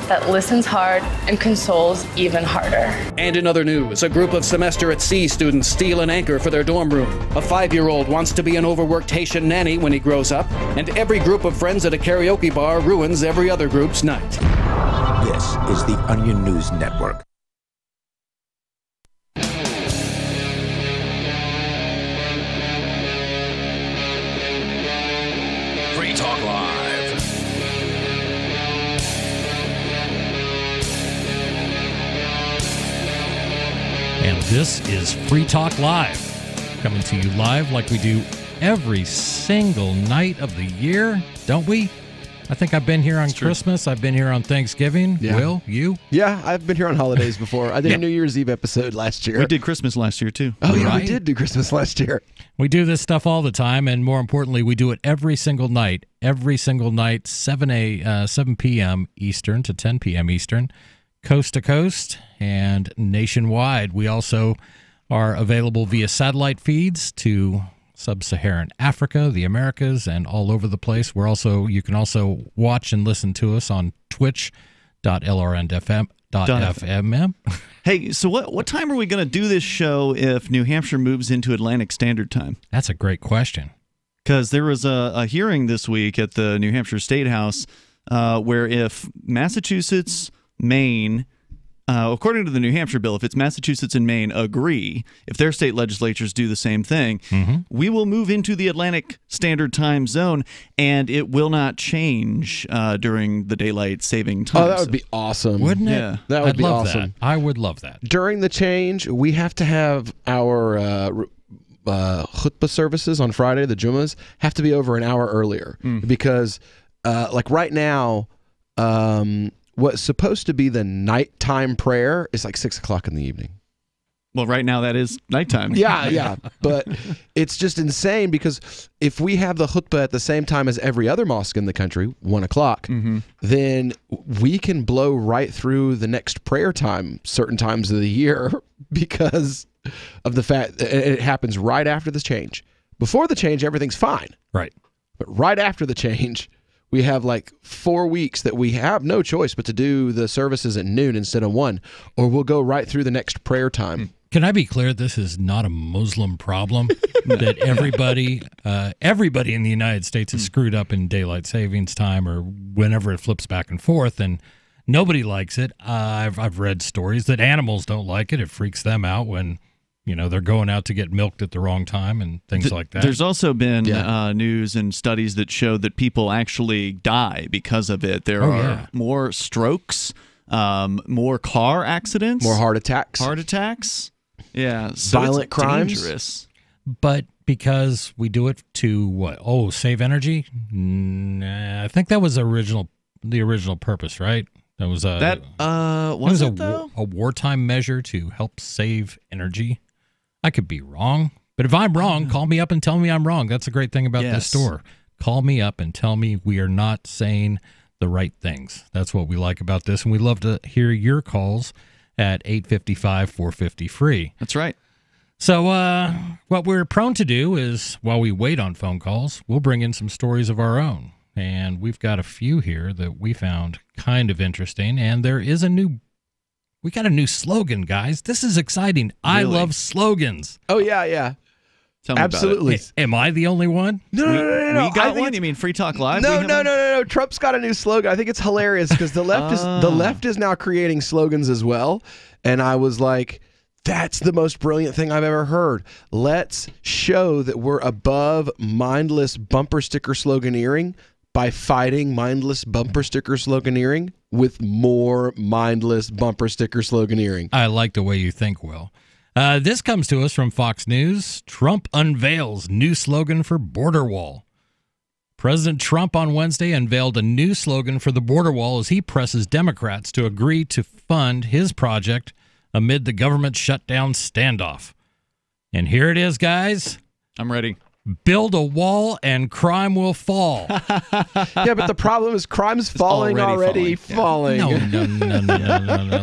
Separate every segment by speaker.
Speaker 1: that listens hard and consoles even harder.
Speaker 2: And in other news, a group of semester at sea students steal an anchor for their dorm room. A 5-year-old wants to be an overworked Haitian nanny when he grows up. And every group of friends at a karaoke bar ruins every other group's night.
Speaker 3: This is the Onion News Network.
Speaker 4: Free Talk Live.
Speaker 5: And this is Free Talk Live, coming to you live like we do every single night of the year, don't we? I think I've been here on Christmas. I've been here on Thanksgiving. Yeah. Will, you?
Speaker 6: Yeah, I've been here on holidays before. I did a New Year's Eve episode last year.
Speaker 7: We did Christmas last year, too.
Speaker 6: Oh, yeah, we did do Christmas last year.
Speaker 5: We do this stuff all the time, and more importantly, we do it every single night. Every single night, 7 p.m. Eastern to 10 p.m. Eastern, coast to coast and nationwide. We also are available via satellite feeds to Sub-Saharan Africa, the Americas, and all over the place. You can also watch and listen to us on twitch.lrn.fm.
Speaker 7: Hey, so what time are we going to do this show if New Hampshire moves into Atlantic Standard Time?
Speaker 5: That's a great question.
Speaker 7: Because there was a hearing this week at the New Hampshire State House where if Massachusetts, Maine, according to the New Hampshire bill, if it's Massachusetts and Maine agree, if their state legislatures do the same thing, we will move into the Atlantic Standard Time zone, and it will not change during the daylight saving time.
Speaker 6: Oh, that would be awesome.
Speaker 5: Wouldn't it?
Speaker 7: Yeah.
Speaker 6: That would
Speaker 5: I'd
Speaker 6: be
Speaker 5: love
Speaker 6: awesome.
Speaker 5: That. I would love that.
Speaker 6: During the change, we have to have our khutbah services on Friday, the Jummas, have to be over an hour earlier. Because, like right now, what's supposed to be the nighttime prayer is like 6 o'clock in the evening.
Speaker 7: Well, right now that is nighttime.
Speaker 6: Yeah. But it's just insane because if we have the khutbah at the same time as every other mosque in the country, 1 o'clock, then we can blow right through the next prayer time certain times of the year because of the fact that it happens right after the change. Before the change, everything's fine.
Speaker 5: Right.
Speaker 6: But right after the change, we have like 4 weeks that we have no choice but to do the services at noon instead of 1, or we'll go right through the next prayer time.
Speaker 5: Can I be clear? This is not a Muslim problem. That everybody in the United States is screwed up in daylight savings time or whenever it flips back and forth, and nobody likes it. I've read stories that animals don't like it. It freaks them out when they're going out to get milked at the wrong time and things like that.
Speaker 7: There's also been news and studies that show that people actually die because of it. There are more strokes, more car accidents,
Speaker 6: More heart attacks.
Speaker 7: Yeah, so
Speaker 6: Violent crimes.
Speaker 7: Dangerous.
Speaker 5: But because we do it to what? Oh, save energy? I think that was the original purpose, right? That was a wartime measure to help save energy. I could be wrong, but if I'm wrong, call me up and tell me I'm wrong. That's a great thing about this store. Call me up and tell me we are not saying the right things. That's what we like about this, and we love to hear your calls at 855-450-FREE.
Speaker 7: That's right.
Speaker 5: So what we're prone to do is, while we wait on phone calls, we'll bring in some stories of our own. And we've got a few here that we found kind of interesting, and we got a new slogan, guys. This is exciting. Really? I love slogans.
Speaker 6: Oh, yeah.
Speaker 7: Tell me
Speaker 6: Absolutely.
Speaker 7: about
Speaker 5: Am I the only one?
Speaker 6: No.
Speaker 7: We got one? You mean Free Talk Live?
Speaker 6: No. Trump's got a new slogan. I think it's hilarious because the left is now creating slogans as well. And I was like, that's the most brilliant thing I've ever heard. Let's show that we're above mindless bumper sticker sloganeering by fighting mindless bumper sticker sloganeering with more mindless bumper sticker sloganeering.
Speaker 5: I like the way you think, Will. This comes to us from Fox News. Trump unveils new slogan for border wall. President Trump on Wednesday unveiled a new slogan for the border wall as he presses Democrats to agree to fund his project amid the government shutdown standoff. And here it is, guys.
Speaker 7: I'm ready.
Speaker 5: Build a wall and crime will fall.
Speaker 6: Yeah, but the problem is crime's already falling.
Speaker 5: No.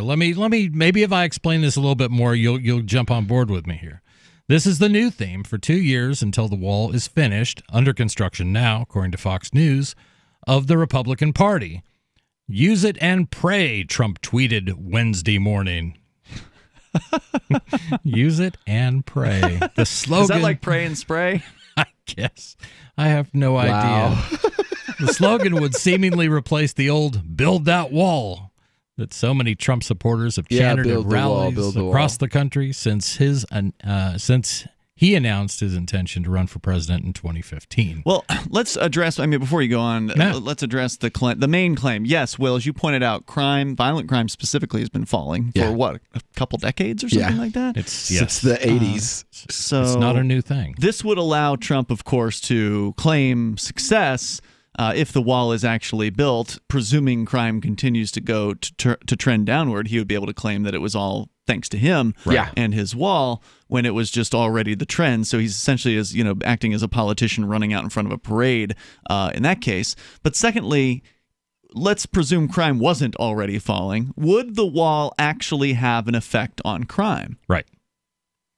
Speaker 5: Let me. Maybe if I explain this a little bit more, you'll jump on board with me here. This is the new theme for 2 years until the wall is finished, under construction now, according to Fox News, of the Republican Party. Use it and pray, Trump tweeted Wednesday morning. Use it and pray. The slogan.
Speaker 7: Is that like pray and spray?
Speaker 5: I guess. I have no idea. The slogan would seemingly replace the old "build that wall" that so many Trump supporters have chanted at rallies across the country since he announced his intention to run for president in 2015.
Speaker 7: Well, let's address, before you go on, let's address the main claim. Yes, Will, as you pointed out, violent crime specifically has been falling for what, a couple decades or something like that?
Speaker 6: Since the 80s.
Speaker 7: So
Speaker 5: it's not a new thing.
Speaker 7: This would allow Trump, of course, to claim success if the wall is actually built. Presuming crime continues to go to trend downward, he would be able to claim that it was all thanks to him and his wall, when it was just already the trend. So he's essentially acting as a politician running out in front of a parade in that case. But secondly, let's presume crime wasn't already falling. Would the wall actually have an effect on crime?
Speaker 5: Right.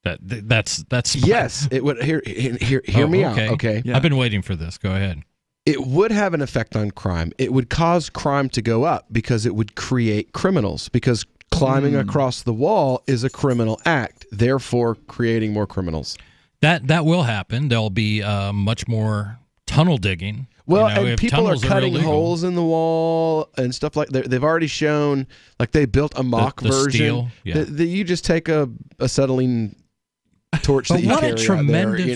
Speaker 5: That's
Speaker 6: yes, it would. Hear me out. Okay.
Speaker 5: Yeah. I've been waiting for this. Go ahead.
Speaker 6: It would have an effect on crime. It would cause crime to go up because it would create criminals, because climbing across the wall is a criminal act, therefore creating more criminals.
Speaker 5: That will happen. There'll be much more tunnel digging.
Speaker 6: Well, and people are cutting holes in the wall and stuff like that. They've already shown, like they built a mock version.
Speaker 5: Steel,
Speaker 6: that you just take a acetylene torch that you carry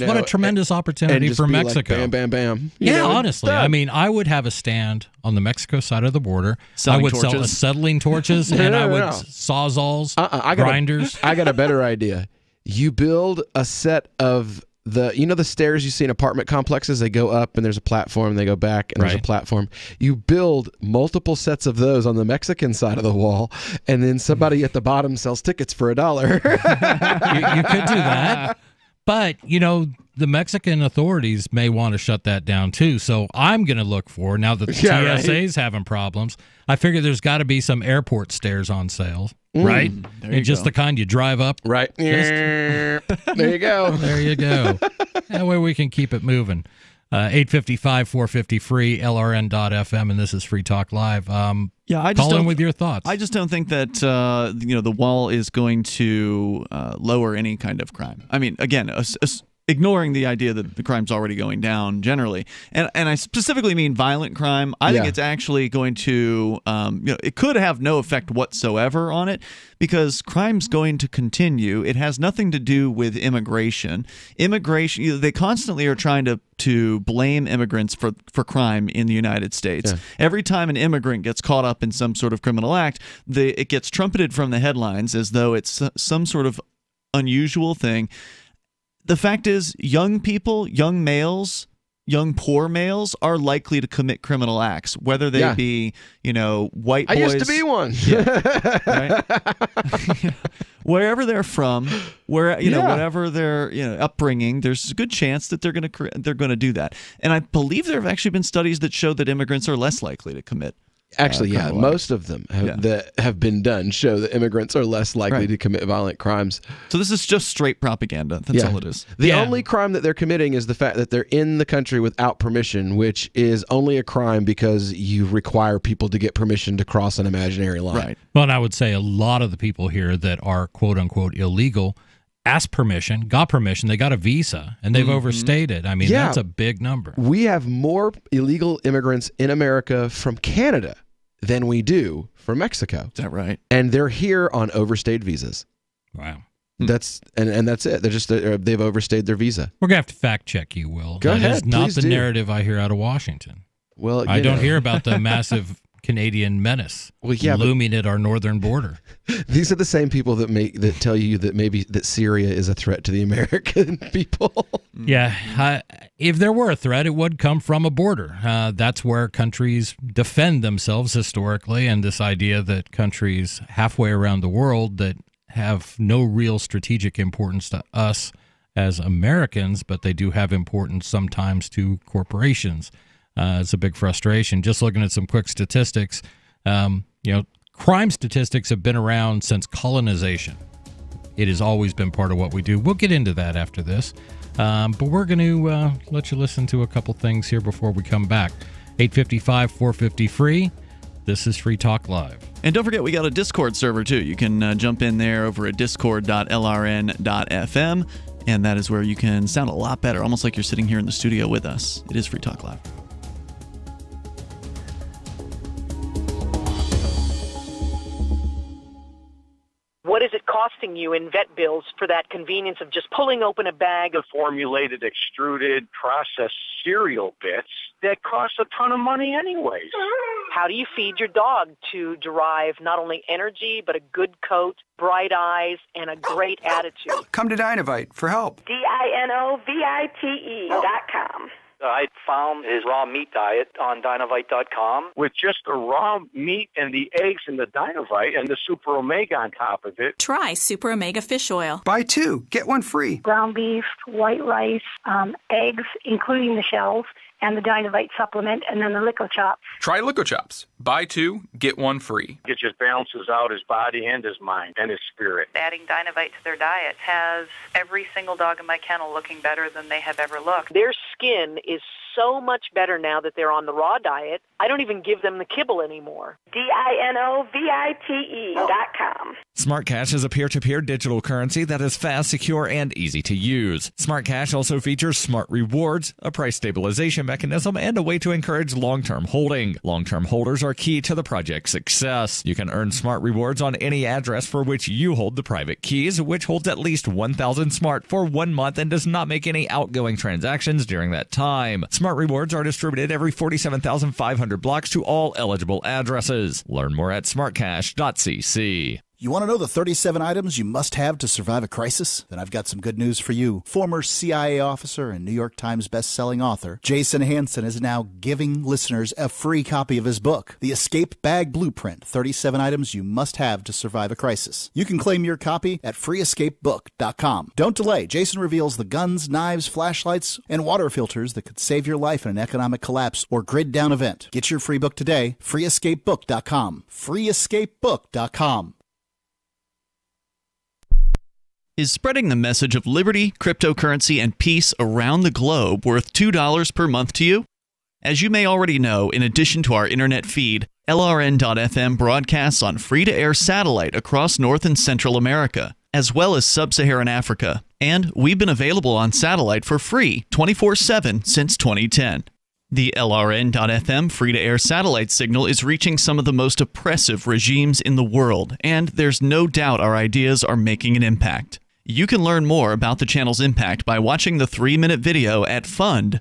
Speaker 5: what a tremendous opportunity for Mexico.
Speaker 6: Like, bam, bam, bam.
Speaker 5: Honestly, I would have a stand on the Mexico side of the border. I would sell acetylene torches, and I would sawzalls, grinders.
Speaker 6: I got a better idea. You build a set of the stairs you see in apartment complexes. They go up and there's a platform. They go back and there's a platform. You build multiple sets of those on the Mexican side of the wall, and then somebody at the bottom sells tickets for $1.
Speaker 5: You could do that, but the Mexican authorities may want to shut that down too. So I'm going to look for, now that the TSA's having problems, I figure there's got to be some airport stairs on sale. Right? And just the kind you drive up.
Speaker 6: Right. There you go.
Speaker 5: There you go. That way we can keep it moving. 855-450-FREE, LRN.FM, and this is Free Talk Live. Call in with your thoughts.
Speaker 7: I just don't think that the wall is going to lower any kind of crime. I mean, again, ignoring the idea that the crime's already going down generally, and I specifically mean violent crime. I think it's actually going to, it could have no effect whatsoever on it, because crime's going to continue. It has nothing to do with immigration. They constantly are trying to blame immigrants for crime in the United States. Every time an immigrant gets caught up in some sort of criminal act, it gets trumpeted from the headlines as though it's some sort of unusual thing. The fact is, young people, young males, young poor males are likely to commit criminal acts, whether they be, white boys.
Speaker 6: I used to be one.
Speaker 7: Right? Wherever they're from, whatever their upbringing, there's a good chance that they're going to do that. And I believe there have actually been studies that show that immigrants are less likely to commit.
Speaker 6: Actually, most of them that have been done show that immigrants are less likely to commit violent crimes.
Speaker 7: So this is just straight propaganda. That's all it is.
Speaker 6: The only crime that they're committing is the fact that they're in the country without permission, which is only a crime because you require people to get permission to cross an imaginary line.
Speaker 7: Right.
Speaker 5: Well, and I would say a lot of the people here that are quote-unquote illegal asked permission, got permission, they got a visa, and they've overstayed it. I mean, that's a big number.
Speaker 6: We have more illegal immigrants in America from Canada than we do from Mexico.
Speaker 7: Is that right?
Speaker 6: And they're here on overstayed visas.
Speaker 5: Wow.
Speaker 6: That's that's it. They've overstayed their visa.
Speaker 5: We're gonna have to fact check you, Will.
Speaker 6: Go ahead.
Speaker 5: That is not the narrative I hear out of Washington.
Speaker 6: Well,
Speaker 5: I don't hear about the massive Canadian menace looming at our northern border.
Speaker 6: These are the same people that tell you that maybe that Syria is a threat to the American people.
Speaker 5: Yeah, if there were a threat, it would come from a border. That's where countries defend themselves historically, and this idea that countries halfway around the world that have no real strategic importance to us as Americans, but they do have importance sometimes to corporations. It's a big frustration. Just looking at some quick statistics, crime statistics have been around since colonization. It has always been part of what we do. We'll get into that after this, but we're going to let you listen to a couple things here before we come back. 855-450-FREE. This is Free Talk Live.
Speaker 7: And don't forget, we got a Discord server, too. You can jump in there over at discord.lrn.fm, and that is where you can sound a lot better, almost like you're sitting here in the studio with us. It is Free Talk Live.
Speaker 8: What is it costing you in vet bills for that convenience of just pulling open a bag of
Speaker 9: formulated, extruded, processed cereal bits that cost a ton of money anyways?
Speaker 8: How do you feed your dog to derive not only energy, but a good coat, bright eyes, and a great attitude?
Speaker 10: Come to Dynovite for help.
Speaker 11: DINOVITE.com.
Speaker 12: I found his raw meat diet on Dynovite.com.
Speaker 9: With just the raw meat and the eggs and the Dynovite and the Super Omega on top of it.
Speaker 13: Try Super Omega Fish Oil.
Speaker 10: Buy 2, get 1 free.
Speaker 11: Ground beef, white rice, eggs, including the shells, and the Dynovite supplement, and then the Lico Chops.
Speaker 14: Try Lico Chops. Buy 2, get 1 free.
Speaker 9: It just balances out his body and his mind and his spirit.
Speaker 15: Adding Dynovite to their diet has every single dog in my kennel looking better than they have ever looked.
Speaker 8: Their skin is so much better now that they're on the raw diet. I don't even give them the kibble anymore.
Speaker 11: DINOVITE.com.
Speaker 16: Smart Cash is a peer-to-peer digital currency that is fast, secure, and easy to use. Smart Cash also features smart rewards, a price stabilization mechanism, and a way to encourage long-term holding. Long-term holders are key to the project's success. You can earn smart rewards on any address for which you hold the private keys, which holds at least 1,000 smart for 1 month and does not make any outgoing transactions during that time. Smart rewards are distributed every 47,500 blocks to all eligible addresses. Learn more at smartcash.cc.
Speaker 17: You want to know the 37 items you must have to survive a crisis? Then I've got some good news for you. Former CIA officer and New York Times best-selling author Jason Hansen is now giving listeners a free copy of his book, The Escape Bag Blueprint, 37 Items You Must Have to Survive a Crisis. You can claim your copy at freeescapebook.com. Don't delay. Jason reveals the guns, knives, flashlights, and water filters that could save your life in an economic collapse or grid-down event. Get your free book today, freeescapebook.com. freeescapebook.com.
Speaker 7: Is spreading the message of liberty, cryptocurrency, and peace around the globe worth $2 per month to you? As you may already know, in addition to our internet feed, LRN.FM broadcasts on free-to-air satellite across North and Central America, as well as Sub-Saharan Africa. And we've been available on satellite for free 24/7 since 2010. The LRN.FM free-to-air satellite signal is reaching some of the most oppressive regimes in the world, and there's no doubt our ideas are making an impact. You can learn more about the channel's impact by watching the 3-minute video at fund.lrn.fm.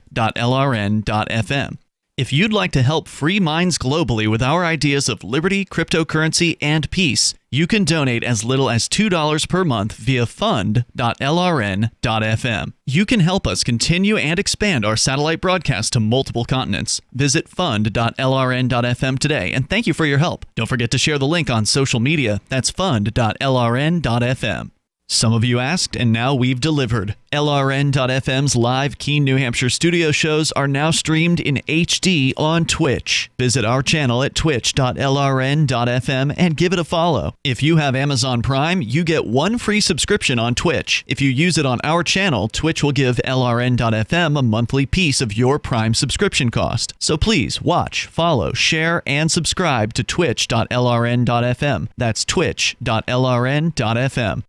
Speaker 7: If you'd like to help free minds globally with our ideas of liberty, cryptocurrency, and peace, you can donate as little as $2 per month via fund.lrn.fm. You can help us continue and expand our satellite broadcast to multiple continents. Visit fund.lrn.fm today, and thank you for your help. Don't forget to share the link on social media. That's fund.lrn.fm. Some of you asked, and now we've delivered. LRN.FM's live Keene, New Hampshire studio shows are now streamed in HD on Twitch. Visit our channel at twitch.lrn.fm and give it a follow. If you have Amazon Prime, you get 1 free subscription on Twitch. If you use it on our channel, Twitch will give LRN.FM a monthly piece of your Prime subscription cost. So please watch, follow, share, and subscribe to twitch.lrn.fm. That's twitch.lrn.fm.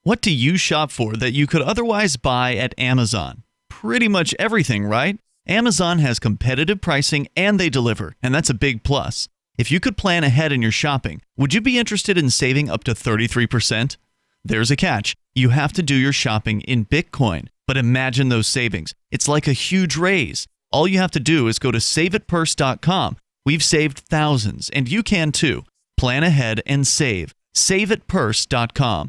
Speaker 7: What do you shop for that you could otherwise buy at Amazon? Pretty much everything, right? Amazon has competitive pricing and they deliver, and that's a big plus. If you could plan ahead in your shopping, would you be interested in saving up to 33%? There's a catch. You have to do your shopping in Bitcoin. But imagine those savings. It's like a huge raise. All you have to do is go to saveatpurse.com. We've saved thousands, and you can too. Plan ahead and save. Saveatpurse.com.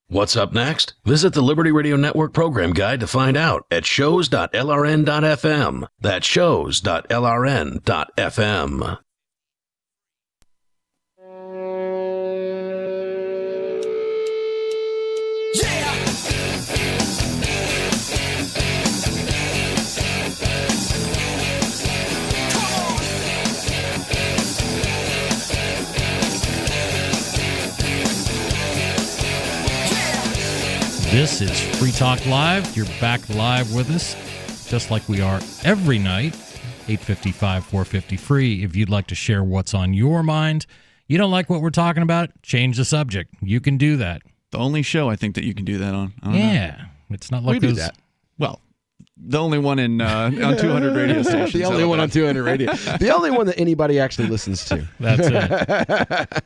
Speaker 18: What's up next? Visit the Liberty Radio Network program guide to find out at shows.lrn.fm. That's shows.lrn.fm.
Speaker 5: This is Free Talk Live. You're back live with us, just like we are every night 855-450-FREE. If you'd like to share what's on your mind, you don't like what we're talking about, change the subject. You can do that.
Speaker 7: The only show I think that you can do that on. I don't know.
Speaker 5: It's not like
Speaker 6: we
Speaker 5: those...
Speaker 6: do that.
Speaker 7: Well, the only one on 200 radio stations.
Speaker 6: The only one on 200 radio. The only one that anybody actually listens to.
Speaker 5: That's it.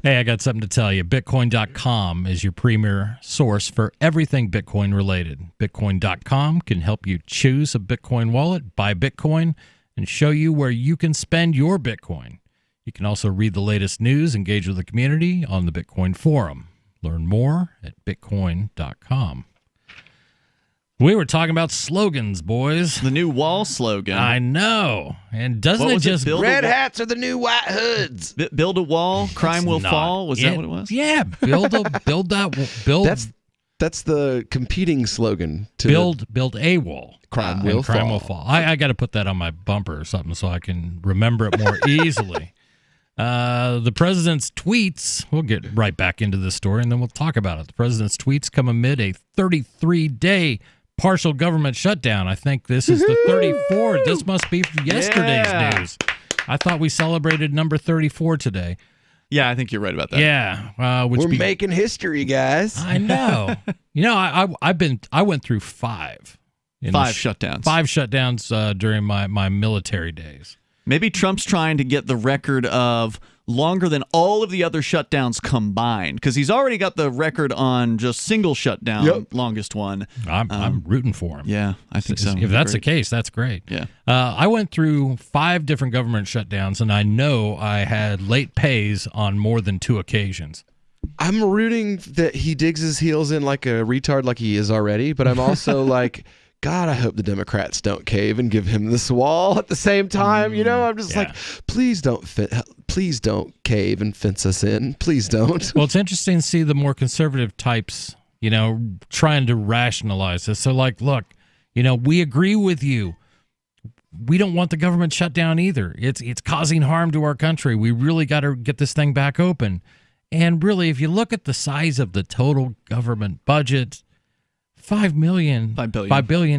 Speaker 5: Hey, I got something to tell you. Bitcoin.com is your premier source for everything Bitcoin related. Bitcoin.com can help you choose a Bitcoin wallet, buy Bitcoin, and show you where you can spend your Bitcoin. You can also read the latest news, engage with the community on the Bitcoin forum. Learn more at Bitcoin.com. We were talking about slogans, boys.
Speaker 7: The new wall slogan.
Speaker 5: I know. And doesn't it just...
Speaker 6: Red hats are the new white hoods.
Speaker 7: Build a wall, crime will fall. Was that what it was?
Speaker 5: Yeah, build that...
Speaker 6: That's the competing slogan. To
Speaker 5: build a wall.
Speaker 6: Crime will fall.
Speaker 5: I got to put that on my bumper or something so I can remember it more easily. The president's tweets, we'll get right back into this story and then we'll talk about it. The president's tweets come amid a 33-day partial government shutdown. I think this is the 34th. This must be yesterday's news. I thought we celebrated number 34 today.
Speaker 7: Yeah, I think you're right about that.
Speaker 5: Yeah,
Speaker 6: we're making history, guys.
Speaker 5: I know. I went through five
Speaker 7: shutdowns.
Speaker 5: 5 shutdowns during my military days.
Speaker 7: Maybe Trump's trying to get the record of longer than all of the other shutdowns combined, because he's already got the record on just single shutdown, longest one.
Speaker 5: I'm rooting for him.
Speaker 7: Yeah, I think so.
Speaker 5: If that's the case, that's great.
Speaker 7: Yeah.
Speaker 5: I went through 5 different government shutdowns, and I know I had late pays on more than 2 occasions.
Speaker 6: I'm rooting that he digs his heels in like a retard like he is already, but I'm also like... God, I hope the Democrats don't cave and give him this wall at the same time. I'm just like, please don't cave and fence us in. Please don't.
Speaker 5: Well, it's interesting to see the more conservative types, trying to rationalize this. So, like, look, we agree with you. We don't want the government shut down either. It's causing harm to our country. We really got to get this thing back open. And really, if you look at the size of the total government budget, $5 billion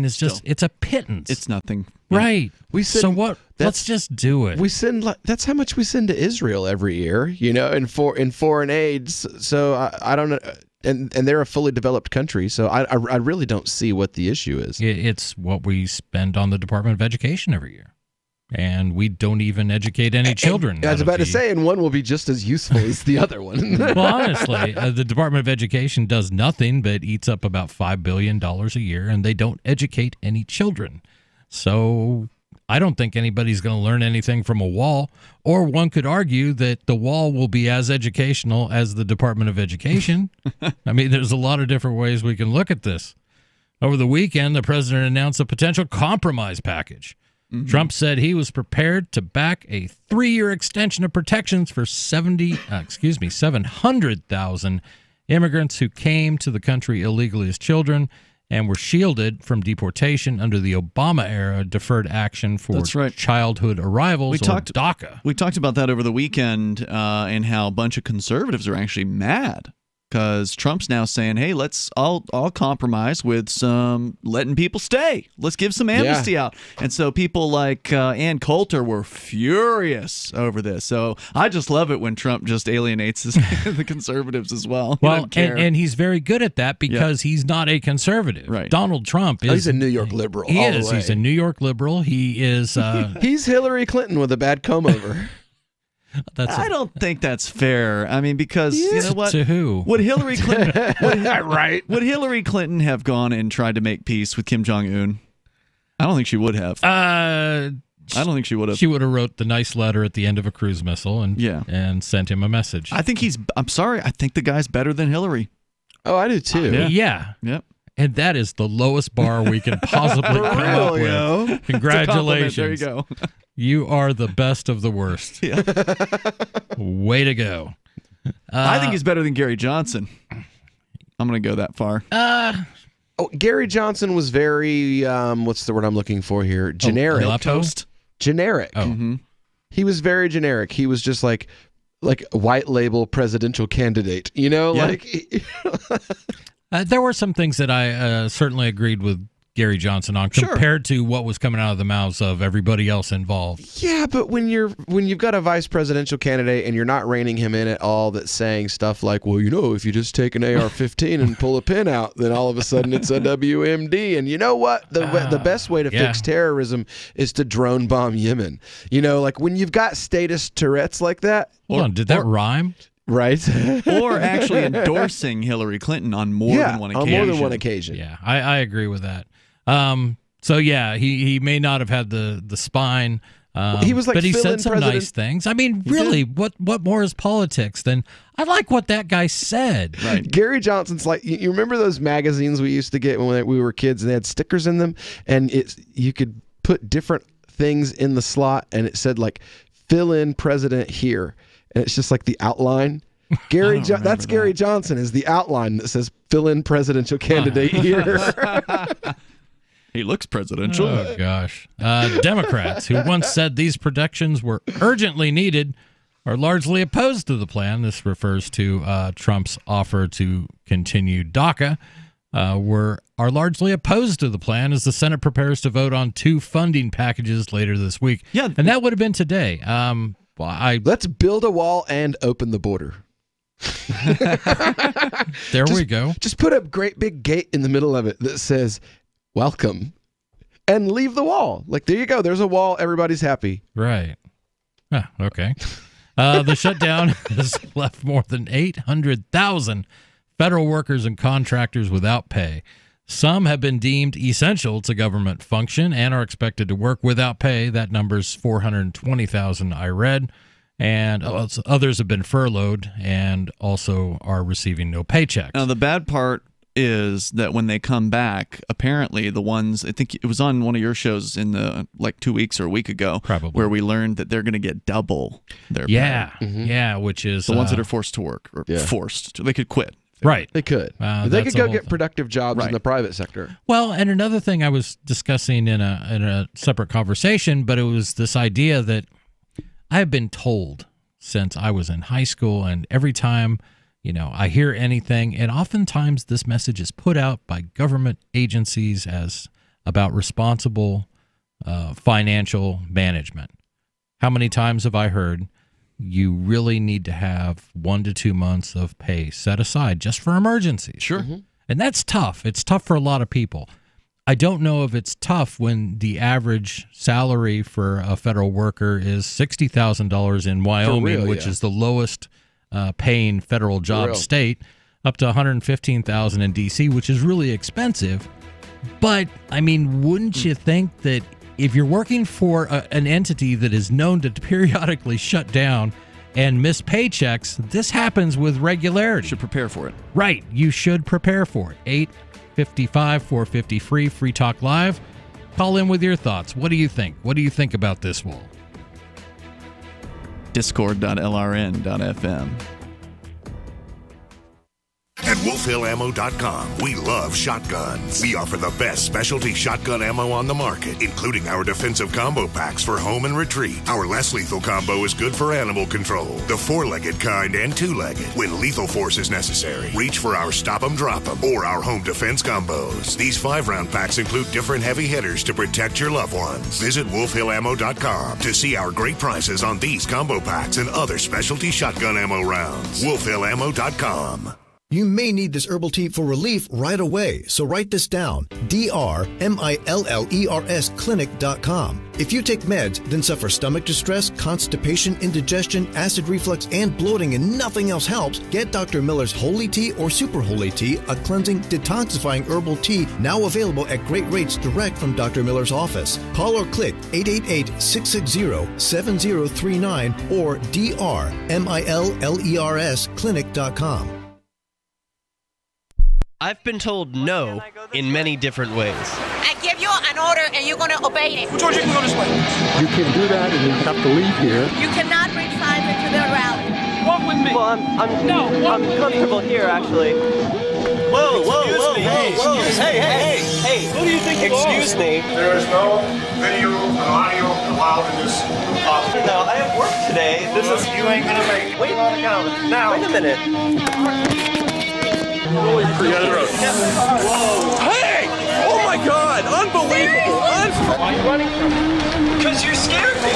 Speaker 5: is just, it's a pittance.
Speaker 7: It's nothing.
Speaker 5: Right. Let's just do it.
Speaker 6: We send, that's how much we send to Israel every year, in foreign aid. So I don't know. And they're a fully developed country. So I really don't see what the issue is.
Speaker 5: It's what we spend on the Department of Education every year. And we don't even educate any children.
Speaker 6: I was about to say, and one will be just as useful as the other one.
Speaker 5: Well, honestly, the Department of Education does nothing but eats up about $5 billion a year, and they don't educate any children. So I don't think anybody's going to learn anything from a wall. Or one could argue that the wall will be as educational as the Department of Education. I mean, there's a lot of different ways we can look at this. Over the weekend, the president announced a potential compromise package. Mm-hmm. Trump said he was prepared to back a 3-year extension of protections for 700,000 immigrants who came to the country illegally as children and were shielded from deportation under the Obama-era Deferred Action for Childhood Arrivals, or DACA.
Speaker 7: We talked about that over the weekend and how a bunch of conservatives are actually mad. Because Trump's now saying, hey, I'll compromise with some letting people stay. Let's give some amnesty out. And so people like Ann Coulter were furious over this. So I just love it when Trump just alienates the conservatives as well.
Speaker 5: Well, and he's very good at that because he's not a conservative.
Speaker 7: Right.
Speaker 5: Donald Trump is...
Speaker 6: he's a New York liberal. He is.
Speaker 5: He's a New York liberal. He is...
Speaker 6: he's Hillary Clinton with a bad comb-over.
Speaker 7: I don't think that's fair. I mean, because you know what?
Speaker 5: To who?
Speaker 7: Would Hillary Clinton? Would Hillary Clinton have gone and tried to make peace with Kim Jong-un? I don't think she would have. I don't think she would have.
Speaker 5: She would have wrote the nice letter at the end of a cruise missile and sent him a message.
Speaker 7: I think I'm sorry. I think the guy's better than Hillary.
Speaker 6: Oh, I do too.
Speaker 5: Yeah.
Speaker 7: Yep.
Speaker 5: And that is the lowest bar we can possibly come up with. Congratulations.
Speaker 7: There you go.
Speaker 5: You are the best of the worst.
Speaker 7: Yeah.
Speaker 5: Way to go.
Speaker 7: I think he's better than Gary Johnson. I'm going to go that far.
Speaker 6: Gary Johnson was very, what's the word I'm looking for here? Generic.
Speaker 7: Toast?
Speaker 6: Generic.
Speaker 5: Oh. Mm-hmm.
Speaker 6: He was very generic. He was just like a white label presidential candidate,
Speaker 5: There were some things that I certainly agreed with Gary Johnson on compared to what was coming out of the mouths of everybody else involved.
Speaker 6: Yeah, but when you've got a vice presidential candidate and you're not reining him in at all, that's saying stuff like, well, if you just take an AR-15 and pull a pin out, then all of a sudden it's a WMD. And you know what? The best way to fix terrorism is to drone bomb Yemen. Like when you've got status Tourette's like that.
Speaker 5: Hold on, did that rhyme?
Speaker 6: Right.
Speaker 7: Or actually endorsing Hillary Clinton on more than one occasion.
Speaker 6: On more than one occasion.
Speaker 5: Yeah, I agree with that. So yeah, he may not have had the spine.
Speaker 6: He was like,
Speaker 5: but he said some nice things. I mean, really, what more is politics than I like what that guy said.
Speaker 6: Right. Gary Johnson's like, you remember those magazines we used to get when we were kids, and they had stickers in them, and you could put different things in the slot, and it said like, fill in president here. And it's just like the outline. That's Gary Johnson is the outline that says fill in presidential candidate here.
Speaker 7: He looks presidential.
Speaker 5: Oh, gosh. Democrats, who once said these protections were urgently needed, are largely opposed to the plan. This refers to Trump's offer to continue DACA. Are largely opposed to the plan as the Senate prepares to vote on 2 funding packages later this week.
Speaker 7: Yeah,
Speaker 5: and that would have been today.
Speaker 6: Let's build a wall and open the border.
Speaker 5: There we go.
Speaker 6: Just put a great big gate in the middle of it that says, welcome, and leave the wall. Like, there you go. There's a wall. Everybody's happy.
Speaker 5: Right. Okay. The shutdown has left more than 800,000 federal workers and contractors without pay. Some have been deemed essential to government function and are expected to work without pay. That number's 420,000 I read. And others have been furloughed and also are receiving no paychecks.
Speaker 7: Now, the bad part is that when they come back, apparently the ones, I think it was on one of your shows in the 2 weeks or a week ago,
Speaker 5: probably,
Speaker 7: where we learned that they're going to get double their pay.
Speaker 5: Yeah, which is
Speaker 7: the ones that are forced to work or forced to, they could quit.
Speaker 5: Right.
Speaker 6: They could. They could go get productive jobs in the private sector.
Speaker 5: Well, and another thing I was discussing in a separate conversation, but it was this idea that I have been told since I was in high school, and every time, I hear anything, and oftentimes this message is put out by government agencies as about responsible financial management. How many times have I heard you really need to have 1 to 2 months of pay set aside just for emergencies?
Speaker 7: Sure.
Speaker 5: Mm-hmm. And that's tough. It's tough for a lot of people. I don't know if it's tough when the average salary for a federal worker is $60,000 in Wyoming, which is the lowest paying federal job state, up to $115,000 in D.C., which is really expensive. But, I mean, wouldn't you think that if you're working for an entity that is known to periodically shut down and miss paychecks, this happens with regularity.
Speaker 7: You should prepare for it.
Speaker 5: Right. You should prepare for it. 855-450 Free Talk Live. Call in with your thoughts. What do you think? What do you think about this wall?
Speaker 7: Discord.lrn.fm.
Speaker 19: At WolfHillAmmo.com, we love shotguns. We offer the best specialty shotgun ammo on the market, including our defensive combo packs for home and retreat. Our less lethal combo is good for animal control, the 4-legged kind and 2-legged. When lethal force is necessary, reach for our Stop 'em, Drop 'em, or our home defense combos. These 5-round packs include different heavy hitters to protect your loved ones. Visit WolfHillAmmo.com to see our great prices on these combo packs and other specialty shotgun ammo rounds. WolfHillAmmo.com.
Speaker 20: You may need this herbal tea for relief right away, so write this down. DRMILLERS clinic.com. If you take meds, then suffer stomach distress, constipation, indigestion, acid reflux, and bloating, and nothing else helps, get Dr. Miller's Holy Tea or Super Holy Tea, a cleansing, detoxifying herbal tea now available at great rates direct from Dr. Miller's office. Call or click 888-660-7039 or DRMILLERS clinic.com.
Speaker 21: I've been told no in many different ways.
Speaker 22: I give you an order and you're going to obey it.
Speaker 21: George, you can go this way.
Speaker 23: You can't do that and you have to leave here.
Speaker 22: You cannot bring signs into the rally.
Speaker 21: Walk with me. Well, I'm comfortable here, actually. Whoa. Hey. Who do you think you are? Excuse me.
Speaker 24: There is no video and audio allowed in this office.
Speaker 21: No, I have work today.
Speaker 24: You ain't gonna make it.
Speaker 21: Wait a minute.
Speaker 24: Whoa. Hey! Oh my
Speaker 1: God! Unbelievable!
Speaker 21: Why are you running from me?
Speaker 1: Because you're scared me.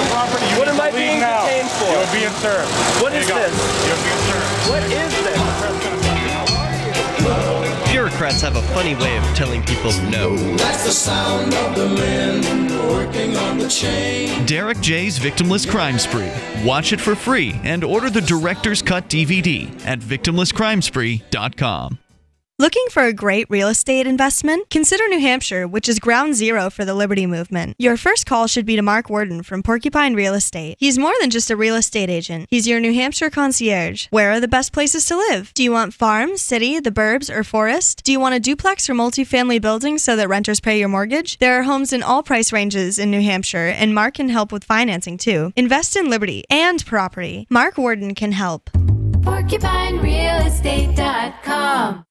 Speaker 21: What am I being detained for?
Speaker 1: You're being served.
Speaker 21: What is this?
Speaker 1: You're being served.
Speaker 21: What is this?
Speaker 2: Bureaucrats have a funny way of telling people no.
Speaker 3: That's the sound of the men working on the chain.
Speaker 7: Derek J's Victimless Crime Spree. Watch it for free and order the Director's Cut DVD at victimlesscrimespree.com.
Speaker 4: Looking for a great real estate investment? Consider New Hampshire, which is ground zero for the Liberty Movement. Your first call should be to Mark Worden from Porcupine Real Estate. He's more than just a real estate agent. He's your New Hampshire concierge. Where are the best places to live? Do you want farm, city, the burbs, or forest? Do you want a duplex or multifamily building so that renters pay your mortgage? There are homes in all price ranges in New Hampshire, and Mark can help with financing too. Invest in liberty and property. Mark Worden can help.
Speaker 3: PorcupineRealEstate.com.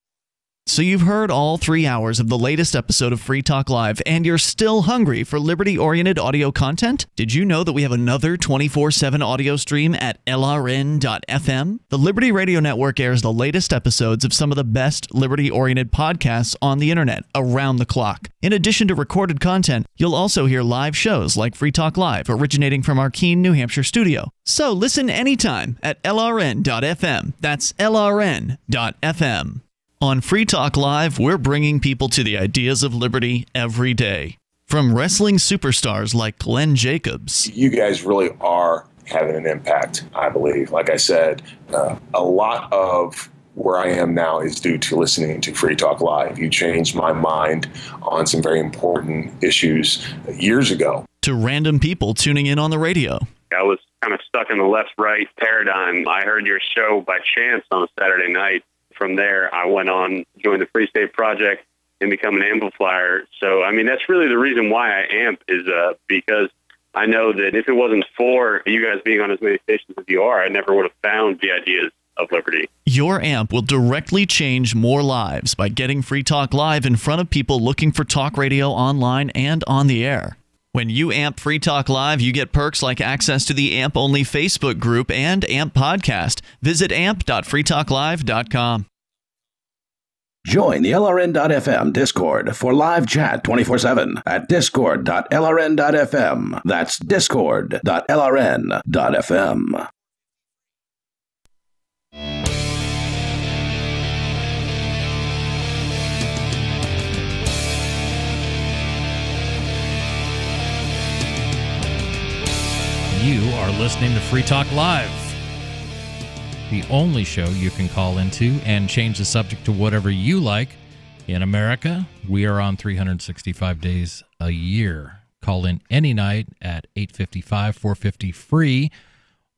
Speaker 7: So you've heard all 3 hours of the latest episode of Free Talk Live, and you're still hungry for liberty-oriented audio content? Did you know that we have another 24/7 audio stream at LRN.FM? The Liberty Radio Network airs the latest episodes of some of the best liberty-oriented podcasts on the internet around the clock. In addition to recorded content, you'll also hear live shows like Free Talk Live, originating from our Keene, New Hampshire studio. So listen anytime at LRN.FM. That's LRN.FM. On Free Talk Live, we're bringing people to the ideas of liberty every day. From wrestling superstars like Glenn Jacobs.
Speaker 25: You guys really are having an impact, I believe. Like I said, a lot of where I am now is due to listening to Free Talk Live. You changed my mind on some very important issues years ago.
Speaker 7: To random people tuning in on the radio.
Speaker 26: I was kind of stuck in the left-right paradigm. I heard your show by chance on a Saturday night. From there, I went on, joined the Free State Project, and become an amplifier. So, I mean, that's really the reason why I amp is because I know that if it wasn't for you guys being on as many stations as you are, I never would have found the ideas of liberty.
Speaker 7: Your amp will directly change more lives by getting Free Talk Live in front of people looking for talk radio online and on the air. When you amp Free Talk Live, you get perks like access to the AMP-only Facebook group and AMP podcast. Visit amp.freetalklive.com.
Speaker 27: Join the LRN.FM Discord for live chat 24/7 at discord.lrn.fm. That's discord.lrn.fm.
Speaker 5: You are listening to Free Talk Live, the only show you can call into and change the subject to whatever you like. In America, we are on 365 days a year. Call in any night at 855-450-FREE,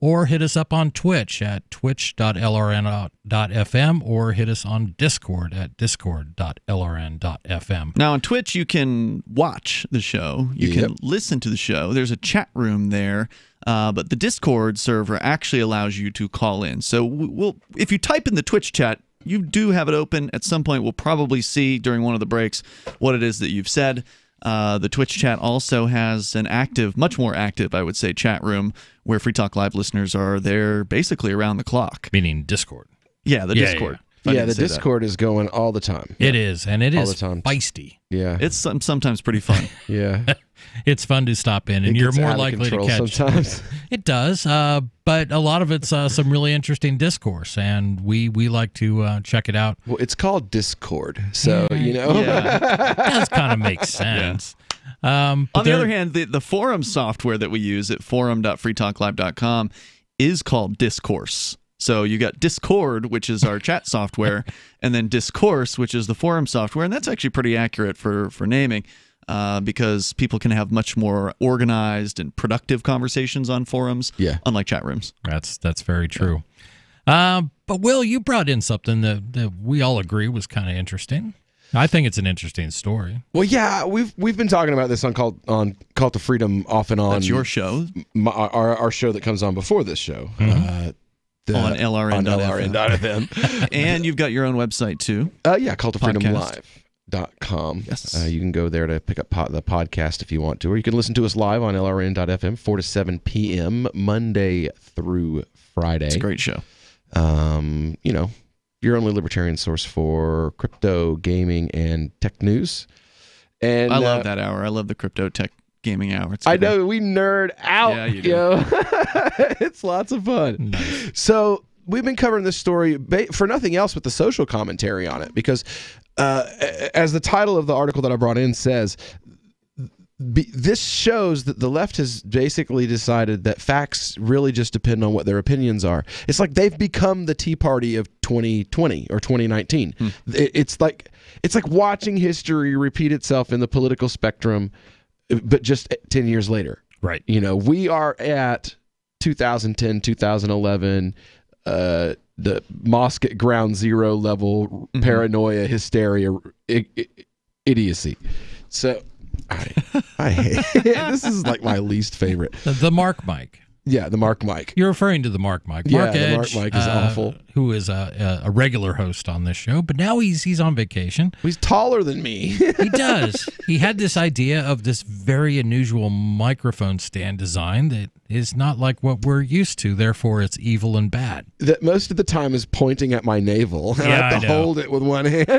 Speaker 5: or hit us up on Twitch at twitch.lrn.fm, or hit us on Discord at discord.lrn.fm.
Speaker 7: Now, on Twitch, you can watch the show. You can listen to the show. There's a chat room there. But the Discord server actually allows you to call in. So if you type in the Twitch chat, you do have it open. At some point, we'll probably see during one of the breaks what it is that you've said. The Twitch chat also has an active, much more active, I would say, chat room where Free Talk Live listeners are there basically around the clock.
Speaker 5: Meaning Discord.
Speaker 7: Yeah, the Discord.
Speaker 6: Yeah, the Discord is going all the time.
Speaker 5: It is, and it
Speaker 6: all
Speaker 5: is
Speaker 6: the time.
Speaker 5: Feisty.
Speaker 6: Yeah.
Speaker 7: It's sometimes pretty fun.
Speaker 6: Yeah.
Speaker 5: It's fun to stop in, and you're more likely to catch.
Speaker 6: Sometimes.
Speaker 5: It does, but a lot of it's some really interesting discourse, and we like to check it out.
Speaker 6: Well, it's called Discord, so,
Speaker 5: it does kind of make sense.
Speaker 7: Yeah. On the other hand, the forum software that we use at forum.freetalklive.com is called Discourse. So you got Discord, which is our chat software, and then Discourse, which is the forum software, and that's actually pretty accurate for naming. Because people can have much more organized and productive conversations on forums, unlike chat rooms.
Speaker 5: That's very true. But Will, you brought in something that we all agree was kind of interesting. I think it's an interesting story.
Speaker 6: Well, yeah, we've been talking about this on Call to Freedom off and on.
Speaker 7: That's your show,
Speaker 6: our show that comes on before this show.
Speaker 7: On LRN.FM. And you've got your own website too.
Speaker 6: Yeah, Call to Freedom Live.com.
Speaker 7: Yes.
Speaker 6: You can go there to pick up the podcast if you want to, or you can listen to us live on LRN.FM 4 to 7 p.m. Monday through Friday.
Speaker 7: It's a great show.
Speaker 6: Your only libertarian source for crypto, gaming, and tech news. And
Speaker 7: I love that hour. I love the crypto tech gaming hour.
Speaker 6: I know we nerd out.
Speaker 7: Yeah, you do.
Speaker 6: Yo. It's lots of fun.
Speaker 5: Nice.
Speaker 6: So we've been covering this story for nothing else but the social commentary on it, because as the title of the article that I brought in says, this shows that the left has basically decided that facts really just depend on what their opinions are. It's like they've become the Tea Party of 2020 or 2019. It's like watching history repeat itself in the political spectrum, but just 10 years later.
Speaker 5: Right.
Speaker 6: You know, we are at 2010, 2011, the mosque at ground zero level paranoia, hysteria, idiocy. So I hate this is like my least favorite.
Speaker 5: The Mark Mike.
Speaker 6: Yeah, the Mark Mike.
Speaker 5: You're referring to the Mark Mike.
Speaker 6: Yeah,
Speaker 5: Mark
Speaker 6: the
Speaker 5: Edge,
Speaker 6: Mark Mike is awful.
Speaker 5: Who is a regular host on this show, but now he's on vacation.
Speaker 6: He's taller than me.
Speaker 5: He does. He had this idea of this very unusual microphone stand design that is not like what we're used to, therefore it's evil and bad.
Speaker 6: That most of the time is pointing at my navel, and I have to hold it with one hand.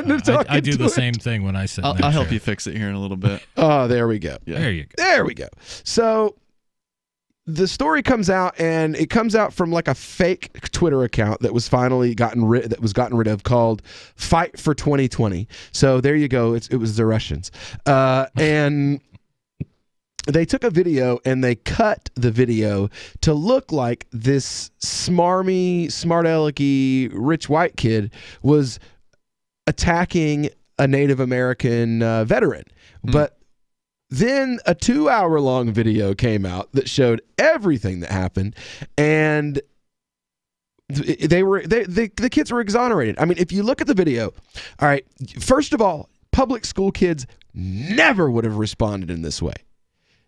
Speaker 5: I do the same thing when I sit in that
Speaker 7: I'll help
Speaker 5: chair.
Speaker 7: you fix it here in a little bit.
Speaker 6: Oh, there we go.
Speaker 5: There you go.
Speaker 6: There we go. So the story comes out, and it comes out from like a fake Twitter account that was finally gotten rid of, called Fight for 2020. So there you go. It was the Russians, and they took a video and they cut the video to look like this smarmy, smart-alecky, rich white kid was attacking a Native American veteran, but then a 2-hour-long video came out that showed everything that happened, and the kids were exonerated. I mean, if you look at the video, all right, first of all, public school kids never would have responded in this way.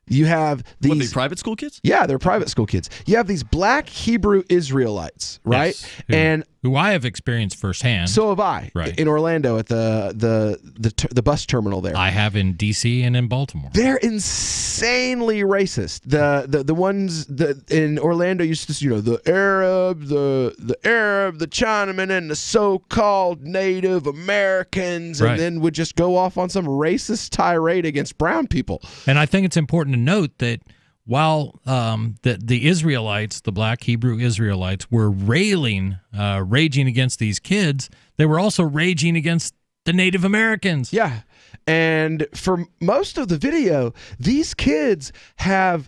Speaker 6: You have these...
Speaker 7: What, they private school kids?
Speaker 6: Yeah, they're private school kids. You have these black Hebrew Israelites, right?
Speaker 5: Yes, who I have experienced firsthand.
Speaker 6: So have I.
Speaker 5: Right.
Speaker 6: In Orlando at the bus terminal there.
Speaker 5: I have in D.C. and in Baltimore.
Speaker 6: They're insanely racist. The ones that in Orlando used to, the Arab, the Chinaman, and the so-called Native Americans, and then would just go off on some racist tirade against brown people.
Speaker 5: And I think it's important to note that while the Israelites, the black Hebrew Israelites, were raging against these kids, they were also raging against the Native Americans.
Speaker 6: Yeah. And for most of the video, these kids have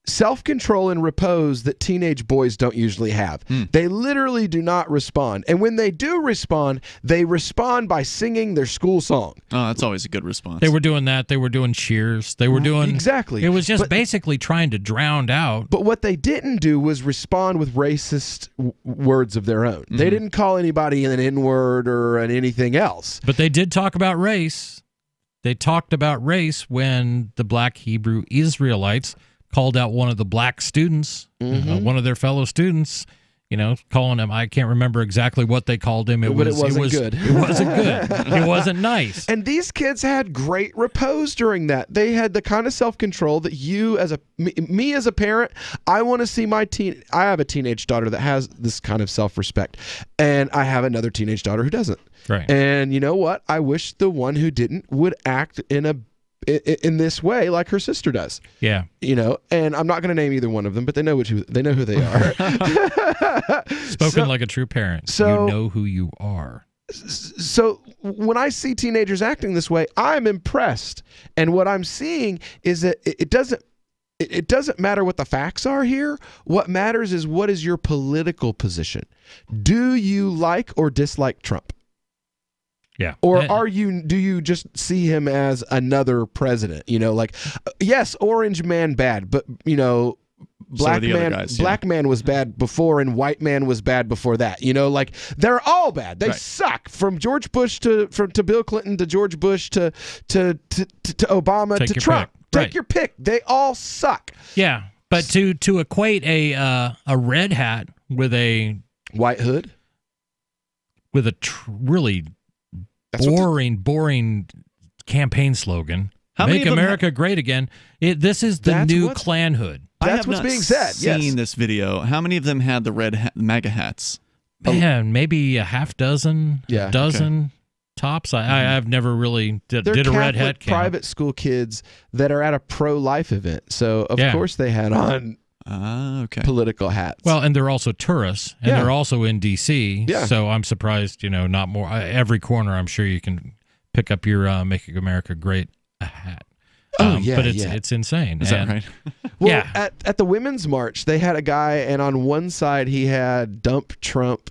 Speaker 6: self-control and repose that teenage boys don't usually have. They literally do not respond. And when they do respond, they respond by singing their school song.
Speaker 7: Oh, that's always a good response.
Speaker 5: They were doing that. They were doing cheers. They were doing...
Speaker 6: Exactly.
Speaker 5: It was just basically trying to drown out.
Speaker 6: But what they didn't do was respond with racist words of their own. They didn't call anybody an N-word or an anything else.
Speaker 5: But they did talk about race. They talked about race when the black Hebrew Israelites called out one of the black students, one of their fellow students, calling him, I can't remember exactly what they called him.
Speaker 6: But it wasn't good.
Speaker 5: It wasn't good. It wasn't nice.
Speaker 6: And these kids had great repose during that. They had the kind of self-control that me as a parent, I want to see I have a teenage daughter that has this kind of self-respect, and I have another teenage daughter who doesn't.
Speaker 5: Right.
Speaker 6: And you know what? I wish the one who didn't would act in this way like her sister does.
Speaker 5: Yeah.
Speaker 6: And I'm not going to name either one of them, but they know who they are.
Speaker 5: Spoken like a true parent.
Speaker 6: So,
Speaker 5: you know who you are.
Speaker 6: So when I see teenagers acting this way, I'm impressed. And what I'm seeing is that it doesn't matter what the facts are here. What matters is, what is your political position? Do you like or dislike Trump?
Speaker 5: Yeah.
Speaker 6: Or do you just see him as another president? Yes, orange man bad, but black man was bad before, and white man was bad before that. They're all bad. They suck. From George Bush to Bill Clinton to George Bush to Obama to Trump. Take your pick. They all suck.
Speaker 5: Yeah, but to equate a red hat with a
Speaker 6: white hood,
Speaker 5: with a really boring campaign slogan. Make America great again. This is the new Klan hood.
Speaker 6: That's what's being said.
Speaker 7: Seen this video. How many of them had the red MAGA hats?
Speaker 5: Man, maybe a half dozen, dozen. tops. I've never really did a
Speaker 6: Catholic
Speaker 5: red hat count.
Speaker 6: private school kids that are at a pro-life event. So, of course, they had on political hats.
Speaker 5: Well, and they're also tourists, and they're also in D.C., so I'm surprised, not more. Every corner, I'm sure you can pick up your Make America Great hat. But it's insane.
Speaker 7: Is that right?
Speaker 6: Well, at the Women's March, they had a guy, and on one side he had Dump Trump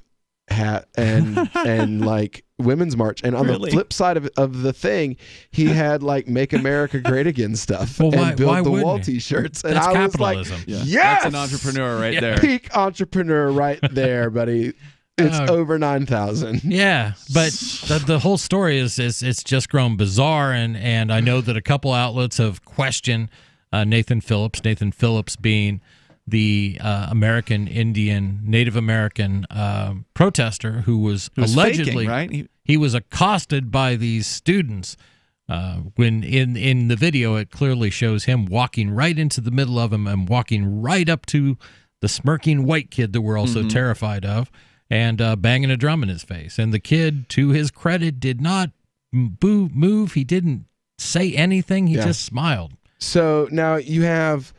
Speaker 6: hat and like Women's March, and on the flip side of the thing, he had like Make America Great Again stuff and Build the Wall t-shirts. And
Speaker 5: That's
Speaker 6: I was
Speaker 5: capitalism.
Speaker 6: like,
Speaker 7: Yeah.
Speaker 6: yes!
Speaker 7: That's an entrepreneur right there.
Speaker 6: Peak entrepreneur right there, buddy. It's over 9,000.
Speaker 5: Yeah, but the whole story is it's just grown bizarre, and I know that a couple outlets have questioned Nathan Phillips. Nathan Phillips being the American Indian, Native American protester who was allegedly
Speaker 7: faking, right?
Speaker 5: He was accosted by these students. When in the video, it clearly shows him walking right into the middle of them and walking right up to the smirking white kid that we're all so terrified of, and banging a drum in his face. And the kid, to his credit, did not move. He didn't say anything. He just smiled.
Speaker 6: So now you have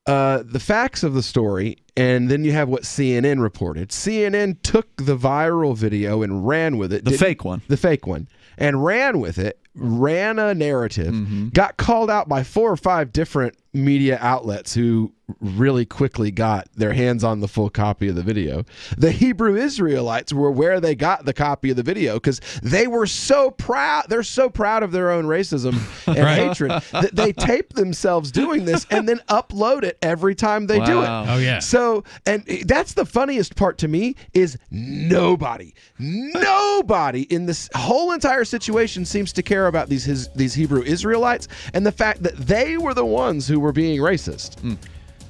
Speaker 6: the facts of the story, and then you have what CNN reported. CNN took the viral video and ran with it.
Speaker 7: The fake one,
Speaker 6: and ran with it, ran a narrative, got called out by 4 or 5 different media outlets who really quickly got their hands on the full copy of the video. The Hebrew Israelites were where they got the copy of the video because they were so proud. They're so proud of their own racism and hatred that they tape themselves doing this and then upload it every time they do it.
Speaker 5: Oh, yeah.
Speaker 6: So, and that's the funniest part to me is nobody in this whole entire situation seems to care about these Hebrew Israelites and the fact that they were the ones who were being racist.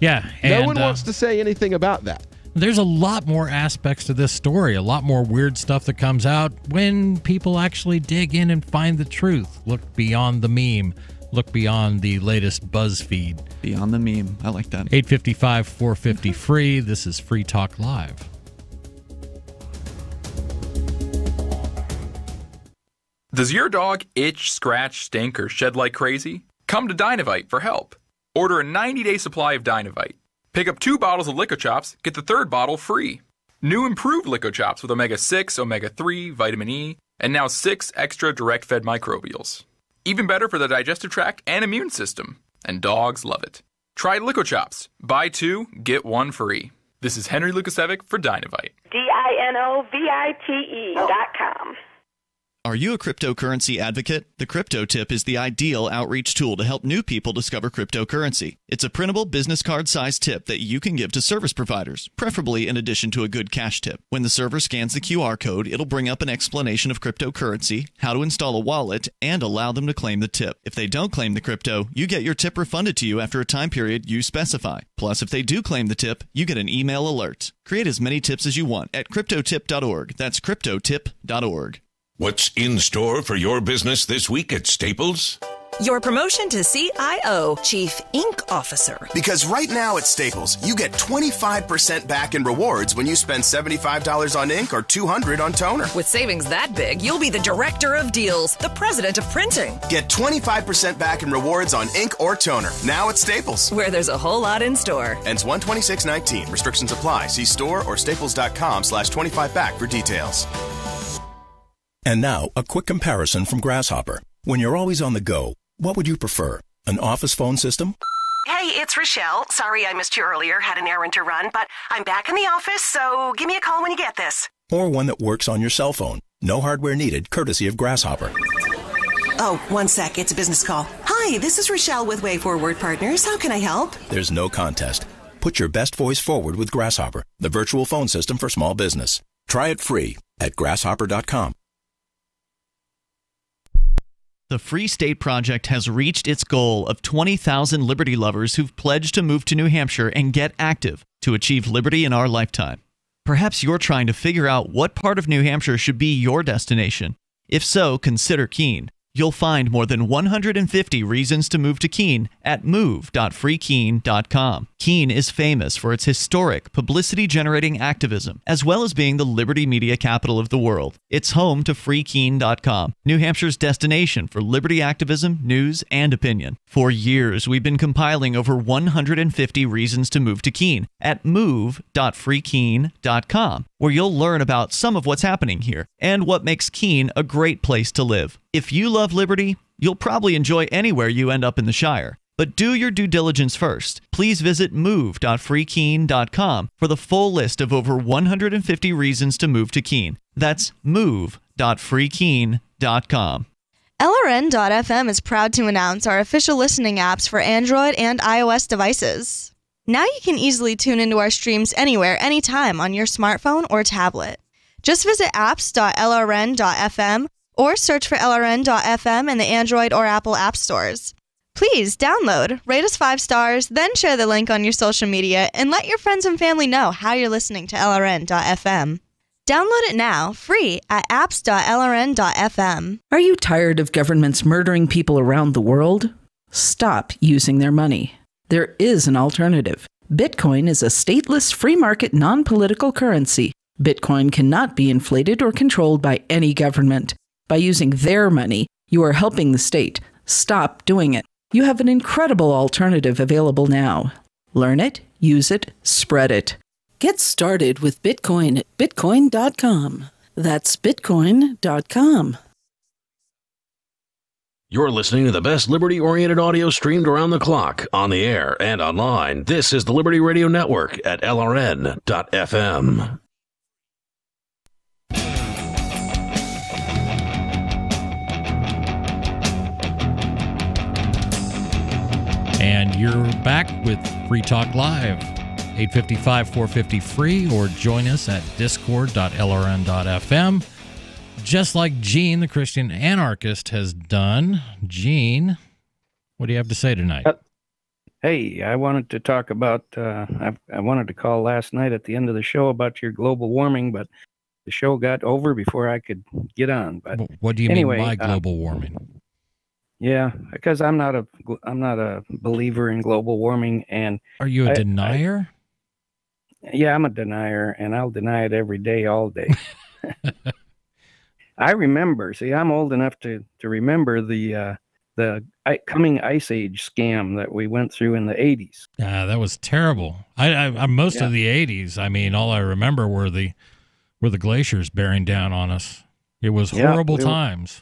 Speaker 5: Yeah.
Speaker 6: No one wants to say anything about that.
Speaker 5: There's a lot more aspects to this story, a lot more weird stuff that comes out when people actually dig in and find the truth. Look beyond the meme. Look beyond the latest BuzzFeed.
Speaker 7: Beyond the meme. I like that.
Speaker 5: 855-450 free. This is Free Talk Live.
Speaker 8: Does your dog itch, scratch, stink, or shed like crazy? Come to Dynavite for help. Order a 90-day supply of Dynavite. Pick up 2 bottles of Lico Chops, get the 3rd bottle free. New improved Lico Chops with omega-6, omega-3, vitamin E, and now 6 extra direct-fed microbials. Even better for the digestive tract and immune system. And dogs love it. Try Lico Chops. Buy 2, get 1 free. This is Henry Lukasevic for Dynavite.
Speaker 9: DINOVITE.com.
Speaker 7: Are you a cryptocurrency advocate? The Crypto Tip is the ideal outreach tool to help new people discover cryptocurrency. It's a printable business card-sized tip that you can give to service providers, preferably in addition to a good cash tip. When the server scans the QR code, it'll bring up an explanation of cryptocurrency, how to install a wallet, and allow them to claim the tip. If they don't claim the crypto, you get your tip refunded to you after a time period you specify. Plus, if they do claim the tip, you get an email alert. Create as many tips as you want at cryptotip.org. That's cryptotip.org.
Speaker 10: What's in store for your business this week at Staples?
Speaker 12: Your promotion to CIO, Chief Ink Officer.
Speaker 13: Because right now at Staples, you get 25% back in rewards when you spend $75 on ink or $200 on toner.
Speaker 12: With savings that big, you'll be the Director of Deals, the President of Printing.
Speaker 13: Get 25% back in rewards on ink or toner, now at Staples.
Speaker 12: Where there's a whole lot in store.
Speaker 13: Ends 1/26/19. Restrictions apply. See store or staples.com/25back for details.
Speaker 14: And now, a quick comparison from Grasshopper. When you're always on the go, what would you prefer? An office phone system?
Speaker 15: Hey, it's Rochelle. Sorry I missed you earlier. Had an errand to run, but I'm back in the office, so give me a call when you get this.
Speaker 14: Or one that works on your cell phone? No hardware needed, courtesy of Grasshopper.
Speaker 15: Oh, one sec. It's a business call. Hi, this is Rochelle with Way Forward Partners. How can I help?
Speaker 14: There's no contest. Put your best voice forward with Grasshopper, the virtual phone system for small business. Try it free at grasshopper.com.
Speaker 7: The Free State Project has reached its goal of 20,000 liberty lovers who've pledged to move to New Hampshire and get active to achieve liberty in our lifetime. Perhaps you're trying to figure out what part of New Hampshire should be your destination. If so, consider Keene. You'll find more than 150 reasons to move to Keene at move.freekeene.com. Keene is famous for its historic, publicity-generating activism, as well as being the liberty media capital of the world. It's home to freekeene.com, New Hampshire's destination for liberty activism, news, and opinion. For years, we've been compiling over 150 reasons to move to Keene at move.freekeene.com, where you'll learn about some of what's happening here and what makes Keene a great place to live. If you love liberty, you'll probably enjoy anywhere you end up in the Shire. But do your due diligence first. Please visit move.freekeene.com for the full list of over 150 reasons to move to Keene. That's move.freekeene.com.
Speaker 4: LRN.FM is proud to announce our official listening apps for Android and iOS devices. Now you can easily tune into our streams anywhere, anytime on your smartphone or tablet. Just visit apps.lrn.fm or search for LRN.FM in the Android or Apple app stores. Please download, rate us 5 stars, then share the link on your social media and let your friends and family know how you're listening to LRN.FM. Download it now, free at apps.lrn.fm.
Speaker 9: Are you tired of governments murdering people around the world? Stop using their money. There is an alternative. Bitcoin is a stateless, free market, non-political currency. Bitcoin cannot be inflated or controlled by any government. By using their money, you are helping the state. Stop doing it. You have an incredible alternative available now. Learn it, use it, spread it. Get started with Bitcoin at bitcoin.com. That's bitcoin.com.
Speaker 11: You're listening to the best liberty-oriented audio streamed around the clock, on the air, and online. This is the Liberty Radio Network at LRN.FM.
Speaker 5: And you're back with Free Talk Live, 855-450-FREE, or join us at discord.lrn.fm. Just like Gene, the Christian anarchist, has done. Gene, what do you have to say tonight?
Speaker 16: Hey, I wanted to talk about, I wanted to call last night at the end of the show about your global warming, but the show got over before I could get on. But
Speaker 5: what do you mean by global warming?
Speaker 16: Yeah, because I'm not a believer in global warming, and
Speaker 5: are you a denier?
Speaker 16: Yeah, I'm a denier, and I'll deny it every day, all day. I remember. See, I'm old enough to remember the coming ice age scam that we went through in the 80s.
Speaker 5: Yeah, that was terrible. I most of the 80s. I mean, all I remember were the glaciers bearing down on us. It was horrible times.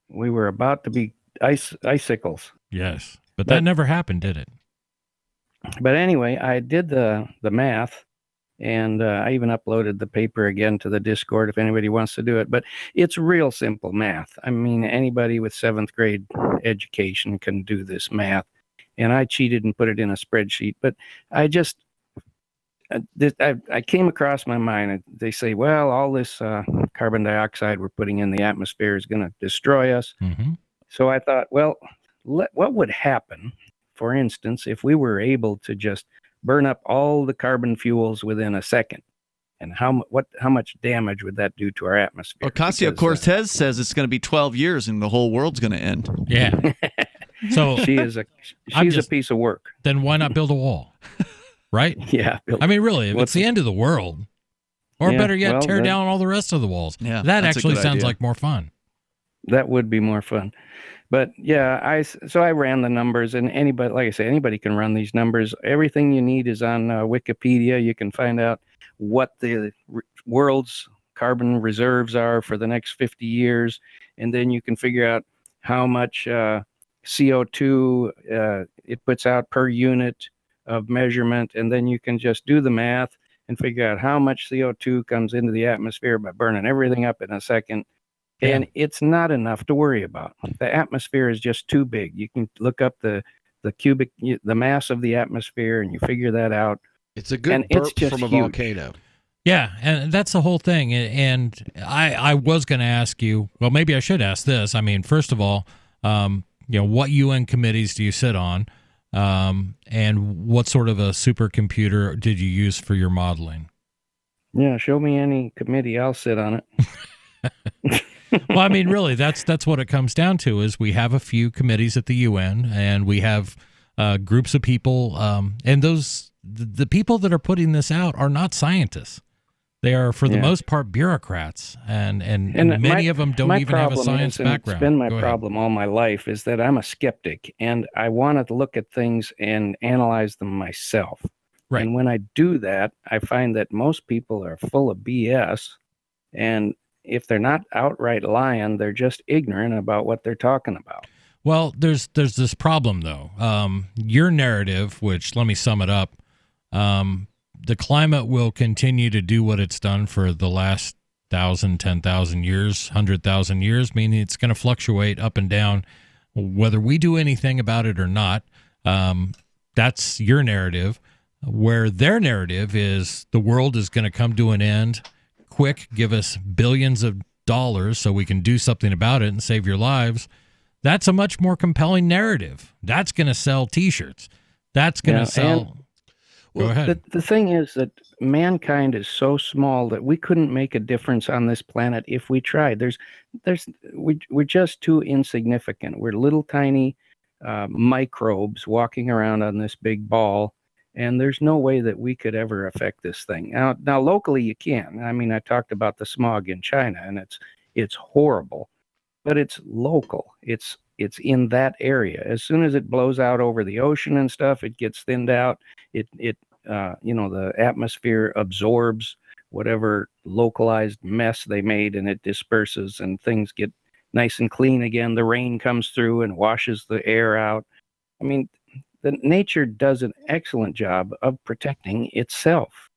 Speaker 16: We were about to be icicles.
Speaker 5: Yes, but that never happened, did it?
Speaker 16: But anyway, I did the math, and I even uploaded the paper again to the Discord if anybody wants to do it. But it's real simple math. I mean, anybody with 7th grade education can do this math. And I cheated and put it in a spreadsheet. But I just, I came across my mind. They say, well, all this carbon dioxide we're putting in the atmosphere is going to destroy us.
Speaker 5: Mm-hmm.
Speaker 16: So I thought, well, what would happen, for instance, if we were able to just burn up all the carbon fuels within a second? And how much damage would that do to our atmosphere?
Speaker 7: Ocasio-Cortez says it's going to be 12 years and the whole world's going to end.
Speaker 5: Yeah. So
Speaker 16: she's a piece of work.
Speaker 5: Then why not build a wall? Right?
Speaker 16: Yeah.
Speaker 5: I mean, really, if it's the end of the world, or better yet, tear down all the rest of the walls.
Speaker 7: Yeah,
Speaker 5: that actually sounds like more fun.
Speaker 16: That would be more fun. But yeah, so I ran the numbers, and anybody, like I say, anybody can run these numbers. Everything you need is on Wikipedia. You can find out what the world's carbon reserves are for the next 50 years, and then you can figure out how much CO2 it puts out per unit of measurement, and then you can just do the math and figure out how much CO2 comes into the atmosphere by burning everything up in a second. And it's not enough to worry about. The atmosphere is just too big. You can look up the mass of the atmosphere, and you figure that out.
Speaker 6: It's a good burp from a volcano.
Speaker 5: Yeah, and that's the whole thing. And I was going to ask you, well, maybe I should ask this. I mean, first of all, what UN committees do you sit on? And what sort of a supercomputer did you use for your modeling?
Speaker 16: Yeah, show me any committee, I'll sit on it.
Speaker 5: Well, I mean, really, that's what it comes down to. Is we have a few committees at the UN, and we have groups of people, and those the people that are putting this out are not scientists. They are, for the most part, bureaucrats, and many of them don't even have a science background.
Speaker 16: It's been my problem all my life is that I'm a skeptic, and I want to look at things and analyze them myself.
Speaker 5: Right.
Speaker 16: And when I do that, I find that most people are full of BS, and if they're not outright lying, they're just ignorant about what they're talking about.
Speaker 5: Well, there's this problem, though. Your narrative, which, let me sum it up, the climate will continue to do what it's done for the last 1,000, 10,000 years, 100,000 years, meaning it's going to fluctuate up and down, whether we do anything about it or not. That's your narrative, where their narrative is the world is going to come to an end quick, give us billions of dollars so we can do something about it and save your lives. That's a much more compelling narrative. That's going to sell T-shirts. That's going to sell... Go ahead.
Speaker 16: The thing is that mankind is so small that we couldn't make a difference on this planet if we tried. We're just too insignificant. We're little tiny microbes walking around on this big ball, and there's no way that we could ever affect this thing. Now locally you can. I mean, I talked about the smog in China, and it's horrible, but it's local. It's in that area. As soon as it blows out over the ocean and stuff, it gets thinned out. The atmosphere absorbs whatever localized mess they made, and it disperses, and things get nice and clean again. The rain comes through and washes the air out. I mean, nature does an excellent job of protecting itself.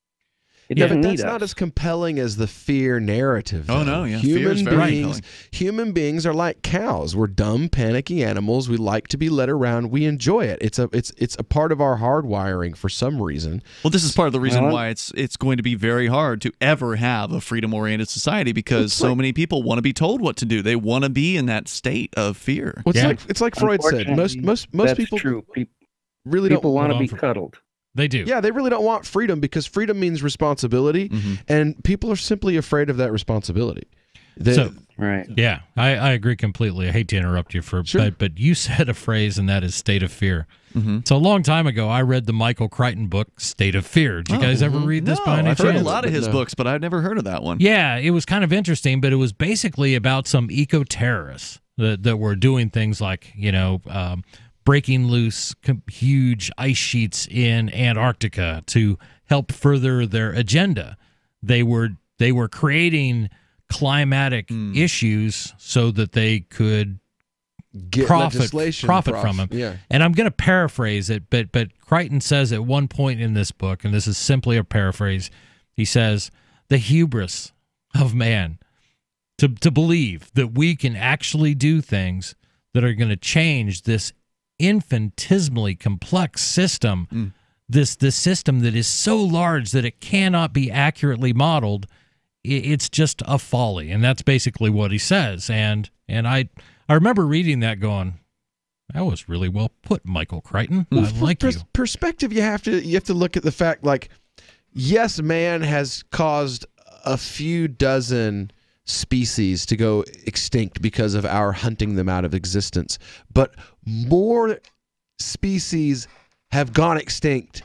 Speaker 16: It doesn't need us.
Speaker 6: That's not as compelling as the fear narrative.
Speaker 7: Oh, no, yeah. Fear is very compelling.
Speaker 6: Human beings are like cows. We're dumb, panicky animals. We like to be led around. We enjoy it. It's a part of our hardwiring for some reason.
Speaker 7: Well, this is part of the reason why it's going to be very hard to ever have a freedom-oriented society, because so many people want to be told what to do. They want to be in that state of fear.
Speaker 6: Well, it's like Freud said. Most people really don't
Speaker 16: want to be cuddled.
Speaker 5: They do.
Speaker 6: Yeah, they really don't want freedom, because freedom means responsibility, and people are simply afraid of that responsibility.
Speaker 16: Right.
Speaker 5: Yeah, I agree completely. I hate to interrupt you, but you said a phrase, and that is state of fear. So a long time ago, I read the Michael Crichton book, State of Fear. Did you guys ever read this by any chance?
Speaker 7: I've heard a lot of his books, but I've never heard of that one.
Speaker 5: Yeah, it was kind of interesting, but it was basically about some eco-terrorists that were doing things like, breaking loose huge ice sheets in Antarctica to help further their agenda. They were creating climatic issues so that they could
Speaker 6: get
Speaker 5: profit from them.
Speaker 6: Yeah.
Speaker 5: And I'm going to paraphrase it, but Crichton says at one point in this book, and this is simply a paraphrase, he says, the hubris of man to believe that we can actually do things that are going to change this infinitesimally complex system, this system that is so large that it cannot be accurately modeled. It's just a folly, and that's basically what he says. And I remember reading that, going, that was really well put, Michael Crichton. I like you.
Speaker 6: Perspective, you have to look at the fact, like, yes, man has caused a few dozen species to go extinct because of our hunting them out of existence, but more species have gone extinct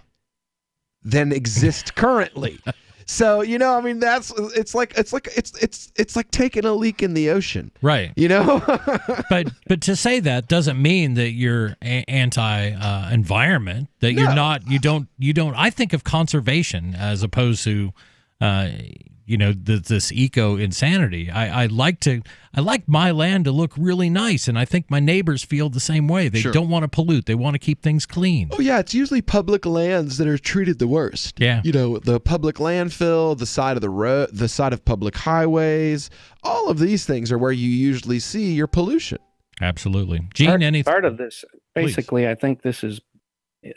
Speaker 6: than exist currently. So, it's like taking a leak in the ocean.
Speaker 5: Right. But to say that doesn't mean that you're anti environment, that you're not, you don't I think of conservation as opposed to this eco insanity. I like my land to look really nice, and I think my neighbors feel the same way. They don't want to pollute. They want to keep things clean.
Speaker 6: Oh yeah, it's usually public lands that are treated the worst.
Speaker 5: Yeah.
Speaker 6: The public landfill, the side of the road, the side of public highways. All of these things are where you usually see your pollution.
Speaker 5: Absolutely. Gene,
Speaker 16: part of this, basically, please. I think this is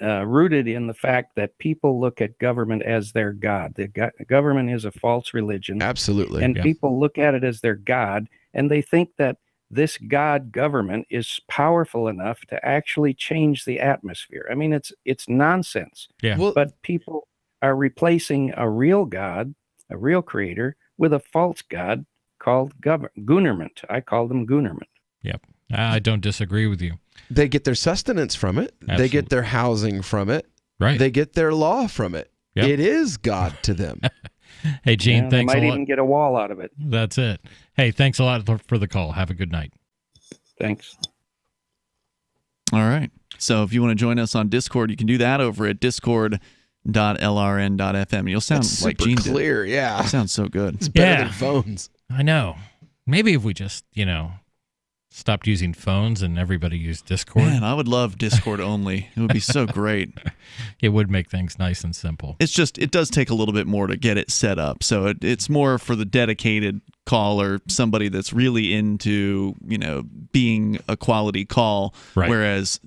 Speaker 16: rooted in the fact that people look at government as their God. The government is a false religion.
Speaker 6: Absolutely.
Speaker 16: And people look at it as their God, and they think that this God government is powerful enough to actually change the atmosphere. I mean, it's nonsense.
Speaker 5: Yeah.
Speaker 16: But people are replacing a real God, a real creator, with a false God called Goonerment. I call them Goonerment.
Speaker 5: Yep. I don't disagree with you.
Speaker 6: They get their sustenance from it.
Speaker 5: Absolutely.
Speaker 6: They get their housing from it.
Speaker 5: Right.
Speaker 6: They get their law from it.
Speaker 5: Yep.
Speaker 6: It is God to them.
Speaker 5: Hey, Gene,
Speaker 16: They
Speaker 5: thanks a
Speaker 16: might
Speaker 5: lot.
Speaker 16: even get a wall out of it.
Speaker 5: That's it. Hey, thanks a lot for the call. Have a good night.
Speaker 16: Thanks.
Speaker 7: All right. So if you want to join us on Discord, you can do that over at discord.lrn.fm. You'll sound
Speaker 6: That's
Speaker 7: like
Speaker 6: super
Speaker 7: Gene
Speaker 6: clear,
Speaker 7: did.
Speaker 6: yeah.
Speaker 7: It sounds so good.
Speaker 6: It's better than phones.
Speaker 5: I know. Maybe if we just, stopped using phones and everybody used Discord.
Speaker 7: Man, I would love Discord only. It would be so great.
Speaker 5: It would make things nice and simple.
Speaker 7: It's just, it does take a little bit more to get it set up. So it's more for the dedicated caller, somebody that's really into, being a quality call.
Speaker 5: Right.
Speaker 7: Whereas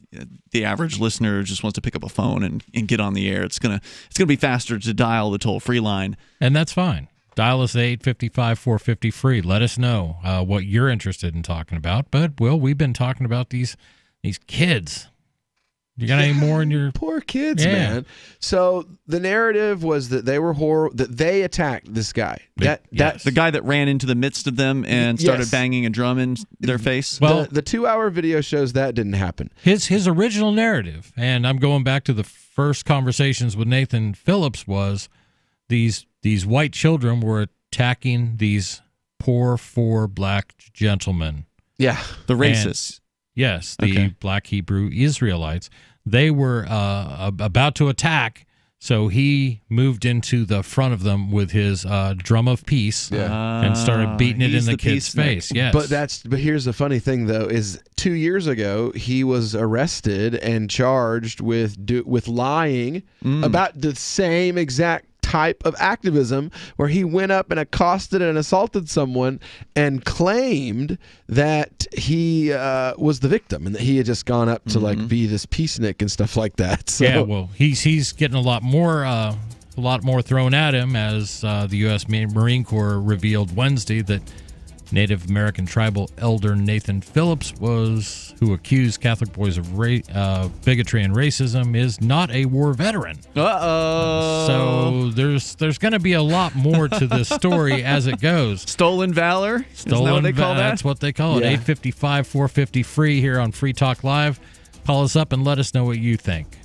Speaker 7: the average listener just wants to pick up a phone and get on the air. It's gonna be faster to dial the toll-free line.
Speaker 5: And that's fine. Dial us at 855-450-FREE. Let us know what you're interested in talking about. But, Will, we've been talking about these kids. You got any more in your...
Speaker 6: Poor kids, man. So the narrative was that they were that they attacked this guy.
Speaker 7: The guy that ran into the midst of them and started banging a drum in their face.
Speaker 6: Well, the 2-hour video shows that didn't happen.
Speaker 5: His original narrative, and I'm going back to the first conversations with Nathan Phillips, was these white children were attacking these poor black gentlemen.
Speaker 6: Yeah.
Speaker 7: The racists.
Speaker 5: Yes, the black Hebrew Israelites. They were about to attack, so he moved into the front of them with his drum of peace and started beating it in the kid's face. Yes,
Speaker 6: but here's the funny thing though: is 2 years ago he was arrested and charged with lying about the same exact type of activism, where he went up and accosted and assaulted someone and claimed that he was the victim and that he had just gone up to be this peacenik and stuff like that. So.
Speaker 5: Yeah, well, he's getting a lot more thrown at him, as the U.S. Marine Corps revealed Wednesday that Native American tribal elder Nathan Phillips, who accused Catholic boys of bigotry and racism, is not a war veteran. So there's going to be a lot more to this story as it goes.
Speaker 7: Stolen valor? Isn't that what they call that?
Speaker 5: That's what they call it. 855-450-FREE here on Free Talk Live. Call us up and let us know what you think.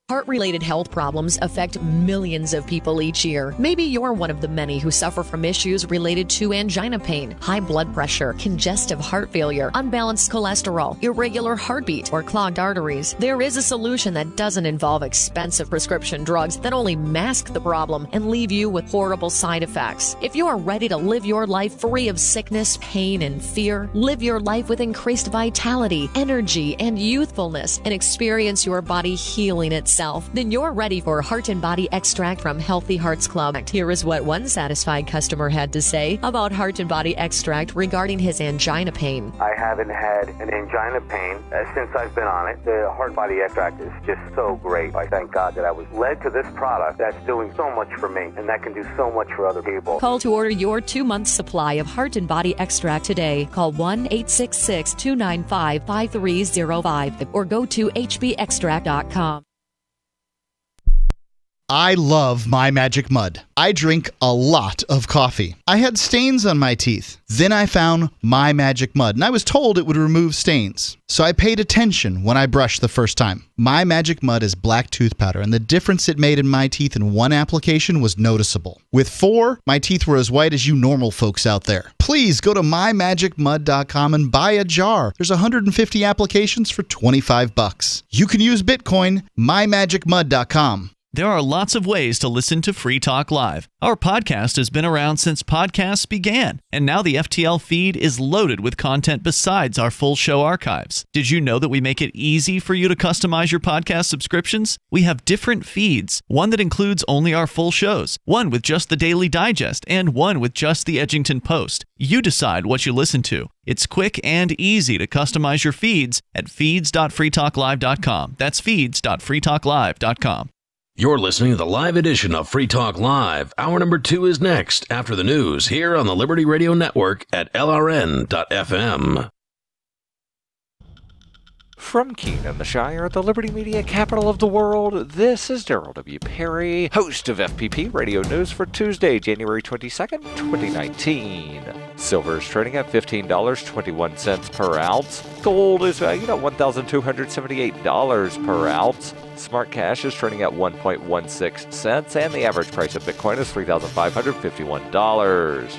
Speaker 17: Heart-related health problems affect millions of people each year. Maybe you're one of the many who suffer from issues related to angina pain, high blood pressure, congestive heart failure, unbalanced cholesterol, irregular heartbeat, or clogged arteries. There is a solution that doesn't involve expensive prescription drugs that only mask the problem and leave you with horrible side effects. If you are ready to live your life free of sickness, pain, and fear, live your life with increased vitality, energy, and youthfulness, and experience your body healing itself, then you're ready for Heart and Body Extract from Healthy Hearts Club. Here is what one satisfied customer had to say about Heart and Body Extract regarding his angina pain.
Speaker 18: I haven't had an angina pain since I've been on it. The Heart Body Extract is just so great. I thank God that I was led to this product that's doing so much for me and that can do so much for other people.
Speaker 17: Call to order your 2-month supply of Heart and Body Extract today. Call 1-866-295-5305 or go to hbextract.com.
Speaker 19: I love My Magic Mud. I drink a lot of coffee. I had stains on my teeth. Then I found My Magic Mud, and I was told it would remove stains. So I paid attention when I brushed the first time. My Magic Mud is black tooth powder, and the difference it made in my teeth in one application was noticeable. With 4, my teeth were as white as you normal folks out there. Please go to mymagicmud.com and buy a jar. There's 150 applications for $25. You can use Bitcoin, mymagicmud.com.
Speaker 7: There are lots of ways to listen to Free Talk Live. Our podcast has been around since podcasts began, and now the FTL feed is loaded with content besides our full show archives. Did you know that we make it easy for you to customize your podcast subscriptions? We have different feeds, one that includes only our full shows, one with just the Daily Digest, and one with just the Edgington Post. You decide what you listen to. It's quick and easy to customize your feeds at feeds.freetalklive.com. That's feeds.freetalklive.com.
Speaker 11: You're listening to the live edition of Free Talk Live. Hour number 2 is next after the news here on the Liberty Radio Network at LRN.FM.
Speaker 1: From Keene in the Shire, the Liberty Media capital of the world, this is Daryl W. Perry, host of FPP Radio News for Tuesday, January 22nd, 2019. Silver is trading at $15.21 per ounce. Gold is valued at $1,278 per ounce. Smart cash is trading at 1.16 cents, and the average price of Bitcoin is $3,551.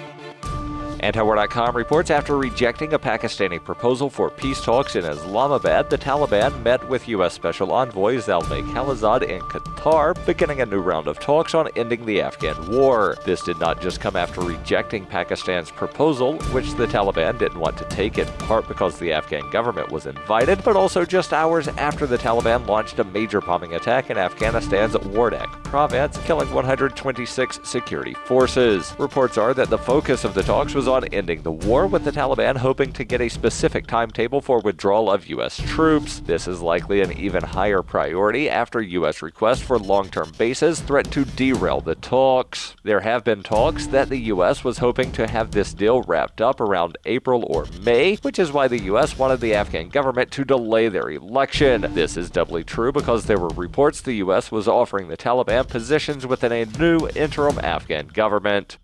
Speaker 1: Antiwar.com reports after rejecting a Pakistani proposal for peace talks in Islamabad, the Taliban met with U.S. Special Envoy Zalmay Khalilzad in Qatar, beginning a new round of talks on ending the Afghan war. This did not just come after rejecting Pakistan's proposal, which the Taliban didn't want to take in part because the Afghan government was invited, but also just hours after the Taliban launched a major bombing attack in Afghanistan's Wardak province, killing 126 security forces. Reports are that the focus of the talks was on ending the war, with the Taliban hoping to get a specific timetable for withdrawal of U.S. troops. This is likely an even higher priority after U.S. requests for long-term bases threaten to derail the talks. There have been talks that the U.S. was hoping to have this deal wrapped up around April or May, which is why the U.S. wanted the Afghan government to delay their election. This is doubly true because there were reports the U.S. was offering the Taliban positions within a new interim Afghan government.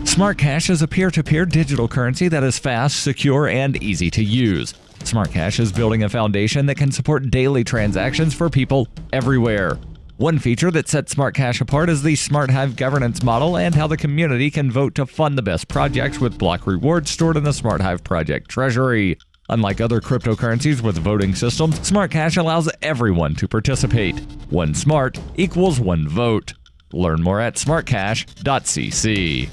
Speaker 2: Smart Cash is a peer-to-peer digital currency that is fast, secure, and easy to use. Smart Cash is building a foundation that can support daily transactions for people everywhere. One feature that sets Smart Cash apart is the Smart Hive governance model and how the community can vote to fund the best projects with block rewards stored in the Smart Hive project treasury. Unlike other cryptocurrencies with voting systems, Smart Cash allows everyone to participate. One smart equals one vote. Learn more at smartcash.cc.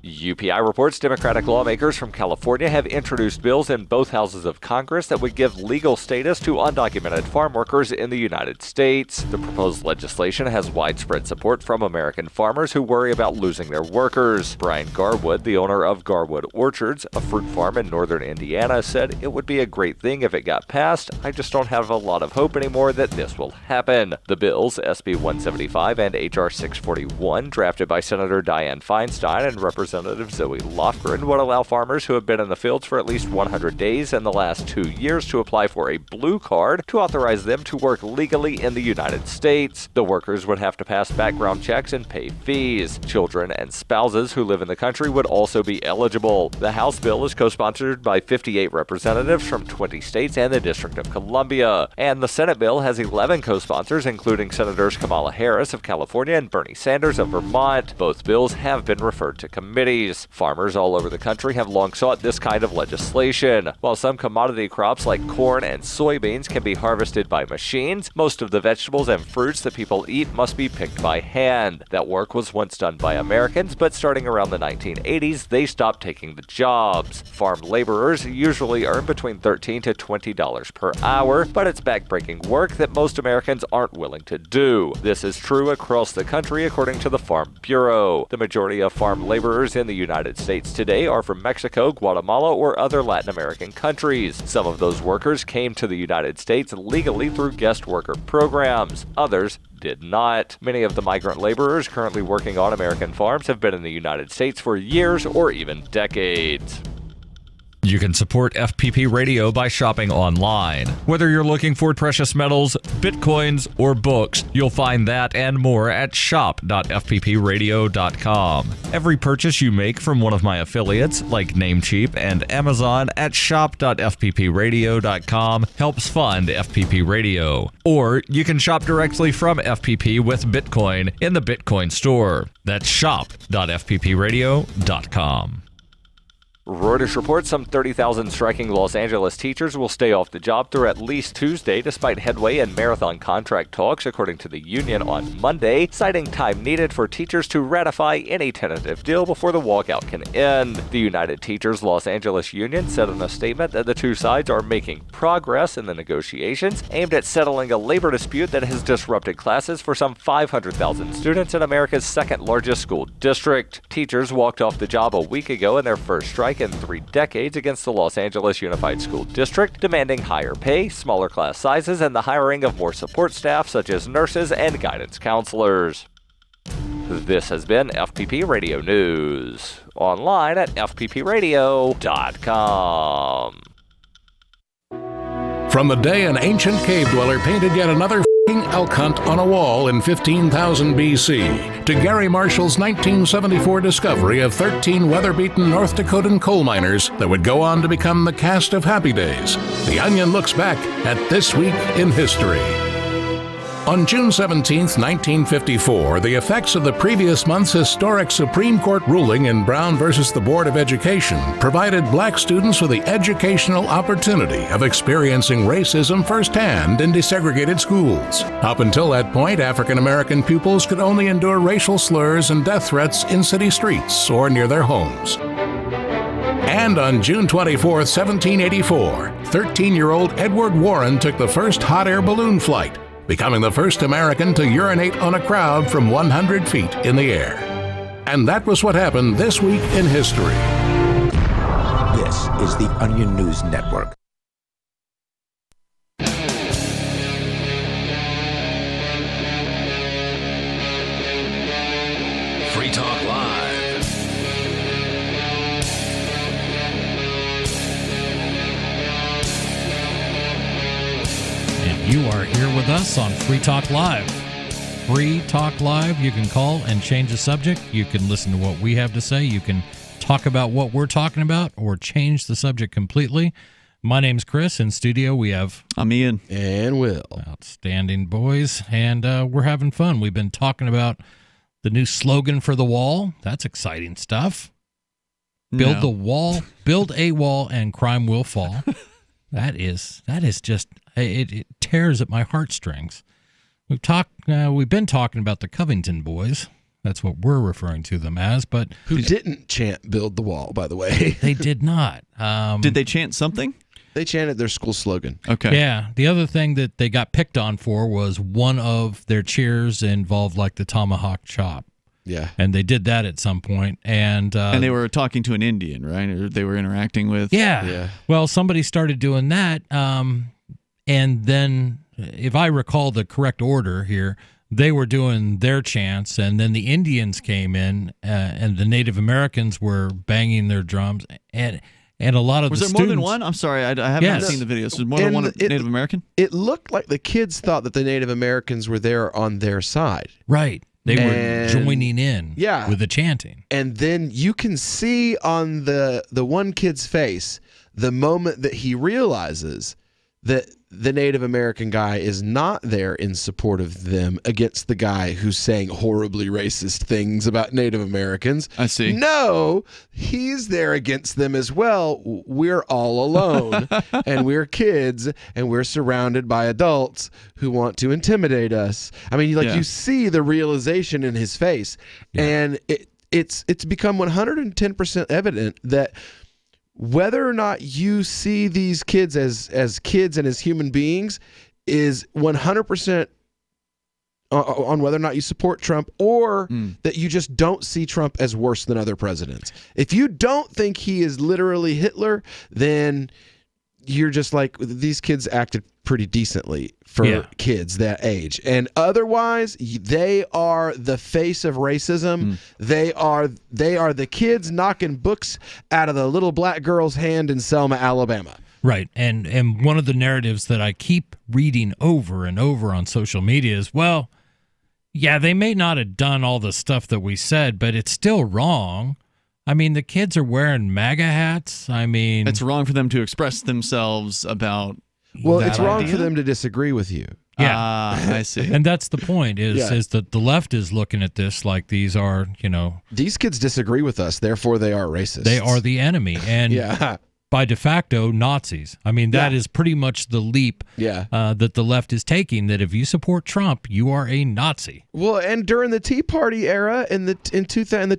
Speaker 1: UPI reports Democratic lawmakers from California have introduced bills in both houses of Congress that would give legal status to undocumented farm workers in the United States. The proposed legislation has widespread support from American farmers who worry about losing their workers. Brian Garwood, the owner of Garwood Orchards, a fruit farm in northern Indiana, said it would be a great thing if it got passed. I just don't have a lot of hope anymore that this will happen. The bills, SB 175 and HR 641, drafted by Senator Dianne Feinstein and Representative Zoe Lofgren, would allow farmers who have been in the fields for at least 100 days in the last 2 years to apply for a blue card to authorize them to work legally in the United States. The workers would have to pass background checks and pay fees. Children and spouses who live in the country would also be eligible. The House bill is co-sponsored by 58 representatives from 20 states and the District of Columbia. And the Senate bill has 11 co-sponsors, including Senators Kamala Harris of California and Bernie Sanders of Vermont. Both bills have been referred to committee. Farmers all over the country have long sought this kind of legislation. While some commodity crops like corn and soybeans can be harvested by machines, most of the vegetables and fruits that people eat must be picked by hand. That work was once done by Americans, but starting around the 1980s, they stopped taking the jobs. Farm laborers usually earn between $13 to $20 per hour, but it's backbreaking work that most Americans aren't willing to do. This is true across the country, according to the Farm Bureau. The majority of farm laborers in the United States today are from Mexico, Guatemala, or other Latin American countries. Some of those workers came to the United States legally through guest worker programs. Others did not. Many of the migrant laborers currently working on American farms have been in the United States for years or even decades.
Speaker 2: You can support FPP Radio by shopping online. Whether you're looking for precious metals, bitcoins, or books, you'll find that and more at shop.fppradio.com. Every purchase you make from one of my affiliates, like Namecheap and Amazon, at shop.fppradio.com helps fund FPP Radio. Or you can shop directly from FPP with Bitcoin in the Bitcoin store. That's shop.fppradio.com.
Speaker 1: Reuters reports some 30,000 striking Los Angeles teachers will stay off the job through at least Tuesday, despite headway in marathon contract talks, according to the union on Monday, citing time needed for teachers to ratify any tentative deal before the walkout can end. The United Teachers Los Angeles Union said in a statement that the two sides are making progress in the negotiations aimed at settling a labor dispute that has disrupted classes for some 500,000 students in America's second-largest school district. Teachers walked off the job a week ago in their first strike in 3 decades against the Los Angeles Unified School District, demanding higher pay, smaller class sizes, and the hiring of more support staff such as nurses and guidance counselors. This has been FPP Radio News, online at fppradio.com.
Speaker 3: From the day an ancient cave dweller painted yet another f***ing elk hunt on a wall in 15,000 BC, to Gary Marshall's 1974 discovery of 13 weather-beaten North Dakotan coal miners that would go on to become the cast of Happy Days, The Onion looks back at This Week in History. On June 17, 1954, the effects of the previous month's historic Supreme Court ruling in Brown versus the Board of Education provided black students with the educational opportunity of experiencing racism firsthand in desegregated schools. Up until that point, African American pupils could only endure racial slurs and death threats in city streets or near their homes. And on June 24, 1784, 13-year-old Edward Warren took the first hot air balloon flight, becoming the first American to urinate on a crowd from 100 feet in the air. And that was what happened this week in history.
Speaker 20: This is the Onion News Network.
Speaker 11: Free Talk Live.
Speaker 5: You are here with us on Free Talk Live. Free Talk Live. You can call and change the subject. You can listen to what we have to say. You can talk about what we're talking about or change the subject completely. My name's Chris. In studio, we have...
Speaker 7: I'm Ian.
Speaker 6: And Will.
Speaker 5: Outstanding, boys. And we're having fun. We've been talking about the new slogan for the wall. That's exciting stuff. Build the wall, build a wall, and crime will fall. That is just... It tears at my heartstrings. We've been talking about the Covington boys. That's what we're referring to them as. But
Speaker 6: who didn't chant "Build the Wall"? By the way,
Speaker 5: they did not.
Speaker 7: Did they chant something?
Speaker 6: They chanted their school slogan.
Speaker 7: Okay.
Speaker 5: Yeah. The other thing that they got picked on for was one of their cheers involved like the tomahawk chop.
Speaker 6: Yeah.
Speaker 5: And they did that at some point. And
Speaker 7: they were talking to an Indian, right? Or they were interacting with.
Speaker 5: Yeah. Well, somebody started doing that. And then, if I recall the correct order here, they were doing their chants, and then the Indians came in, and the Native Americans were banging their drums, and a lot of
Speaker 7: was
Speaker 5: the
Speaker 7: there
Speaker 5: students,
Speaker 7: more than one? I'm sorry, I haven't seen the videos. Was more than one Native American?
Speaker 6: It looked like the kids thought that the Native Americans were there on their side.
Speaker 5: Right. They were joining in with the chanting.
Speaker 6: And then you can see on the one kid's face the moment that he realizes that the Native American guy is not there in support of them against the guy who's saying horribly racist things about Native Americans.
Speaker 7: I see.
Speaker 6: No, he's there against them as well. We're all alone, and we're kids, and we're surrounded by adults who want to intimidate us. I mean, you see the realization in his face, and it's become 110% evident that whether or not you see these kids as kids and as human beings is 100% on whether or not you support Trump or that you just don't see Trump as worse than other presidents. If you don't think he is literally Hitler, then you're just like, these kids acted pretty decently for kids that age. And otherwise, they are the face of racism. They are the kids knocking books out of the little black girl's hand in Selma, Alabama.
Speaker 5: Right. And one of the narratives that I keep reading over and over on social media is, well, yeah, they may not have done all the stuff that we said, but it's still wrong. I mean, the kids are wearing MAGA hats. I mean,
Speaker 7: it's wrong for them to express themselves about.
Speaker 6: Well, it's wrong for them to disagree with you.
Speaker 5: Yeah,
Speaker 7: I see.
Speaker 5: And that's the point is that the left is looking at this like these are,
Speaker 6: these kids disagree with us, therefore they are racist.
Speaker 5: They are the enemy. And by de facto, Nazis. I mean, that is pretty much the leap that the left is taking, that if you support Trump, you are a Nazi.
Speaker 6: Well, and during the Tea Party era in the 2010s,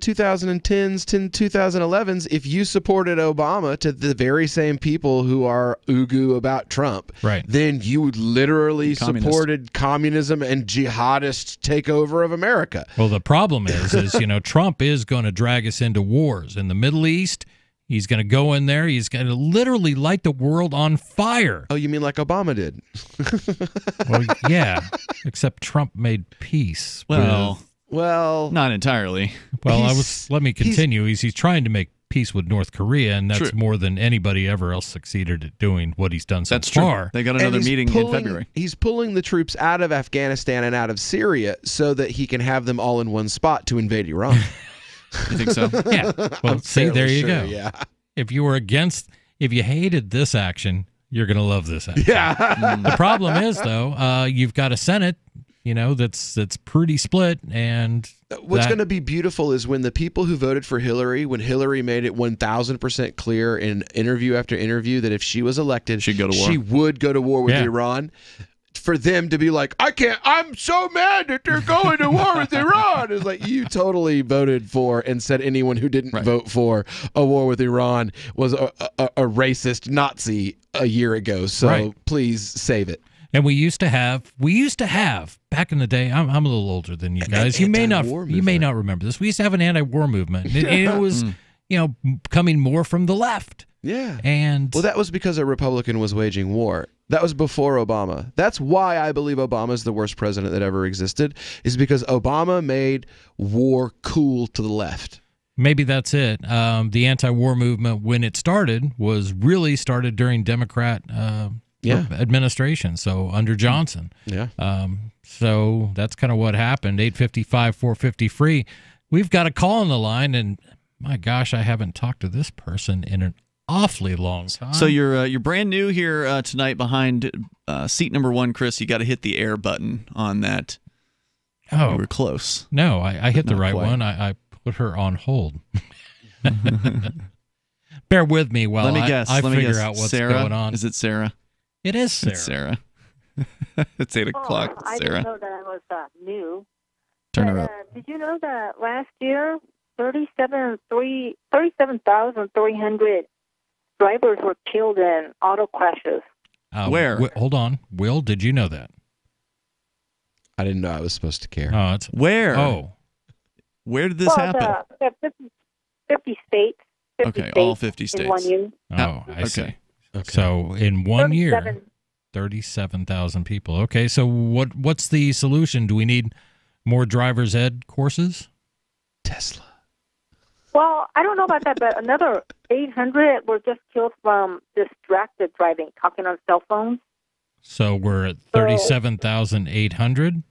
Speaker 6: 2011s, if you supported Obama to the very same people who are ugu about Trump, then you literally supported communism and jihadist takeover of America.
Speaker 5: Well, the problem is Trump is going to drag us into wars in the Middle East. He's going to go in there. He's going to literally light the world on fire.
Speaker 6: Oh, you mean like Obama did?
Speaker 5: Well, yeah, except Trump made peace.
Speaker 6: Well,
Speaker 7: not entirely.
Speaker 5: Well, let me continue. He's trying to make peace with North Korea, and that's
Speaker 7: True.
Speaker 5: more than anybody ever else succeeded at doing what he's done so
Speaker 7: That's true.
Speaker 5: far.
Speaker 7: They got another meeting in February.
Speaker 6: He's pulling the troops out of Afghanistan and out of Syria so that he can have them all in one spot to invade Iran.
Speaker 7: You think so?
Speaker 5: Yeah. Well, see, there you go.
Speaker 6: Yeah.
Speaker 5: If you hated this action, you're going to love this action.
Speaker 6: Yeah.
Speaker 5: The problem is, though, you've got a Senate, that's pretty split, and
Speaker 6: what's going to be beautiful is when the people who voted for Hillary, when Hillary made it 1,000% clear in interview after interview that if she was elected,
Speaker 7: she'd go to war.
Speaker 6: She would go to war with Iran. For them to be like, I'm so mad that they're going to war with Iran. It's like, you totally voted for and said anyone who didn't vote for a war with Iran was a racist Nazi a year ago. So please save it.
Speaker 5: And we used to have back in the day. I'm a little older than you guys. You may not remember this. We used to have an anti-war movement. It was coming more from the left.
Speaker 6: Yeah.
Speaker 5: And
Speaker 6: that was because a Republican was waging war. That was before Obama. That's why I believe Obama is the worst president that ever existed, is because Obama made war cool to the left.
Speaker 5: Maybe that's it. The anti-war movement, when it started, was really started during Democrat administration, so under Johnson.
Speaker 6: Yeah.
Speaker 5: So that's kind of what happened. 855-450 free. We've got a call on the line, and my gosh, I haven't talked to this person in an awfully long time.
Speaker 7: So you're brand new here tonight behind seat number 1, Chris. You got to hit the air button on that.
Speaker 5: Oh,
Speaker 7: you were close.
Speaker 5: No, I hit the right
Speaker 7: quite.
Speaker 5: one. I put her on hold. Bear with me while
Speaker 7: Let me guess.
Speaker 5: I figure out what's
Speaker 7: Sarah?
Speaker 5: going on.
Speaker 7: Is it Sarah?
Speaker 5: It is Sarah.
Speaker 7: It's Sarah. It's 8 o'clock.
Speaker 21: I
Speaker 7: Sarah.
Speaker 21: didn't know that I was new.
Speaker 7: Turn her up.
Speaker 21: Did you know that last year, 37,300 drivers were killed in auto crashes?
Speaker 7: Where?
Speaker 5: Hold on. Will, did you know that?
Speaker 6: I didn't know I was supposed to care.
Speaker 5: Oh, it's
Speaker 7: where?
Speaker 5: Oh,
Speaker 7: where did this happen?
Speaker 21: 50 states. 50
Speaker 7: Okay,
Speaker 21: states
Speaker 7: all 50 states.
Speaker 21: in 1 year.
Speaker 5: Oh, I see.
Speaker 6: Okay.
Speaker 5: So in 1 year,
Speaker 21: 37.
Speaker 5: 37,000 people. Okay, so what's the solution? Do we need more driver's ed courses?
Speaker 6: Tesla.
Speaker 21: Well, I don't know about that, but another 800 were just killed from distracted driving, talking on cell phones.
Speaker 5: So we're at 37,800?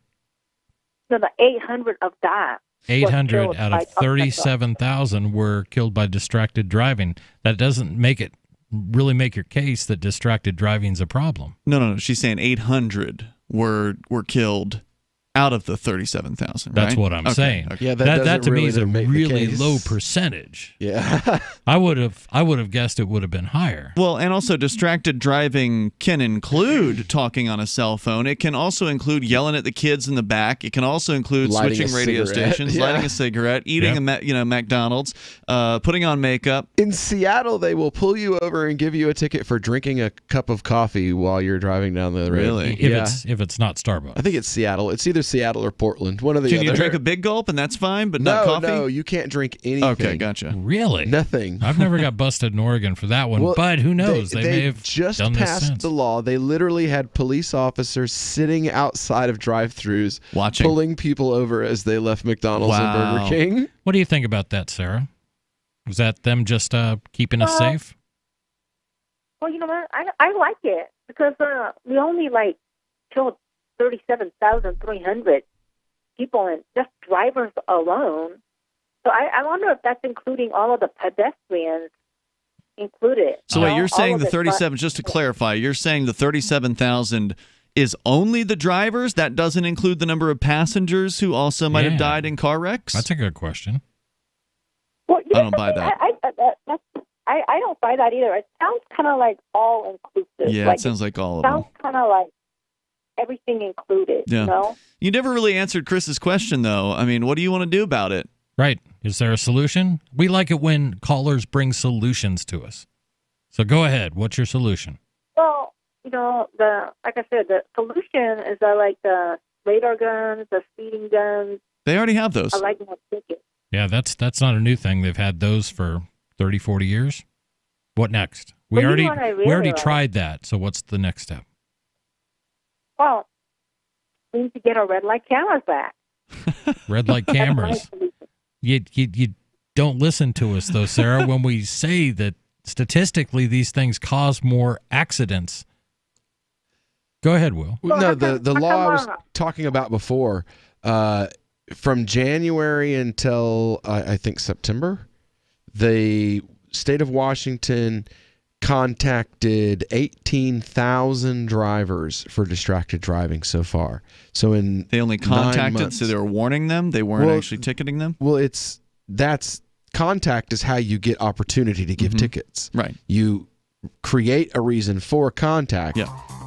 Speaker 21: So the 800 of that.
Speaker 5: 800 out of 37,000 were killed by distracted driving. That doesn't really make your case that distracted driving is a problem.
Speaker 7: No. She's saying 800 were killed out of the 37,000.
Speaker 5: That's
Speaker 7: right?
Speaker 5: what I'm saying.
Speaker 7: Okay.
Speaker 6: Yeah,
Speaker 5: that to me is a
Speaker 6: make the
Speaker 5: really
Speaker 6: case.
Speaker 5: low percentage.
Speaker 6: Yeah.
Speaker 5: I would have guessed it would have been higher.
Speaker 7: Well, and also distracted driving can include talking on a cell phone. It can also include yelling at the kids in the back. It can also include
Speaker 6: Lighting
Speaker 7: switching
Speaker 6: a
Speaker 7: radio
Speaker 6: cigarette.
Speaker 7: stations,
Speaker 6: Yeah.
Speaker 7: lighting a cigarette, eating a McDonald's, putting on makeup.
Speaker 6: In Seattle, they will pull you over and give you a ticket for drinking a cup of coffee while you're driving down the road.
Speaker 7: Really?
Speaker 5: If it's not Starbucks.
Speaker 6: I think it's Seattle. It's either Seattle or Portland. One of the
Speaker 7: Can
Speaker 6: other.
Speaker 7: you drink a big gulp and that's fine, but not coffee?
Speaker 6: No, you can't drink anything.
Speaker 7: Okay, gotcha.
Speaker 5: Really?
Speaker 6: Nothing.
Speaker 5: I've never got busted in Oregon for that one,
Speaker 6: Well,
Speaker 5: but who knows? They may have
Speaker 6: just
Speaker 5: done this
Speaker 6: passed
Speaker 5: since.
Speaker 6: the law. They literally had police officers sitting outside of drive-thrus,
Speaker 7: watching,
Speaker 6: pulling people over as they left McDonald's and Burger King.
Speaker 5: What do you think about that, Sarah? Was that them just keeping us safe?
Speaker 21: Well, you know what? I like it because we only killed 37,300 people and just drivers alone. So I wonder if that's including all of the pedestrians included.
Speaker 7: So wait, you're saying the
Speaker 21: 37,
Speaker 7: just to clarify, you're saying the 37,000 is only the drivers? That doesn't include the number of passengers who also might have died in car wrecks?
Speaker 5: That's a good question.
Speaker 21: Well,
Speaker 7: I don't buy that.
Speaker 21: I don't buy that either. It sounds kind of like all inclusive.
Speaker 7: Yeah, it sounds like all of them.
Speaker 21: Sounds kind of like everything included.
Speaker 7: Yeah.
Speaker 21: You know?
Speaker 7: You never really answered Chris's question, though. I mean, what do you want to do about it?
Speaker 5: Right. Is there a solution? We like it when callers bring solutions to us. So go ahead. What's your solution?
Speaker 21: Well, like I said, the solution is I like the radar guns, the speeding guns.
Speaker 7: They already have those.
Speaker 21: I like them tickets.
Speaker 5: Yeah, that's not a new thing. They've had those for 30, 40 years. What next? We
Speaker 21: Well,
Speaker 5: already tried that. So what's the next step?
Speaker 21: Well, we need to get our red light cameras back.
Speaker 5: Red light cameras. You Don't listen to us, though, Sarah, when we say that statistically these things cause more accidents. Go ahead, Will.
Speaker 6: No, the law I was talking about before, from January until I think September, the state of Washington contacted 18,000 drivers for distracted driving so far. So
Speaker 7: they only contacted, so they were warning them. They weren't actually ticketing them.
Speaker 6: Well, that's contact is how you get opportunity to give tickets.
Speaker 7: Right.
Speaker 6: You create a reason for contact,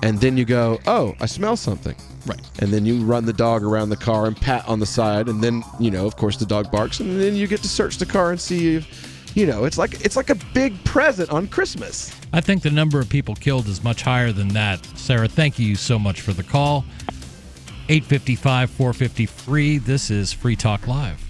Speaker 6: and then you go, oh, I smell something.
Speaker 7: Right.
Speaker 6: And then you run the dog around the car and pat on the side, and then, of course, the dog barks, and then you get to search the car and see if, it's like a big present on Christmas.
Speaker 5: I think the number of people killed is much higher than that. Sarah, thank you so much for the call. 855-450-FREE. This is Free Talk Live.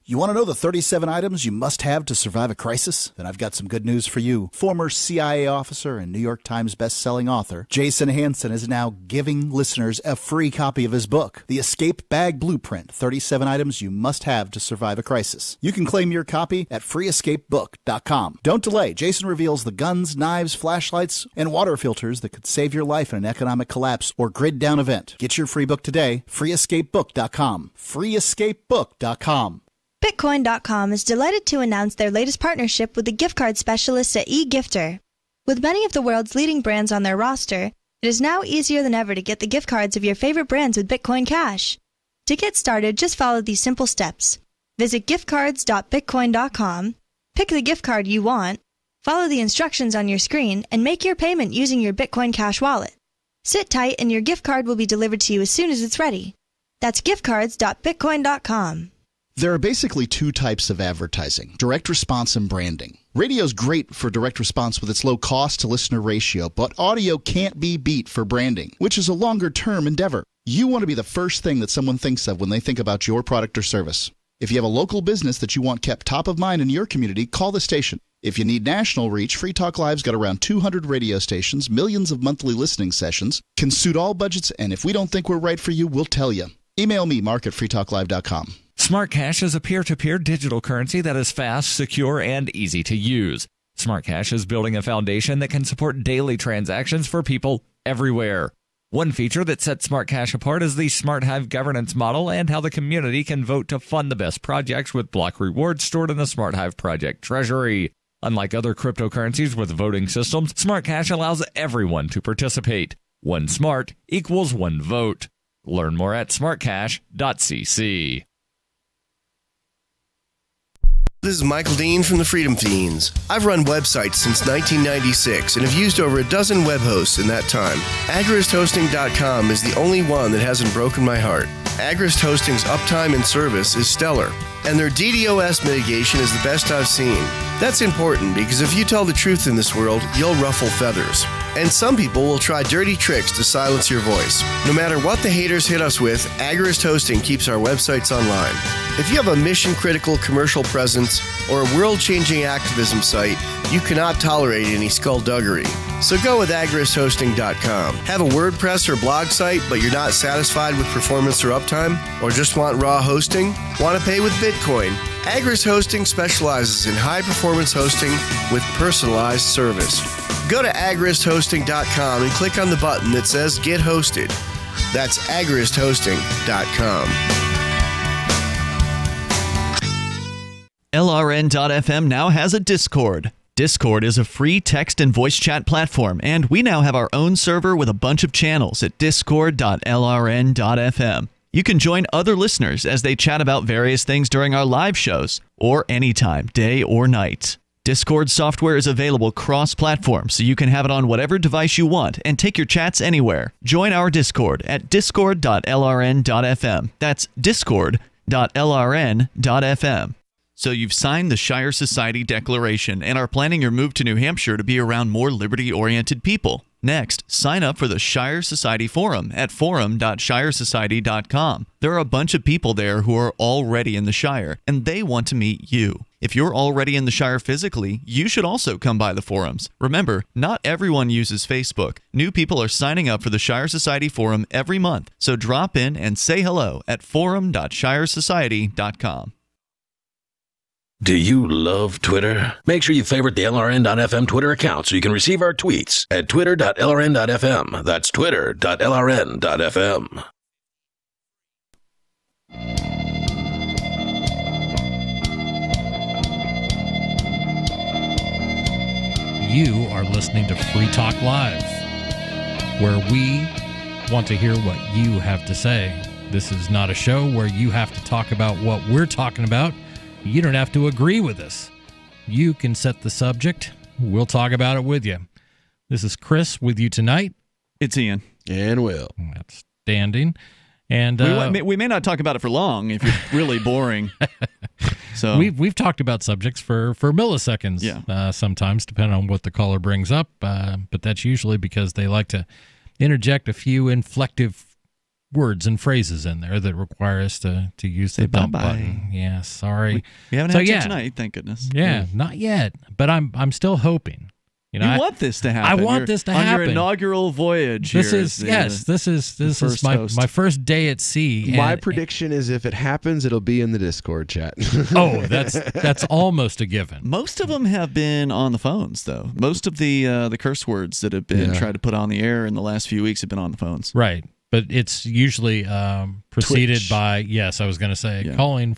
Speaker 8: You want to know the 37 items you must have to survive a crisis? Then I've got some good news for you. Former CIA officer and New York Times best-selling author Jason Hansen is now giving listeners a free copy of his book, The Escape Bag Blueprint, 37 Items You Must Have to Survive a Crisis. You can claim your copy at freeescapebook.com. Don't delay. Jason reveals the guns, knives, flashlights, and water filters that could save your life in an economic collapse or grid-down event. Get your free book today, freeescapebook.com. freeescapebook.com.
Speaker 4: Bitcoin.com is delighted to announce their latest partnership with the gift card specialists at eGifter. With many of the world's leading brands on their roster, it is now easier than ever to get the gift cards of your favorite brands with Bitcoin Cash. To get started, just follow these simple steps. Visit giftcards.bitcoin.com, pick the gift card you want, follow the instructions on your screen, and make your payment using your Bitcoin Cash wallet. Sit tight and your gift card will be delivered to you as soon as it's ready. That's giftcards.bitcoin.com.
Speaker 19: There are basically two types of advertising, direct response and branding. Radio's great for direct response with its low cost to listener ratio, but audio can't be beat for branding, which is a longer term endeavor. You want to be the first thing that someone thinks of when they think about your product or service. If you have a local business that you want kept top of mind in your community, call the station. If you need national reach, Free Talk Live's got around 200 radio stations, millions of monthly listening sessions, can suit all budgets, and if we don't think we're right for you, we'll tell you. Email me, mark@freetalklive.com.
Speaker 2: Smart Cash is a peer-to-peer digital currency that is fast, secure, and easy to use. Smart Cash is building a foundation that can support daily transactions for people everywhere. One feature that sets Smart Cash apart is the Smart Hive governance model and how the community can vote to fund the best projects with block rewards stored in the Smart Hive project treasury. Unlike other cryptocurrencies with voting systems, Smart Cash allows everyone to participate. One smart equals one vote. Learn more at smartcash.cc.
Speaker 22: This is Michael Dean from the Freedom Fiends. I've run websites since 1996 and have used over a dozen web hosts in that time. AgristHosting.com is the only one that hasn't broken my heart. Agrist Hosting's uptime and service is stellar, and their DDoS mitigation is the best I've seen. That's important because if you tell the truth in this world, you'll ruffle feathers. And some people will try dirty tricks to silence your voice. No matter what the haters hit us with, Agrist Hosting keeps our websites online. If you have a mission-critical commercial presence or a world-changing activism site, you cannot tolerate any skullduggery. So go with agristhosting.com. Have a WordPress or blog site, but you're not satisfied with performance or uptime? Or just want raw hosting? Want to pay with Bitcoin? Agrist Hosting specializes in high-performance hosting with personalized service. Go to agristhosting.com and click on the button that says Get Hosted. That's agristhosting.com.
Speaker 7: LRN.FM now has a Discord. Discord is a free text and voice chat platform, and we now have our own server with a bunch of channels at discord.lrn.fm. You can join other listeners as they chat about various things during our live shows, or anytime, day or night. Discord software is available cross-platform, so you can have it on whatever device you want and take your chats anywhere. Join our Discord at discord.lrn.fm. That's discord.lrn.fm. So you've signed the Shire Society Declaration and are planning your move to New Hampshire to be around more liberty-oriented people. Next, sign up for the Shire Society Forum at forum.shiresociety.com. There are a bunch of people there who are already in the Shire, and they want to meet you. If you're already in the Shire physically, you should also come by the forums. Remember, not everyone uses Facebook. New people are signing up for the Shire Society Forum every month, so drop in and say hello at forum.shiresociety.com.
Speaker 11: Do you love Twitter? Make sure you favorite the LRN.FM Twitter account so you can receive our tweets at twitter.lrn.fm. That's twitter.lrn.fm.
Speaker 5: You are listening to Free Talk Live, where we want to hear what you have to say. This is not a show where you have to talk about what we're talking about. You don't have to agree with us. You can set the subject. We'll talk about it with you. This is Chris with you tonight.
Speaker 7: It's Ian.
Speaker 6: And Will.
Speaker 5: Outstanding. And
Speaker 7: we may not talk about it for long if you're really boring. So
Speaker 5: we've talked about subjects for milliseconds, sometimes, depending on what the caller brings up. But that's usually because they like to interject a few inflective words and phrases in there that require us to use the dump button. Yeah, sorry.
Speaker 7: We haven't had it tonight, thank goodness.
Speaker 5: Yeah, not yet. But I'm still hoping. You
Speaker 7: want this to happen.
Speaker 5: I want this to happen.
Speaker 7: On your inaugural voyage.
Speaker 5: This is my first day at sea.
Speaker 6: My prediction is if it happens, it'll be in the Discord chat.
Speaker 5: Oh, that's almost a given.
Speaker 7: Most of them have been on the phones, though. Most of the curse words that have been tried to put on the air in the last few weeks have been on the phones.
Speaker 5: Right. But it's usually preceded
Speaker 6: Twitch.
Speaker 5: by, yes, I was going to say, calling,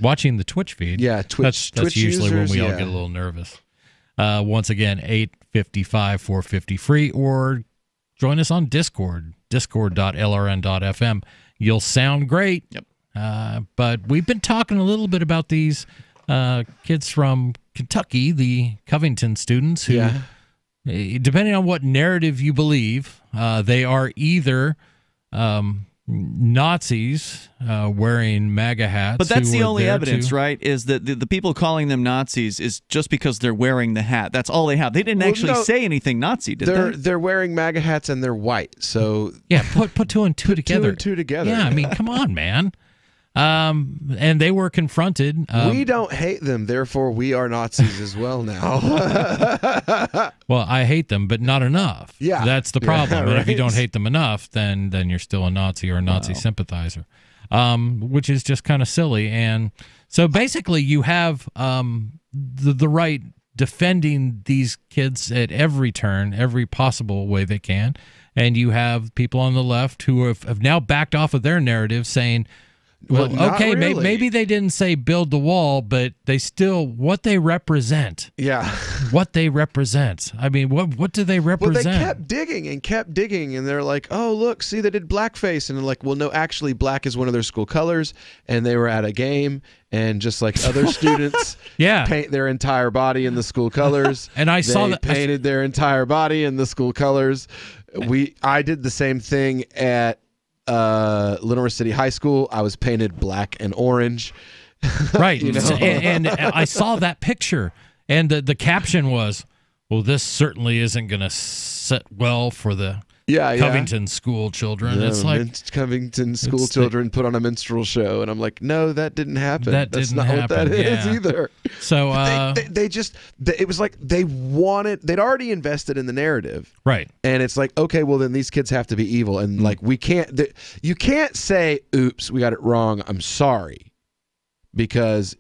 Speaker 5: watching the Twitch feed.
Speaker 6: Yeah,
Speaker 5: That's
Speaker 6: Twitch
Speaker 5: usually
Speaker 6: users,
Speaker 5: when we all get a little nervous. Once again, 855-450 free, or join us on Discord, discord.lrn.fm. You'll sound great.
Speaker 7: Yep.
Speaker 5: But we've been talking a little bit about these kids from Kentucky, the Covington students, who, depending on what narrative you believe, they are either Nazis wearing MAGA hats.
Speaker 7: But that's the only evidence, right? Is that the people calling them Nazis is just because they're wearing the hat. That's all they have. They didn't actually say anything Nazi, did they?
Speaker 6: They're wearing MAGA hats and they're white. So
Speaker 5: yeah, put two and two together.
Speaker 6: Two and two together.
Speaker 5: Yeah, I mean, come on, man. And they were confronted.
Speaker 6: We don't hate them, therefore we are Nazis as well now.
Speaker 5: Well, I hate them, but not enough.
Speaker 6: Yeah,
Speaker 5: that's the problem.
Speaker 6: Yeah,
Speaker 5: And if you
Speaker 6: right.
Speaker 5: don't hate them enough, then you're still a Nazi or a Nazi sympathizer, which is just kind of silly. And so basically, you have the right defending these kids at every turn, every possible way they can, and you have people on the left who have now backed off of their narrative, saying, well, okay,
Speaker 6: really.
Speaker 5: maybe they didn't say build the wall, but they still, what they represent.
Speaker 6: Yeah.
Speaker 5: What they represent. I mean, what do they represent?
Speaker 6: Well, they kept digging, and they're like, oh, look, see, they did blackface. And they're like, well, no, actually, black is one of their school colors, and they were at a game, and just like other students paint their entire body in the school colors.
Speaker 5: And I saw that.
Speaker 6: They painted their entire body in the school colors. I did the same thing at Lenoir City High School. I was painted black and orange.
Speaker 5: Right.
Speaker 6: You know?
Speaker 5: and I saw that picture, and the caption was, well, this certainly isn't going to set well for the Covington school children.
Speaker 6: No,
Speaker 5: it's like
Speaker 6: Covington school children put on a minstrel show, and I'm like, no, that didn't happen. That's not what that is either.
Speaker 5: So
Speaker 6: it was like they'd already invested in the narrative,
Speaker 5: right?
Speaker 6: And it's like, okay, well then these kids have to be evil, and like you can't say, oops, we got it wrong, I'm sorry, because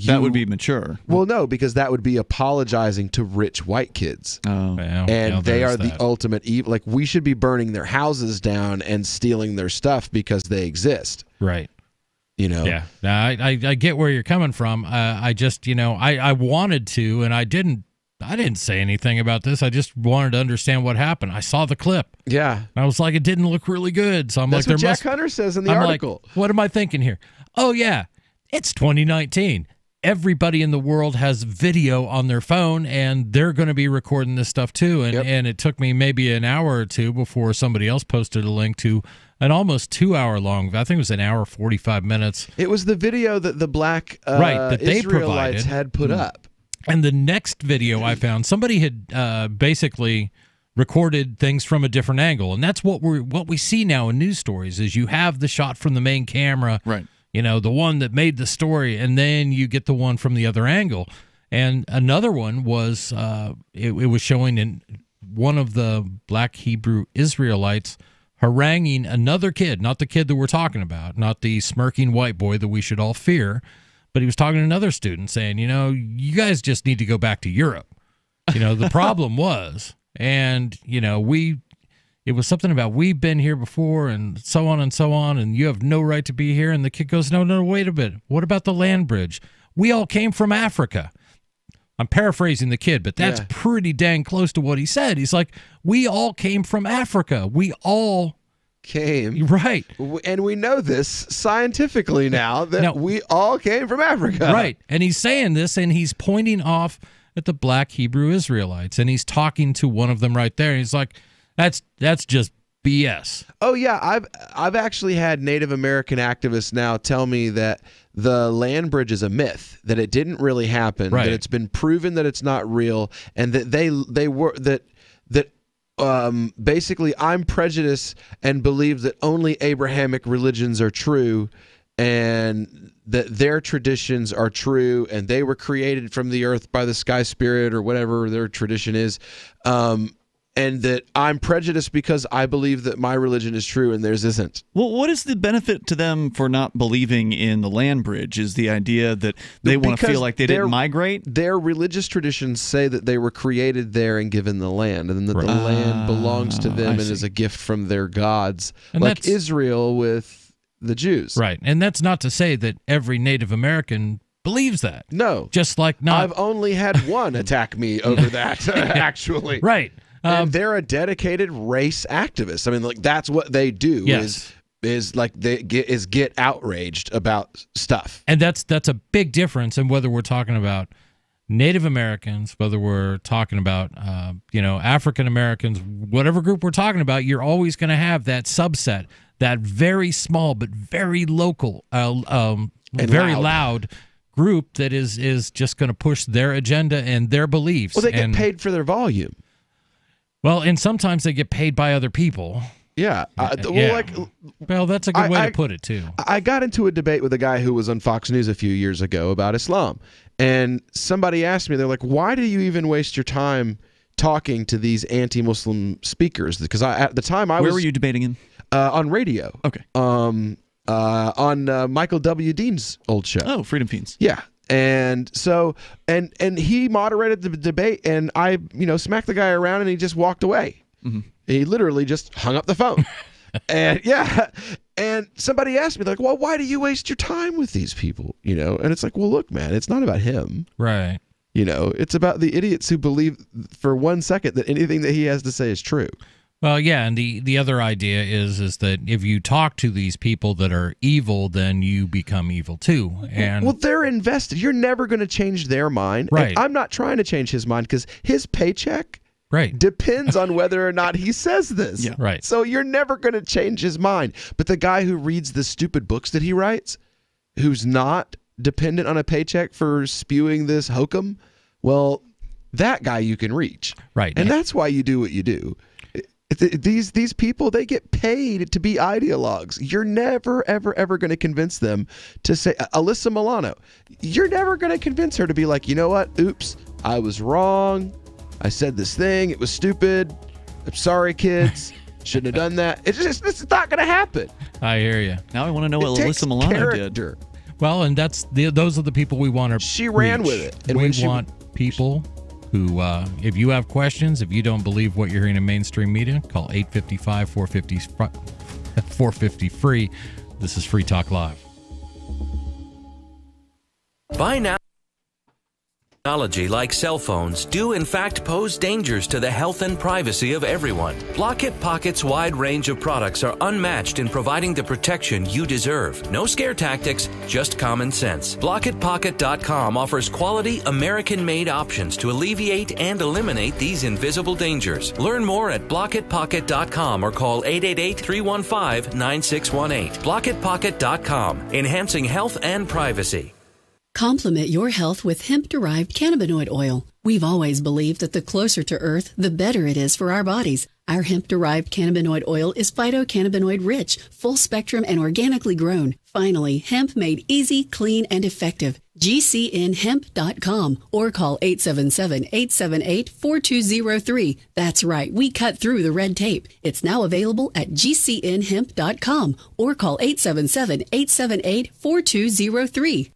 Speaker 7: that would be mature.
Speaker 6: Well, no, because that would be apologizing to rich white kids.
Speaker 7: Oh,
Speaker 6: and they are the ultimate evil. Like, we should be burning their houses down and stealing their stuff because they exist.
Speaker 5: Right.
Speaker 6: You know.
Speaker 5: Yeah. Now, I get where you're coming from. I just, I wanted to, and I didn't say anything about this. I just wanted to understand what happened. I saw the clip.
Speaker 6: Yeah.
Speaker 5: And I was like, it didn't look really good. So I'm
Speaker 6: That's
Speaker 5: like,
Speaker 6: what Jack Hunter says in the article.
Speaker 5: Like, what am I thinking here? Oh yeah, it's 2019. Everybody in the world has video on their phone, and they're going to be recording this stuff too. And it took me maybe an hour or two before somebody else posted a link to an almost 2 hour long, I think it was an hour 45 minutes.
Speaker 6: It was the video that the black
Speaker 5: that they
Speaker 6: Israelites
Speaker 5: provided.
Speaker 6: had put up.
Speaker 5: And the next video I found, somebody had basically recorded things from a different angle, and that's what we see now in news stories. Is you have the shot from the main camera,
Speaker 7: right?
Speaker 5: the one that made the story, and then you get the one from the other angle. And another one was it was showing in one of the black Hebrew Israelites haranguing another kid, not the kid that we're talking about, not the smirking white boy that we should all fear, but he was talking to another student saying, you guys just need to go back to Europe. The problem was, and, it was something about we've been here before and so on, and you have no right to be here. And the kid goes, no, wait a bit. What about the land bridge? We all came from Africa. I'm paraphrasing the kid, but that's pretty dang close to what he said. He's like, we all came from Africa. We all
Speaker 6: came.
Speaker 5: Right.
Speaker 6: And we know this scientifically now that we all came from Africa.
Speaker 5: Right. And he's saying this, and he's pointing off at the black Hebrew Israelites, and he's talking to one of them right there. And he's like, that's just BS.
Speaker 6: Oh yeah, I've actually had Native American activists now tell me that the land bridge is a myth, that it didn't really happen, that it's been proven that it's not real, and that they were that basically I'm prejudiced and believe that only Abrahamic religions are true, and that their traditions are true, and they were created from the earth by the sky spirit or whatever their tradition is. And that I'm prejudiced because I believe that my religion is true and theirs isn't.
Speaker 7: Well, what is the benefit to them for not believing in the land bridge? Is the idea that they want to feel like they didn't migrate?
Speaker 6: Their religious traditions say that they were created there and given the land, and that the land belongs to them and is a gift from their gods, and like Israel with the Jews.
Speaker 5: Right, and that's not to say that every Native American believes that.
Speaker 6: No.
Speaker 5: Just like not...
Speaker 6: I've only had one attack me over that, actually.
Speaker 5: Right.
Speaker 6: And they're a dedicated race activist. I mean, like that's what they do.
Speaker 5: Yes.
Speaker 6: Is like they get outraged about stuff.
Speaker 5: And that's a big difference in whether we're talking about Native Americans, whether we're talking about African Americans, whatever group we're talking about. You're always going to have that subset, that very small but very local, very loud group that is just going to push their agenda and their beliefs.
Speaker 6: Well, they get paid for their volume.
Speaker 5: Well, and sometimes they get paid by other people.
Speaker 6: Yeah.
Speaker 5: Well, that's a good way to put it, too.
Speaker 6: I got into a debate with a guy who was on Fox News a few years ago about Islam. And somebody asked me, they're like, why do you even waste your time talking to these anti-Muslim speakers? Because at the time I was...
Speaker 7: Where were you debating in?
Speaker 6: On radio.
Speaker 7: Okay.
Speaker 6: On Michael W. Dean's old show.
Speaker 7: Oh, Freedom Fiends.
Speaker 6: Yeah. And so, and he moderated the debate, and I, smacked the guy around, and he just walked away.
Speaker 7: Mm-hmm.
Speaker 6: He literally just hung up the phone. And somebody asked me, like, well, why do you waste your time with these people? And it's like, well, look, man, it's not about him.
Speaker 5: Right.
Speaker 6: It's about the idiots who believe for 1 second that anything that he has to say is true.
Speaker 5: Well, yeah, and the other idea is that if you talk to these people that are evil, then you become evil too. And
Speaker 6: well, they're invested. You're never going to change their mind.
Speaker 5: Right.
Speaker 6: And I'm not trying to change his mind because his paycheck
Speaker 5: depends
Speaker 6: on whether or not he says this.
Speaker 5: Yeah. Right.
Speaker 6: So you're never going to change his mind. But the guy who reads the stupid books that he writes, who's not dependent on a paycheck for spewing this hokum, well, that guy you can reach.
Speaker 5: Right.
Speaker 6: And that's why you do what you do. These people, they get paid to be ideologues. You're never, ever, ever going to convince them to say, Alyssa Milano, you're never going to convince her to be like, you know what? Oops, I was wrong. I said this thing. It was stupid. I'm sorry, kids. Shouldn't have done that. It's not going to happen.
Speaker 5: I hear you.
Speaker 7: Now I want to know what Alyssa Milano did.
Speaker 5: Well, and those are the people we want to
Speaker 6: She ran with it.
Speaker 5: And we want people who, if you have questions, if you don't believe what you're hearing in mainstream media, call 855-450-FREE. This is Free Talk Live.
Speaker 10: By now, technology like cell phones do in fact pose dangers to the health and privacy of everyone. Blockit Pocket's wide range of products are unmatched in providing the protection you deserve. No scare tactics, just common sense. BlockitPocket.com offers quality American-made options to alleviate and eliminate these invisible dangers. Learn more at BlockitPocket.com or call 888-315-9618. BlockitPocket.com, enhancing health and privacy.
Speaker 12: Complement your health with hemp-derived cannabinoid oil. We've always believed that the closer to Earth, the better it is for our bodies. Our hemp-derived cannabinoid oil is phytocannabinoid-rich, full-spectrum, and organically grown. Finally, hemp made easy, clean, and effective. GCNhemp.com or call 877-878-4203. That's right, we cut through the red tape. It's now available at GCNhemp.com or call 877-878-4203.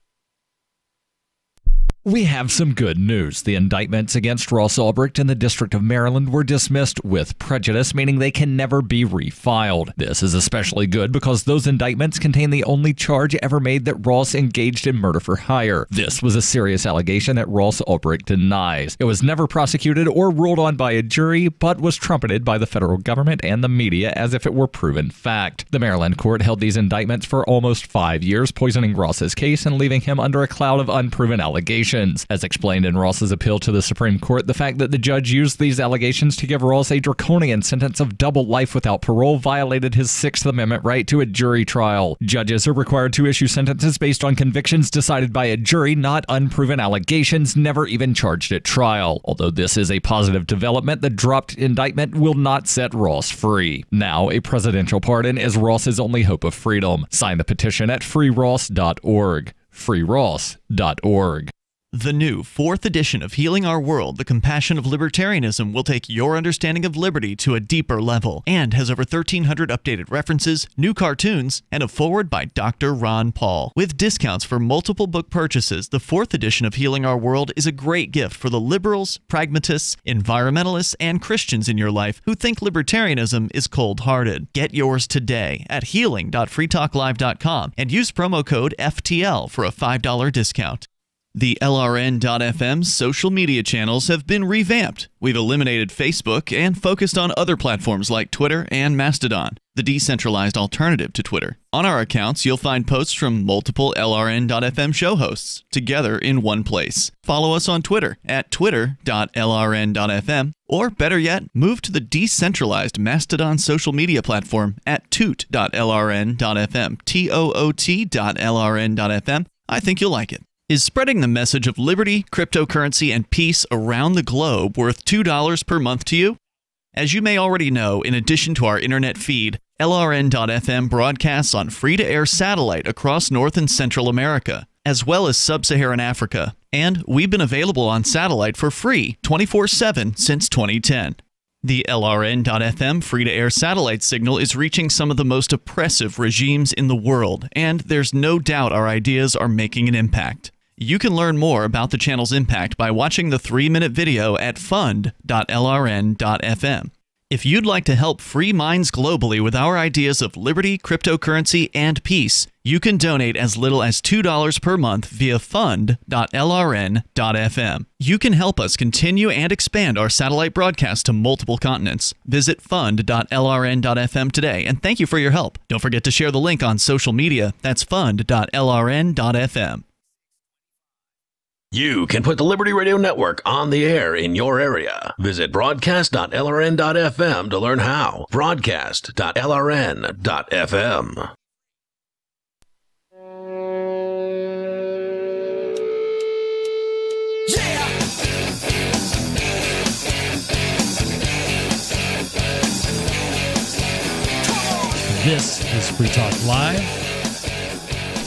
Speaker 2: We have some good news. The indictments against Ross Ulbricht in the District of Maryland were dismissed with prejudice, meaning they can never be refiled. This is especially good because those indictments contain the only charge ever made that Ross engaged in murder for hire. This was a serious allegation that Ross Ulbricht denies. It was never prosecuted or ruled on by a jury, but was trumpeted by the federal government and the media as if it were proven fact. The Maryland court held these indictments for almost 5 years, poisoning Ross's case and leaving him under a cloud of unproven allegations. As explained in Ross's appeal to the Supreme Court, the fact that the judge used these allegations to give Ross a draconian sentence of double life without parole violated his Sixth Amendment right to a jury trial. Judges are required to issue sentences based on convictions decided by a jury, not unproven allegations never even charged at trial. Although this is a positive development, the dropped indictment will not set Ross free. Now, a presidential pardon is Ross's only hope of freedom. Sign the petition at freeross.org. freeross.org.
Speaker 7: The new 4th edition of Healing Our World, The Compassion of Libertarianism, will take your understanding of liberty to a deeper level and has over 1,300 updated references, new cartoons, and a foreword by Dr. Ron Paul. With discounts for multiple book purchases, the 4th edition of Healing Our World is a great gift for the liberals, pragmatists, environmentalists, and Christians in your life who think libertarianism is cold-hearted. Get yours today at healing.freetalklive.com and use promo code FTL for a $5 discount. The LRN.FM social media channels have been revamped. We've eliminated Facebook and focused on other platforms like Twitter and Mastodon, the decentralized alternative to Twitter. On our accounts, you'll find posts from multiple LRN.FM show hosts together in one place. Follow us on Twitter at twitter.lrn.fm, or better yet, move to the decentralized Mastodon social media platform at toot.lrn.fm, toot.lrn.fm. I think you'll like it. Is spreading the message of liberty, cryptocurrency, and peace around the globe worth $2 per month to you? As you may already know, in addition to our internet feed, LRN.FM broadcasts on free-to-air satellite across North and Central America, as well as Sub-Saharan Africa. And we've been available on satellite for free 24/7 since 2010. The LRN.FM free-to-air satellite signal is reaching some of the most oppressive regimes in the world, and there's no doubt our ideas are making an impact. You can learn more about the channel's impact by watching the 3-minute video at fund.lrn.fm. If you'd like to help free minds globally with our ideas of liberty, cryptocurrency, and peace, you can donate as little as $2 per month via fund.lrn.fm. You can help us continue and expand our satellite broadcast to multiple continents. Visit fund.lrn.fm today, and thank you for your help. Don't forget to share the link on social media. That's fund.lrn.fm.
Speaker 11: You can put the Liberty Radio Network on the air in your area. Visit broadcast.lrn.fm to learn how. Broadcast.lrn.fm.
Speaker 5: This is Free Talk Live.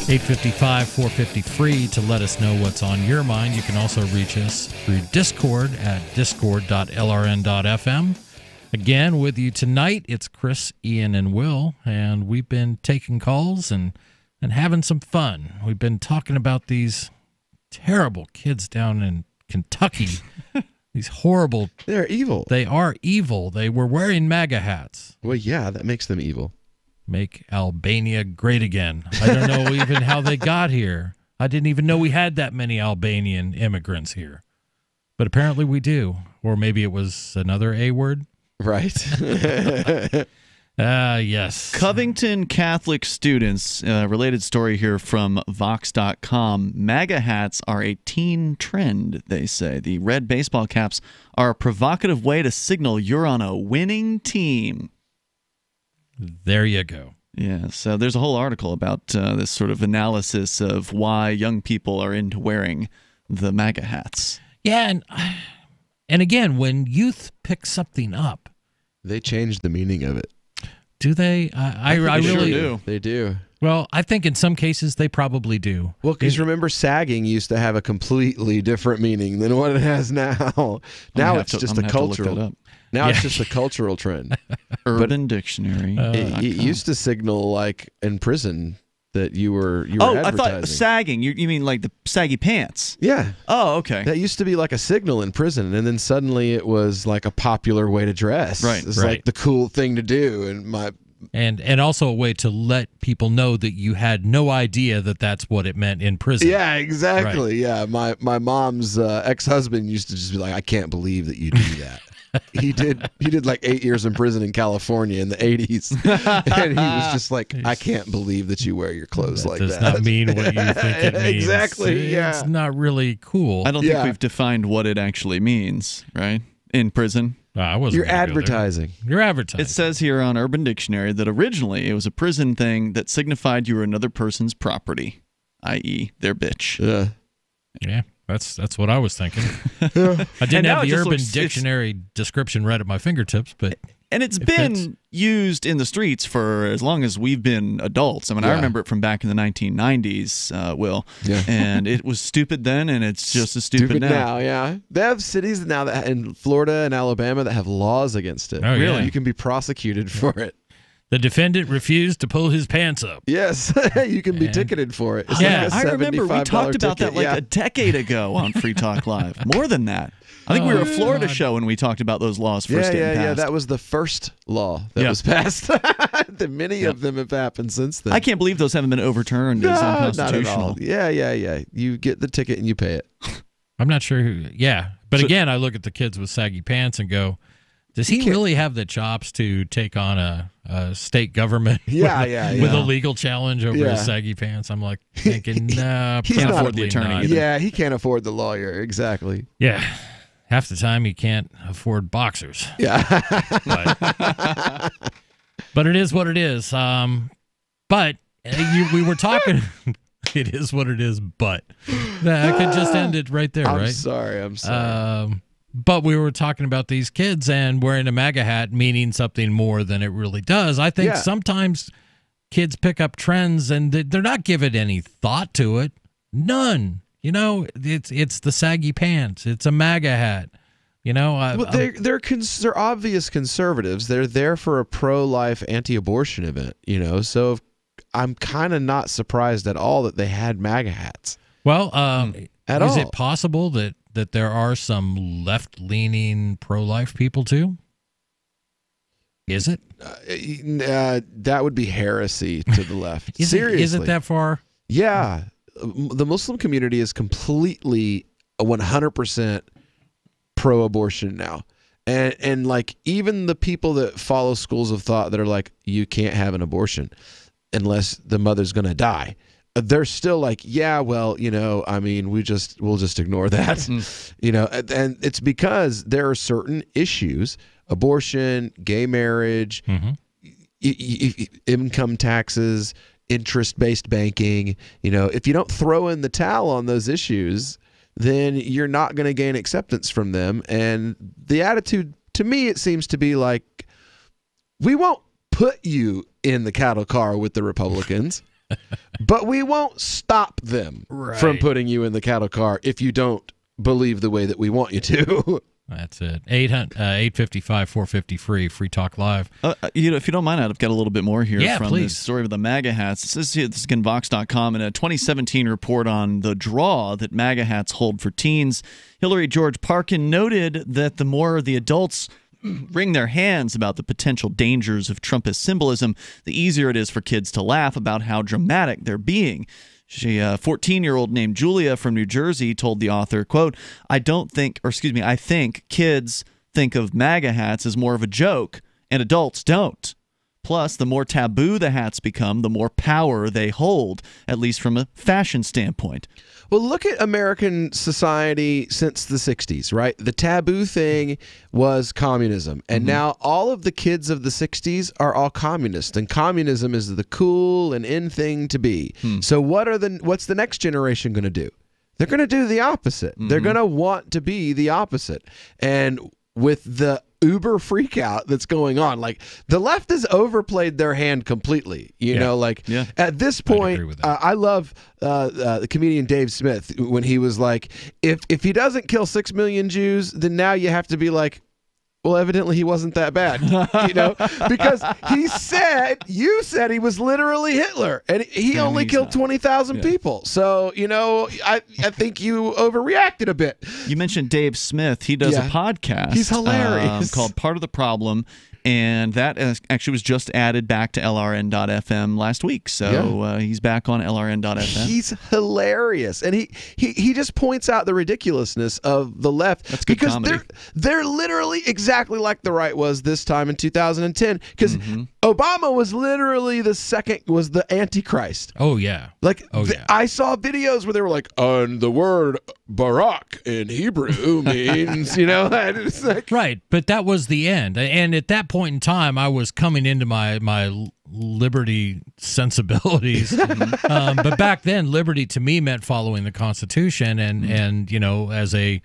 Speaker 5: 855-450-FREE to let us know what's on your mind. You can also reach us through Discord at discord.lrn.fm. Again, with you tonight, it's Chris, Ian, and Will, and we've been taking calls and having some fun. We've been talking about these terrible kids down in Kentucky. These horrible...
Speaker 6: They're evil.
Speaker 5: They are evil. They were wearing MAGA hats.
Speaker 6: Well, yeah, that makes them evil.
Speaker 5: Make Albania great again. I don't know even how they got here. I didn't even know we had that many Albanian immigrants here. But apparently we do. Or maybe it was another A word.
Speaker 6: Right.
Speaker 5: Yes.
Speaker 7: Covington Catholic students, related story here from Vox.com. MAGA hats are a teen trend, they say. The red baseball caps are a provocative way to signal you're on a winning team.
Speaker 5: There you go.
Speaker 7: Yeah, so there's a whole article about this sort of analysis of why young people are into wearing the MAGA hats.
Speaker 5: Yeah, and again, when youth pick something up,
Speaker 6: they change the meaning of it.
Speaker 5: Do they? I really
Speaker 6: do. They do.
Speaker 5: Well, I think in some cases they probably do.
Speaker 6: Well, because remember, sagging used to have a completely different meaning than what it has now. Now it's just a cultural. Now it's just a cultural trend.
Speaker 7: Urban Dictionary.
Speaker 6: It used to signal, like in prison, that you were
Speaker 7: I
Speaker 6: advertising.
Speaker 7: thought sagging. You mean like the saggy pants?
Speaker 6: Yeah.
Speaker 7: Oh, okay.
Speaker 6: That used to be like a signal in prison, and then suddenly it was like a popular way to dress.
Speaker 7: Right.
Speaker 6: It's like the cool thing to do,
Speaker 5: and also a way to let people know that you had no idea that that's what it meant in prison.
Speaker 6: Yeah, exactly.
Speaker 5: Right.
Speaker 6: Yeah, my mom's ex-husband used to just be like, I can't believe that you do that. He did like 8 years in prison in California in the 80s, and he was just like, I can't believe that you wear your clothes like that.
Speaker 5: Does not mean what you think it means.
Speaker 6: Exactly. Yeah,
Speaker 5: it's not really cool.
Speaker 7: I don't think we've defined what it actually means, right? In prison.
Speaker 6: You're advertising.
Speaker 5: You're advertising.
Speaker 7: It says here on Urban Dictionary that originally it was a prison thing that signified you were another person's property, i.e., their bitch.
Speaker 5: Yeah, that's what I was thinking. I didn't have the Urban Dictionary description right at my fingertips, but
Speaker 7: and it's been used in the streets for as long as we've been adults. I mean, I remember it from back in the 1990s, Will. Yeah. And it was stupid then, and it's just as stupid now.
Speaker 6: Yeah. They have cities now that in Florida and Alabama that have laws against it.
Speaker 5: Oh, really?
Speaker 6: You can be prosecuted for it.
Speaker 5: The defendant refused to pull his pants up.
Speaker 6: Yes, you can be ticketed for it. It's like a
Speaker 7: I remember we talked about
Speaker 6: ticket.
Speaker 7: that like a decade ago on Free Talk Live. More than that. I think we were a Florida show when we talked about those laws first getting passed.
Speaker 6: Yeah, that was the first law that was passed. Many of them have happened since then.
Speaker 7: I can't believe those haven't been overturned as unconstitutional.
Speaker 6: Not at all. Yeah. You get the ticket and you pay it.
Speaker 5: I'm not sure who. Yeah, but again, I look at the kids with saggy pants and go, does he really have the chops to take on a state government with a legal challenge over his saggy pants? I'm like thinking, nah,
Speaker 6: he can't afford the
Speaker 7: attorney
Speaker 6: either. Yeah, he can't afford the lawyer. Exactly.
Speaker 5: Yeah. Half the time he can't afford boxers.
Speaker 6: Yeah.
Speaker 5: But it is what it is. But we were talking. It is what it is, but I could just end it right there, right?
Speaker 6: I'm sorry.
Speaker 5: But we were talking about these kids and wearing a MAGA hat meaning something more than it really does. I think sometimes kids pick up trends and they're not giving any thought to it. None. You know, it's the saggy pants. It's a MAGA hat. You know,
Speaker 6: they're obvious conservatives. They're there for a pro-life, anti-abortion event. You know, so I'm kind of not surprised at all that they had MAGA hats.
Speaker 5: Well, is it possible that there are some left-leaning pro-life people too? Is it?
Speaker 6: That would be heresy to the left. Seriously,
Speaker 5: is it that far?
Speaker 6: Yeah. The Muslim community is completely 100% pro-abortion now. And like even the people that follow schools of thought that are like, you can't have an abortion unless the mother's going to die. They're still like, yeah, well, you know, I mean, we'll just ignore that, you know, and it's because there are certain issues, abortion, gay marriage, income taxes, interest-based banking. You know, if you don't throw in the towel on those issues, then you're not going to gain acceptance from them. And the attitude, to me, it seems to be like, we won't put you in the cattle car with the Republicans, but we won't stop them from putting you in the cattle car if you don't believe the way that we want you to.
Speaker 5: That's it. 855-450-FREE, Free Talk Live.
Speaker 7: You know, if you don't mind, I've got a little bit more here from
Speaker 5: please.
Speaker 7: this story of the MAGA hats. It says here, this is again Vox.com, in a 2017 report on the draw that MAGA hats hold for teens. Hillary George Parkin noted that the more the adults wring their hands about the potential dangers of Trumpist symbolism, the easier it is for kids to laugh about how dramatic they're being. She, a 14-year-old named Julia from New Jersey, told the author, quote, I think kids think of MAGA hats as more of a joke, and adults don't. Plus, the more taboo the hats become, the more power they hold, at least from a fashion standpoint.
Speaker 6: Well, look at American society since the 60s, right? The taboo thing was communism. And now all of the kids of the 60s are all communist. And communism is the cool and in thing to be. So what's the next generation going to do? they're going to do the opposite. They're going to want to be the opposite. And with the uber freak out that's going on, like the left has overplayed their hand completely. You know, like at this point, I love the comedian Dave Smith when he was like, if he doesn't kill 6 million Jews, then now you have to be like, well, evidently he wasn't that bad, you know, because you said he was literally Hitler, and he only killed 20,000 people. So, you know, I think you overreacted a bit.
Speaker 7: You mentioned Dave Smith. He does a podcast.
Speaker 6: He's hilarious.
Speaker 7: Called Part of the Problem. And that actually was just added back to LRN.FM last week. So he's back on LRN.FM.
Speaker 6: He's hilarious. And he just points out the ridiculousness of the left.
Speaker 7: That's good
Speaker 6: because
Speaker 7: comedy.
Speaker 6: They're literally exactly like the right was this time in 2010. Because Obama was literally the Antichrist.
Speaker 5: Oh, yeah.
Speaker 6: Like, I saw videos where they were like, and the word Barack in Hebrew means, you know, it's like,
Speaker 5: right. But that was the end. And at that point in time, I was coming into my liberty sensibilities. But back then, liberty to me meant following the Constitution and you know, as a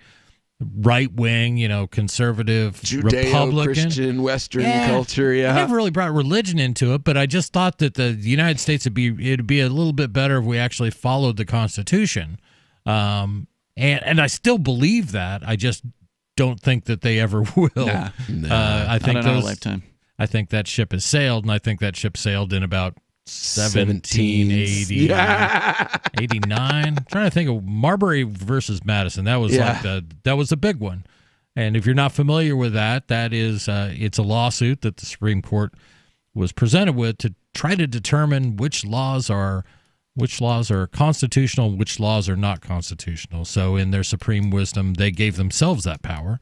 Speaker 5: right-wing, you know, conservative Republican.
Speaker 6: Judeo-Christian Western culture,
Speaker 5: I never really brought religion into it, but I just thought that the United States it'd be a little bit better if we actually followed the Constitution. And I still believe that. I just don't think that they ever will. I think
Speaker 7: not in our lifetime.
Speaker 5: I think that ship has sailed, and I think that ship sailed in about 1780, 89. I'm trying to think of Marbury versus Madison. That was that was a big one. And if you're not familiar with that is it's a lawsuit that the Supreme Court was presented with to try to determine which laws are constitutional, which laws are not constitutional. So in their supreme wisdom, they gave themselves that power.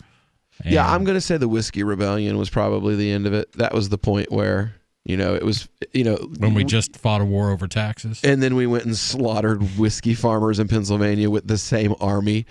Speaker 5: And
Speaker 6: I'm going to say the Whiskey Rebellion was probably the end of it. That was the point where, you know, it was, you know,
Speaker 5: when we just fought a war over taxes.
Speaker 6: And then we went and slaughtered whiskey farmers in Pennsylvania with the same army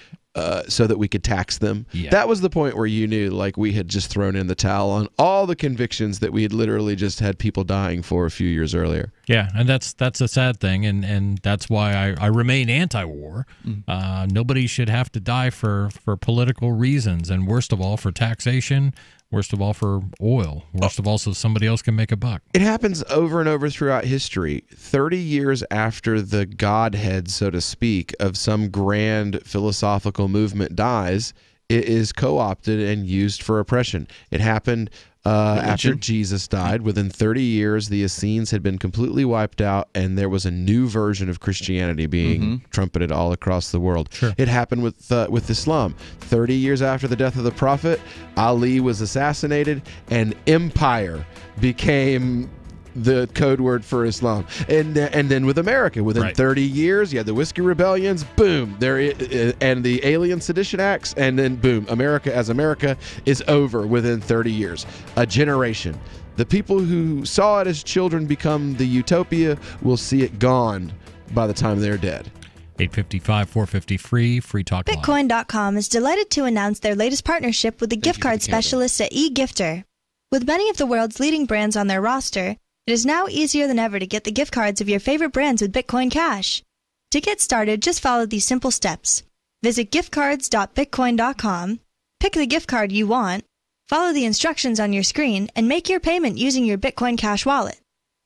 Speaker 6: so that we could tax them.
Speaker 5: Yeah.
Speaker 6: That was the point where you knew, like, we had just thrown in the towel on all the convictions that we had literally just had people dying for a few years earlier.
Speaker 5: Yeah, and that's a sad thing, and that's why I remain anti-war. Nobody should have to die for political reasons, and worst of all for taxation, worst of all for oil, worst of all so somebody else can make a buck.
Speaker 6: It happens over and over throughout history. 30 years after the godhead, so to speak, of some grand philosophical movement dies, it is co-opted and used for oppression. It happened after Jesus died. Within 30 years, the Essenes had been completely wiped out, and there was a new version of Christianity being trumpeted all across the world. It happened with Islam. 30 years after the death of the Prophet, Ali was assassinated, and empire became the code word for Islam. And then with America, within 30 years, you had the Whiskey Rebellions, boom, and the Alien Sedition Acts, and then boom, America as America is over within 30 years. A generation. The people who saw it as children become the utopia will see it gone by the time they're dead.
Speaker 5: 855-450 free talk live.
Speaker 4: Bitcoin.com is delighted to announce their latest partnership with the gift card specialists at eGifter. With many of the world's leading brands on their roster, it is now easier than ever to get the gift cards of your favorite brands with Bitcoin Cash. To get started, just follow these simple steps. Visit giftcards.bitcoin.com, pick the gift card you want, follow the instructions on your screen, and make your payment using your Bitcoin Cash wallet.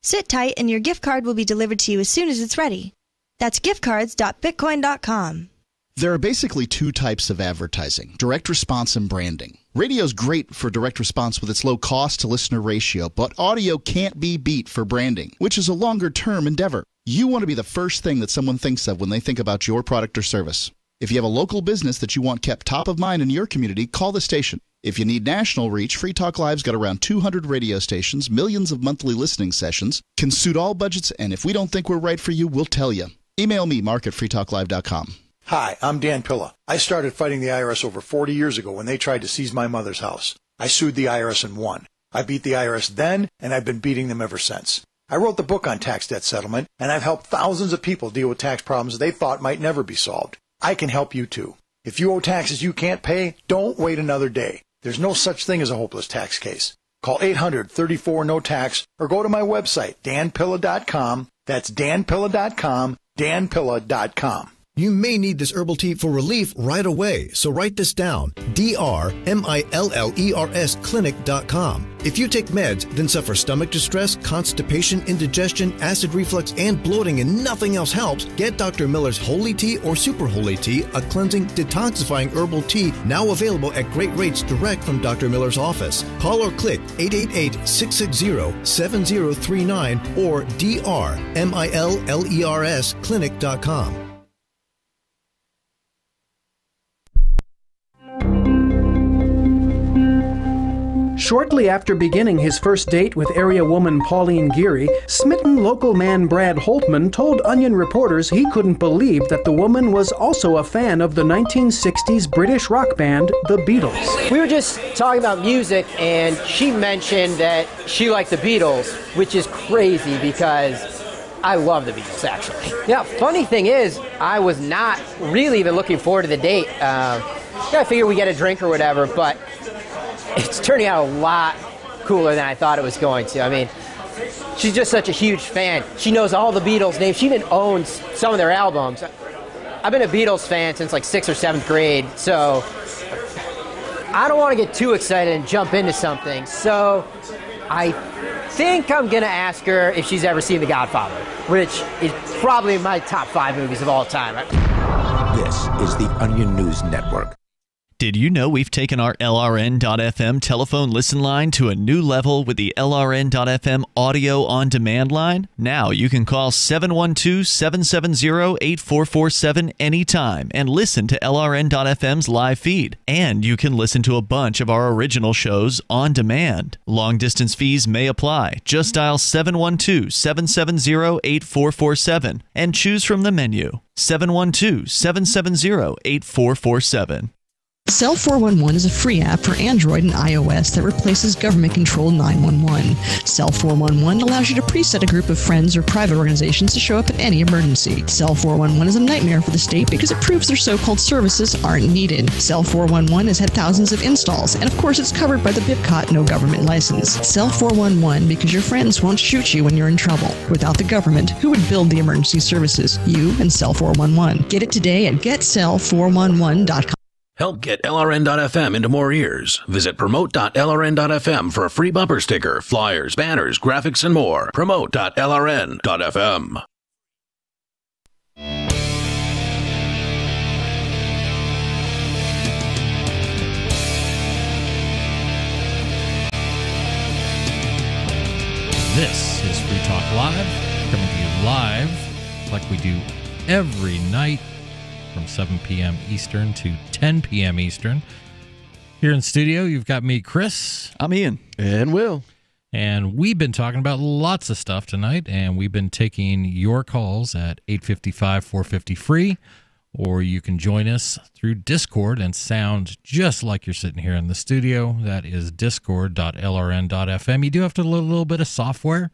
Speaker 4: Sit tight and your gift card will be delivered to you as soon as it's ready. That's giftcards.bitcoin.com.
Speaker 8: There are basically two types of advertising, direct response and branding. Radio's great for direct response with its low cost to listener ratio, but audio can't be beat for branding, which is a longer-term endeavor. You want to be the first thing that someone thinks of when they think about your product or service. If you have a local business that you want kept top of mind in your community, call the station. If you need national reach, Free Talk Live's got around 200 radio stations, millions of monthly listening sessions, can suit all budgets, and if we don't think we're right for you, we'll tell you. Email me, mark@freetalklive.com.
Speaker 13: Hi, I'm Dan Pilla. I started fighting the IRS over 40 years ago when they tried to seize my mother's house. I sued the IRS and won. I beat the IRS then, and I've been beating them ever since. I wrote the book on tax debt settlement, and I've helped thousands of people deal with tax problems they thought might never be solved. I can help you too. If you owe taxes you can't pay, don't wait another day. There's no such thing as a hopeless tax case. Call 800-34-NO-TAX or go to my website, danpilla.com. That's danpilla.com, danpilla.com.
Speaker 14: You may need this herbal tea for relief right away, so write this down. drmillers clinic.com. If you take meds, then suffer stomach distress, constipation, indigestion, acid reflux, and bloating, and nothing else helps, get Dr. Miller's Holy Tea or Super Holy Tea, a cleansing, detoxifying herbal tea now available at great rates direct from Dr. Miller's office. Call or click 888-660-7039 or drmillers clinic.com.
Speaker 15: Shortly after beginning his first date with area woman Pauline Geary, smitten local man Brad Holtman told Onion reporters he couldn't believe that the woman was also a fan of the 1960s British rock band, the Beatles.
Speaker 23: We were just talking about music, and she mentioned that she liked the Beatles, which is crazy because I love the Beatles, actually. Yeah, funny thing is, I was not really even looking forward to the date. I figured we'd get a drink or whatever, but it's turning out a lot cooler than I thought it was going to. I mean, she's just such a huge fan. She knows all the Beatles' names. She even owns some of their albums. I've been a Beatles fan since like 6th or 7th grade, so I don't want to get too excited and jump into something. So I think I'm going to ask her if she's ever seen The Godfather, which is probably my top 5 movies of all time.
Speaker 20: This is the Onion News Network.
Speaker 7: Did you know we've taken our LRN.FM telephone listen line to a new level with the LRN.FM audio on demand line? Now you can call 712-770-8447 anytime and listen to LRN.FM's live feed. And you can listen to a bunch of our original shows on demand. Long distance fees may apply. Just dial 712-770-8447 and choose from the menu. 712-770-8447.
Speaker 24: Cell 411 is a free app for Android and iOS that replaces government-controlled 911. Cell 411 allows you to preset a group of friends or private organizations to show up at any emergency. Cell 411 is a nightmare for the state because it proves their so-called services aren't needed. Cell 411 has had thousands of installs, and of course it's covered by the BIPCOT no government license. Cell 411 because your friends won't shoot you when you're in trouble. Without the government, who would build the emergency services? You and Cell 411. Get it today at getcell411.com.
Speaker 11: Help get LRN.FM into more ears. Visit promote.lrn.fm for a free bumper sticker, flyers, banners, graphics, and more. Promote.lrn.fm.
Speaker 5: This is Free Talk Live, coming to you live like we do every night from 7 p.m. Eastern to 10 p.m. Eastern. Here in studio, you've got me, Chris.
Speaker 7: I'm Ian.
Speaker 6: And Will.
Speaker 5: And we've been talking about lots of stuff tonight, and we've been taking your calls at 855-450-FREE, or you can join us through Discord and sound just like you're sitting here in the studio. That is discord.lrn.fm. You do have to load a little bit of software.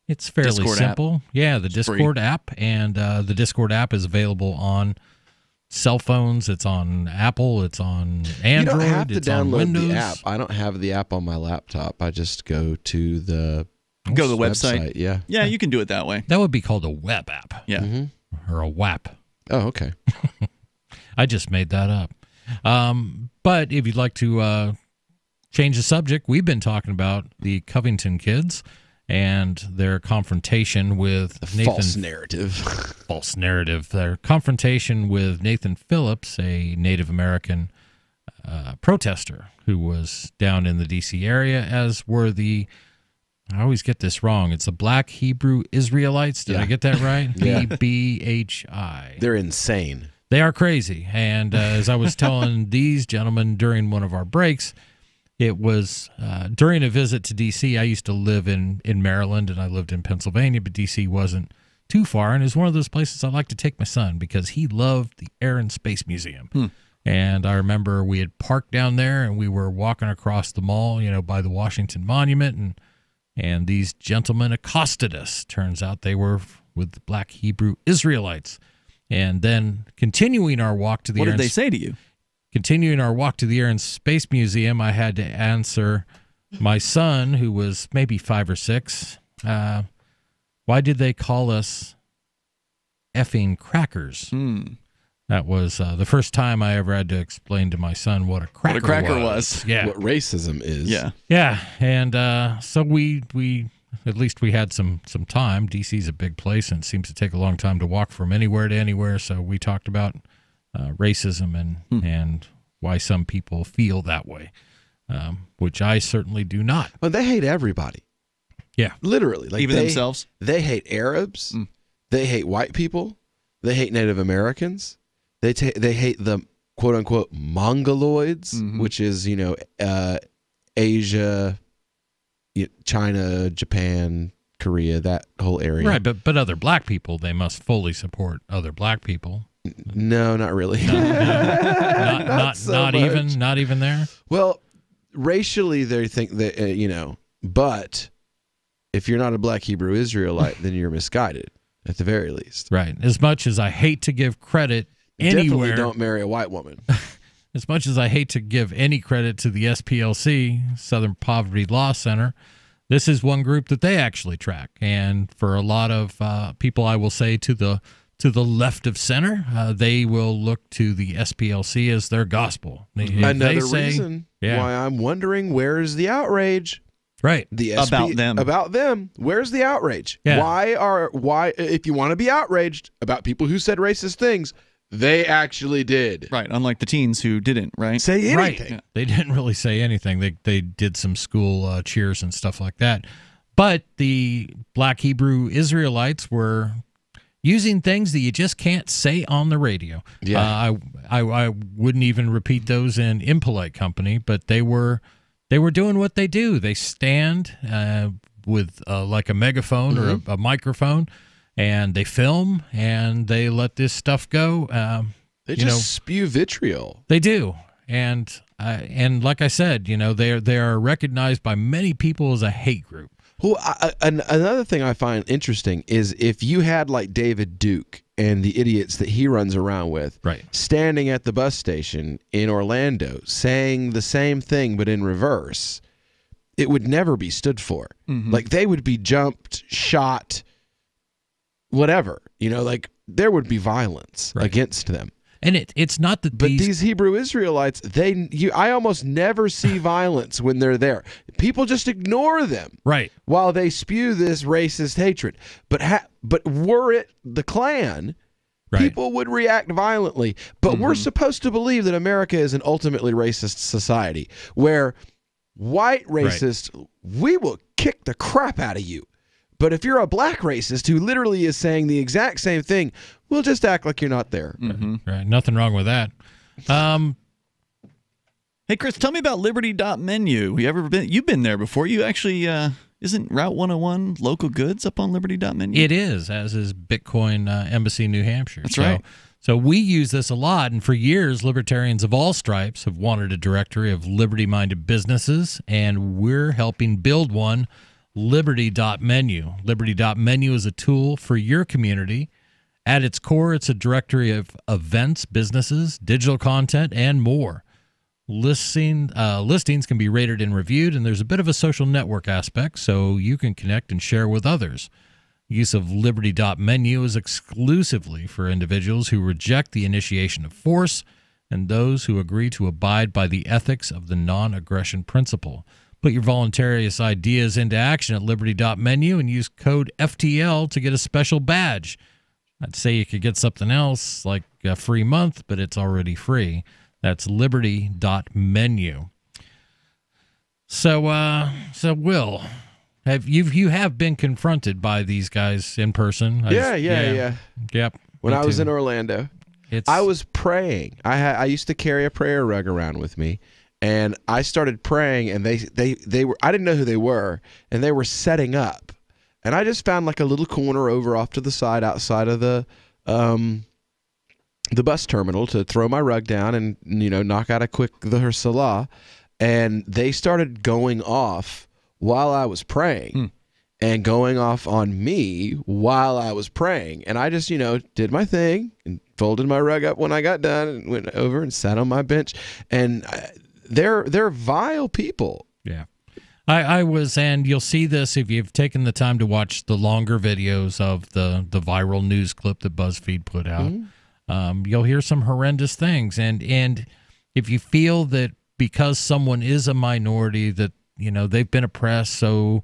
Speaker 5: It's fairly
Speaker 7: Discord
Speaker 5: simple.
Speaker 7: App.
Speaker 5: Yeah, the
Speaker 7: It's
Speaker 5: Discord
Speaker 7: free.
Speaker 5: app, and the Discord app is available on cell phones. It's on Apple. It's on Android.
Speaker 6: You don't have to
Speaker 5: it's on
Speaker 6: download
Speaker 5: Windows.
Speaker 6: the app. I don't have the app on my laptop. I just go to the
Speaker 7: website.
Speaker 6: Yeah.
Speaker 7: Yeah, you can do it that way.
Speaker 5: That would be called a web app.
Speaker 7: Yeah.
Speaker 5: Or a WAP.
Speaker 6: Oh, okay.
Speaker 5: I just made that up. But if you'd like to change the subject, we've been talking about the Covington kids and their confrontation with Nathan.
Speaker 6: False narrative.
Speaker 5: False narrative. Their confrontation with Nathan Phillips, a Native American protester who was down in the D.C. area, as were the, I always get this wrong, it's the Black Hebrew Israelites. Did I get that right?
Speaker 6: Yeah.
Speaker 5: BBHI.
Speaker 6: They're insane.
Speaker 5: They are crazy. And as I was telling these gentlemen during one of our breaks, it was during a visit to D.C. I used to live in Maryland, and I lived in Pennsylvania, but D.C. wasn't too far. And it was one of those places I like to take my son because he loved the Air and Space Museum. And I remember we had parked down there, and we were walking across the mall, by the Washington Monument, and these gentlemen accosted us. Turns out they were with the Black Hebrew Israelites. And then continuing our walk to the
Speaker 7: What did they say to you?
Speaker 5: Continuing our walk to the Air and Space Museum, I had to answer my son, who was maybe 5 or 6, why did they call us effing crackers? That was the first time I ever had to explain to my son what a cracker was. Yeah.
Speaker 6: What racism is.
Speaker 5: Yeah. Yeah. And so we at least we had some time. DC's a big place and it seems to take a long time to walk from anywhere to anywhere. So we talked about racism and why some people feel that way, which I certainly do not.
Speaker 6: Well, they hate everybody.
Speaker 5: Yeah.
Speaker 6: Literally. Like
Speaker 7: Even themselves?
Speaker 6: They hate Arabs. They hate white people. They hate Native Americans. They hate the quote-unquote Mongoloids, which is, Asia, China, Japan, Korea, that whole area.
Speaker 5: Right, but other black people, they must fully support other black people.
Speaker 6: No, not really.
Speaker 5: Not even there?
Speaker 6: Well, racially, they think that, but if you're not a black Hebrew Israelite, then you're misguided, at the very least.
Speaker 5: Right. As much as I hate to give credit anywhere.
Speaker 6: Definitely don't marry a white woman.
Speaker 5: As much as I hate to give any credit to the SPLC, Southern Poverty Law Center, this is one group that they actually track. And for a lot of people, I will say to the left of center, they will look to the SPLC as their gospel.
Speaker 6: Another reason why I'm wondering, where's the outrage?
Speaker 5: Right.
Speaker 6: About them. Where's the outrage?
Speaker 5: Yeah.
Speaker 6: Why if you want to be outraged about people who said racist things, they actually did.
Speaker 7: Right, unlike the teens who didn't, right?
Speaker 6: Say anything.
Speaker 5: Right. Yeah. They didn't really say anything. They did some school cheers and stuff like that. But the black Hebrew Israelites were using things that you just can't say on the radio.
Speaker 6: Yeah.
Speaker 5: I wouldn't even repeat those in impolite company, but they were doing what they do. They stand with like a megaphone or a microphone, and they film and they let this stuff go.
Speaker 6: They just spew vitriol.
Speaker 5: They do, and like I said, they are recognized by many people as a hate group.
Speaker 6: Well, another thing I find interesting is if you had like David Duke and the idiots that he runs around with,
Speaker 5: right,
Speaker 6: standing at the bus station in Orlando saying the same thing but in reverse, it would never be stood for. Like they would be jumped, shot, whatever. Like there would be violence against them.
Speaker 5: And it's not that
Speaker 6: these Hebrew Israelites, I almost never see violence when they're there. People just ignore them,
Speaker 5: right,
Speaker 6: while they spew this racist hatred. But were it the Klan, people would react violently. But we're supposed to believe that America is an ultimately racist society where white racists, we will kick the crap out of you. But if you're a black racist who literally is saying the exact same thing, we'll just act like you're not there.
Speaker 5: Right. Nothing wrong with that.
Speaker 7: Hey, Chris, tell me about Liberty.menu. You've been there before. You actually, isn't Route 101 local goods up on Liberty.menu?
Speaker 5: It is, as is Bitcoin Embassy, New Hampshire.
Speaker 7: That's right.
Speaker 5: So we use this a lot, and for years, libertarians of all stripes have wanted a directory of liberty-minded businesses, and we're helping build one. Liberty.menu. Liberty.menu is a tool for your community. At its core, it's a directory of events, businesses, digital content, and more. Listings can be rated and reviewed, and there's a bit of a social network aspect, so you can connect and share with others. Use of Liberty.menu is exclusively for individuals who reject the initiation of force and those who agree to abide by the ethics of the non-aggression principle. Put your voluntarious ideas into action at Liberty.menu and use code FTL to get a special badge. I'd say you could get something else like a free month, but it's already free. That's Liberty.menu. So Will, you have been confronted by these guys in person?
Speaker 6: Yeah.
Speaker 5: Yep.
Speaker 6: When I was in Orlando, I was praying. I used to carry a prayer rug around with me. And I started praying, and they were, I didn't know who they were, and they were setting up. And I just found like a little corner over off to the side outside of the bus terminal to throw my rug down and, knock out a quick salah. And they started going off while I was praying and going off on me while I was praying. And I just, did my thing and folded my rug up when I got done and went over and sat on my bench. And they're vile people.
Speaker 5: Yeah. I was, and you'll see this if you've taken the time to watch the longer videos of the viral news clip that BuzzFeed put out. you'll hear some horrendous things. And if you feel that because someone is a minority that, they've been oppressed, so,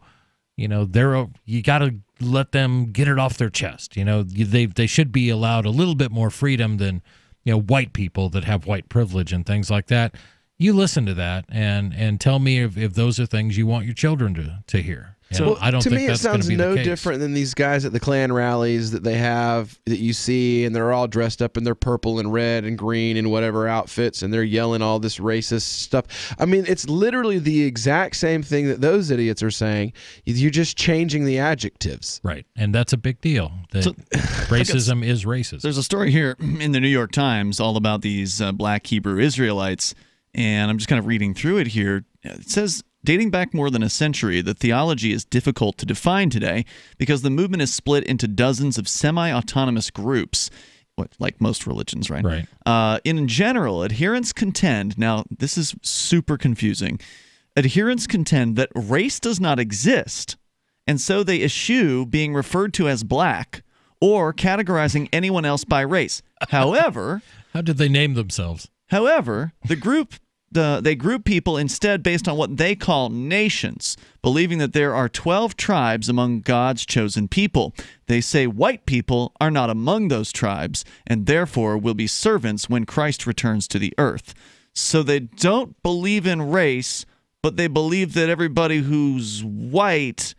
Speaker 5: you got to let them get it off their chest. They should be allowed a little bit more freedom than, white people that have white privilege and things like that. You listen to that and tell me if those are things you want your children to hear.
Speaker 6: So
Speaker 5: I don't
Speaker 6: to
Speaker 5: think
Speaker 6: me, it
Speaker 5: that's going
Speaker 6: sounds
Speaker 5: to be the
Speaker 6: no
Speaker 5: case.
Speaker 6: different than these guys at the Klan rallies that they have that you see, and they're all dressed up in their purple and red and green and whatever outfits, and they're yelling all this racist stuff. I mean, it's literally the exact same thing that those idiots are saying. You're just changing the adjectives.
Speaker 5: Right, and that's a big deal. Racism is racist.
Speaker 7: There's a story here in the New York Times all about these black Hebrew Israelites, and I'm just kind of reading through it here. It says, dating back more than a century, the theology is difficult to define today because the movement is split into dozens of semi-autonomous groups, like most religions, right?
Speaker 5: Right.
Speaker 7: In general, adherents contend, now this is super confusing, adherents contend that race does not exist, and so they eschew being referred to as black or categorizing anyone else by race. However...
Speaker 5: How did they name themselves?
Speaker 7: However, they group people instead based on what they call nations, believing that there are 12 tribes among God's chosen people. They say white people are not among those tribes and therefore will be servants when Christ returns to the earth. So they don't believe in race, but they believe that everybody who's white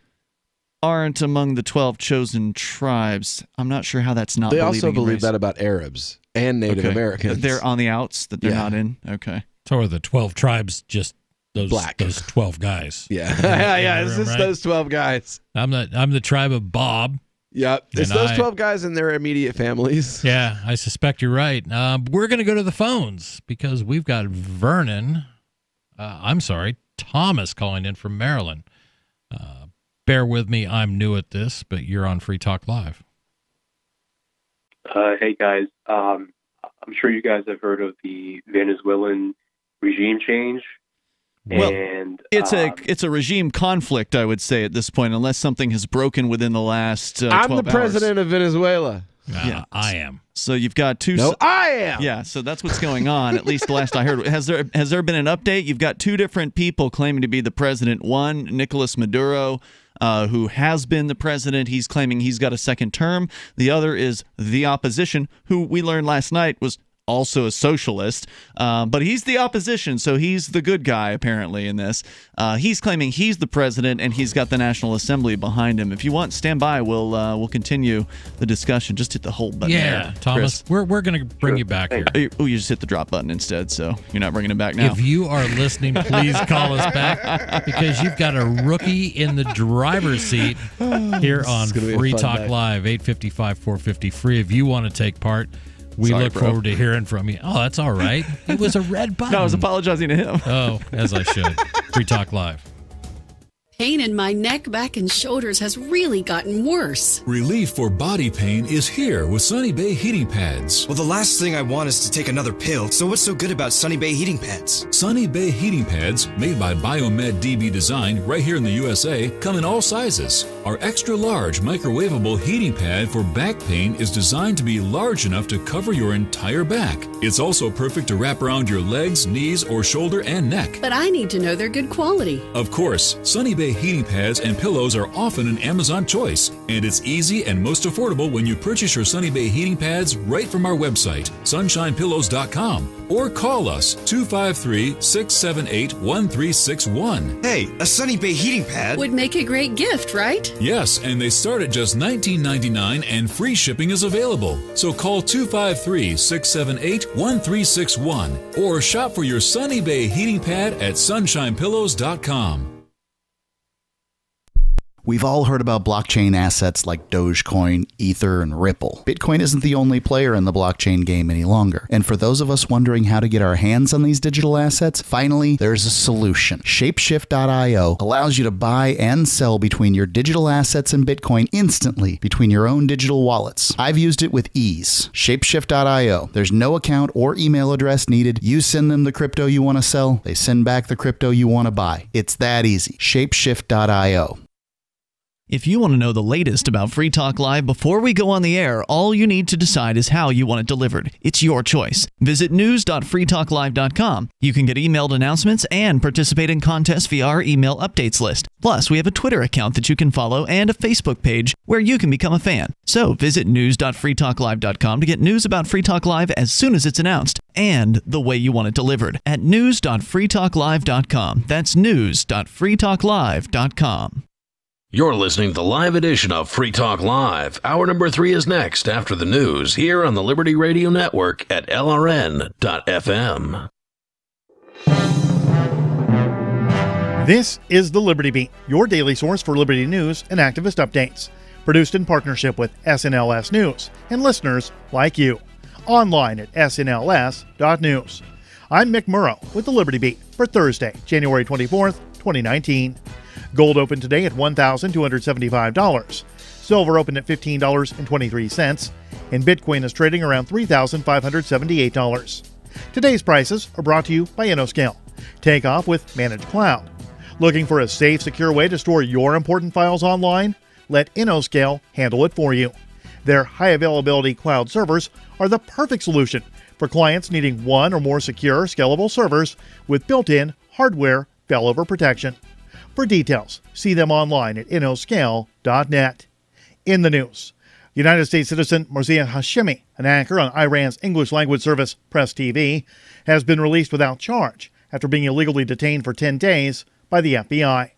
Speaker 7: aren't among the 12 chosen tribes. I'm not sure how that's not.
Speaker 6: They
Speaker 7: believing
Speaker 6: also
Speaker 7: in
Speaker 6: believe
Speaker 7: race.
Speaker 6: that about Arabs and Native Americans.
Speaker 7: They're on the outs, that they're not in. Okay.
Speaker 5: So are the 12 tribes just those 12 guys?
Speaker 6: Yeah.
Speaker 5: Yeah,
Speaker 6: It's just those 12 guys.
Speaker 5: I'm the tribe of Bob.
Speaker 6: Yep. It's those 12 guys and their immediate families.
Speaker 5: Yeah, I suspect you're right. We're going to go to the phones because we've got Thomas calling in from Maryland. Bear with me, I'm new at this, but you're on Free Talk Live.
Speaker 9: Hey, guys. I'm sure you guys have heard of the Venezuelan regime change.
Speaker 7: Well,
Speaker 9: and
Speaker 7: it's a regime conflict, I would say, at this point, unless something has broken within the last 12
Speaker 6: I'm the
Speaker 7: hours.
Speaker 6: president of Venezuela.
Speaker 7: Yeah,
Speaker 5: I am.
Speaker 7: So you've got two.
Speaker 6: No, I am.
Speaker 7: Yeah, so that's what's going on. At least the last I heard. Has there been an update? You've got two different people claiming to be the president. One, Nicolas Maduro, who has been the president. He's claiming he's got a second term. The other is the opposition, who we learned last night was also a socialist, but he's the opposition, so he's the good guy apparently in this. He's claiming he's the president, and he's got the National Assembly behind him. If you want, stand by. We'll continue the discussion. Just hit the hold button.
Speaker 5: Yeah,
Speaker 7: there,
Speaker 5: Thomas,
Speaker 7: Chris.
Speaker 5: we're going to bring you back here.
Speaker 7: Oh, you just hit the drop button instead, so you're not bringing it back now.
Speaker 5: If you are listening, please call us back because you've got a rookie in the driver's seat here on Free Talk Live, 855-450 free. If you want to take part, we look forward to hearing from you. Oh, that's all right. It was a red button.
Speaker 7: No, I was apologizing to him.
Speaker 5: Oh, as I should. Free Talk Live.
Speaker 12: Pain in my neck, back, and shoulders has really gotten worse.
Speaker 16: Relief for body pain is here with Sunny Bay heating pads.
Speaker 17: Well, the last thing I want is to take another pill, so what's so good about Sunny Bay heating pads?
Speaker 16: Sunny Bay heating pads, made by Biomed DB Design right here in the USA, come in all sizes. Our extra large microwavable heating pad for back pain is designed to be large enough to cover your entire back. It's also perfect to wrap around your legs, knees, or shoulder and neck.
Speaker 12: But I need to know they're good quality.
Speaker 16: Of course, Sunny Bay heating pads and pillows are often an Amazon choice, and it's easy and most affordable when you purchase your Sunny Bay heating pads right from our website, sunshinepillows.com, or call us 253-678-1361.
Speaker 17: Hey, a Sunny Bay heating pad
Speaker 12: would make a great gift, right?
Speaker 16: Yes, and they start at just $19.99 and free shipping is available. So call 253-678-1361 or shop for your Sunny Bay heating pad at sunshinepillows.com.
Speaker 19: We've all heard about blockchain assets like Dogecoin, Ether, and Ripple. Bitcoin isn't the only player in the blockchain game any longer. And for those of us wondering how to get our hands on these digital assets, finally, there's a solution. Shapeshift.io allows you to buy and sell between your digital assets and Bitcoin instantly between your own digital wallets. I've used it with ease. Shapeshift.io. There's no account or email address needed. You send them the crypto you want to sell. They send back the crypto you want to buy. It's that easy. Shapeshift.io.
Speaker 7: If you want to know the latest about Free Talk Live before we go on the air, all you need to decide is how you want it delivered. It's your choice. Visit news.freetalklive.com. You can get emailed announcements and participate in contests via our email updates list. Plus, we have a Twitter account that you can follow and a Facebook page where you can become a fan. So visit news.freetalklive.com to get news about Free Talk Live as soon as it's announced and the way you want it delivered at news.freetalklive.com. That's news.freetalklive.com.
Speaker 11: You're listening to the live edition of Free Talk Live. Hour number 3 is next after the news here on the Liberty Radio Network at LRN.FM.
Speaker 1: This is the Liberty Beat, your daily source for Liberty news and activist updates. Produced in partnership with SNLS News and listeners like you. Online at snls.news. I'm Mick Murrow with the Liberty Beat for Thursday, January 24th, 2019. Gold opened today at $1,275. Silver opened at $15.23. And Bitcoin is trading around $3,578. Today's prices are brought to you by InnoScale. Take off with Managed Cloud. Looking for a safe, secure way to store your important files online? Let InnoScale handle it for you. Their high availability cloud servers are the perfect solution for clients needing one or more secure, scalable servers with built-in hardware failover protection. For details, see them online at innoscale.net. In the news, United States citizen Marzieh Hashemi, an anchor on Iran's English language service Press TV, has been released without charge after being illegally detained for 10 days by the FBI.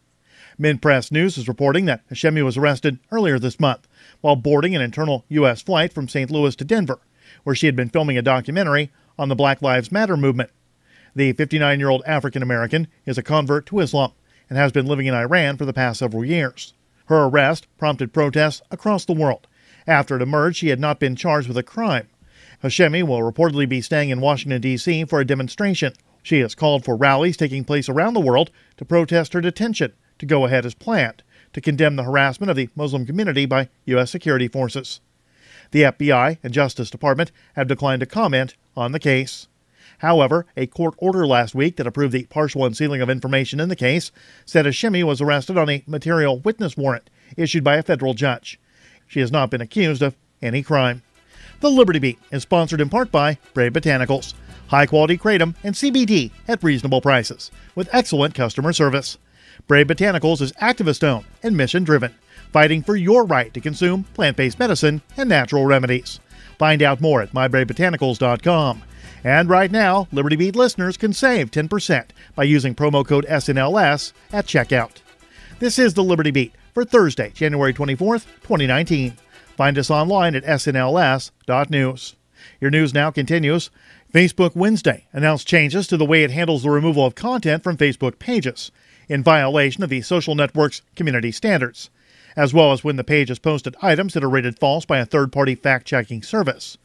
Speaker 1: Minpress News is reporting that Hashemi was arrested earlier this month while boarding an internal U.S. flight from St. Louis to Denver, where she had been filming a documentary on the Black Lives Matter movement. The 59-year-old African-American is a convert to Islam and has been living in Iran for the past several years. Her arrest prompted protests across the world. After it emerged she had not been charged with a crime. Hashemi will reportedly be staying in Washington, D.C. for a demonstration. She has called for rallies taking place around the world to protest her detention to go ahead as planned, to condemn the harassment of the Muslim community by U.S. security forces. The FBI and Justice Department have declined to comment on the case. However, a court order last week that approved the partial unsealing of information in the case said Hashemi was arrested on a material witness warrant issued by a federal judge. She has not been accused of any crime. The Liberty Beat is sponsored in part by Brave Botanicals, high-quality kratom and CBD at reasonable prices, with excellent customer service. Brave Botanicals is activist-owned and mission-driven, fighting for your right to consume plant-based medicine and natural remedies. Find out more at mybravebotanicals.com. And right now, Liberty Beat listeners can save 10% by using promo code SNLS at checkout. This is the Liberty Beat for Thursday, January 24th, 2019. Find us online at snls.news. Your news now continues. Facebook Wednesday announced changes to the way it handles the removal of content from Facebook pages, in violation of the social network's community standards, as well as when the page has posted items that are rated false by a third-party fact-checking service.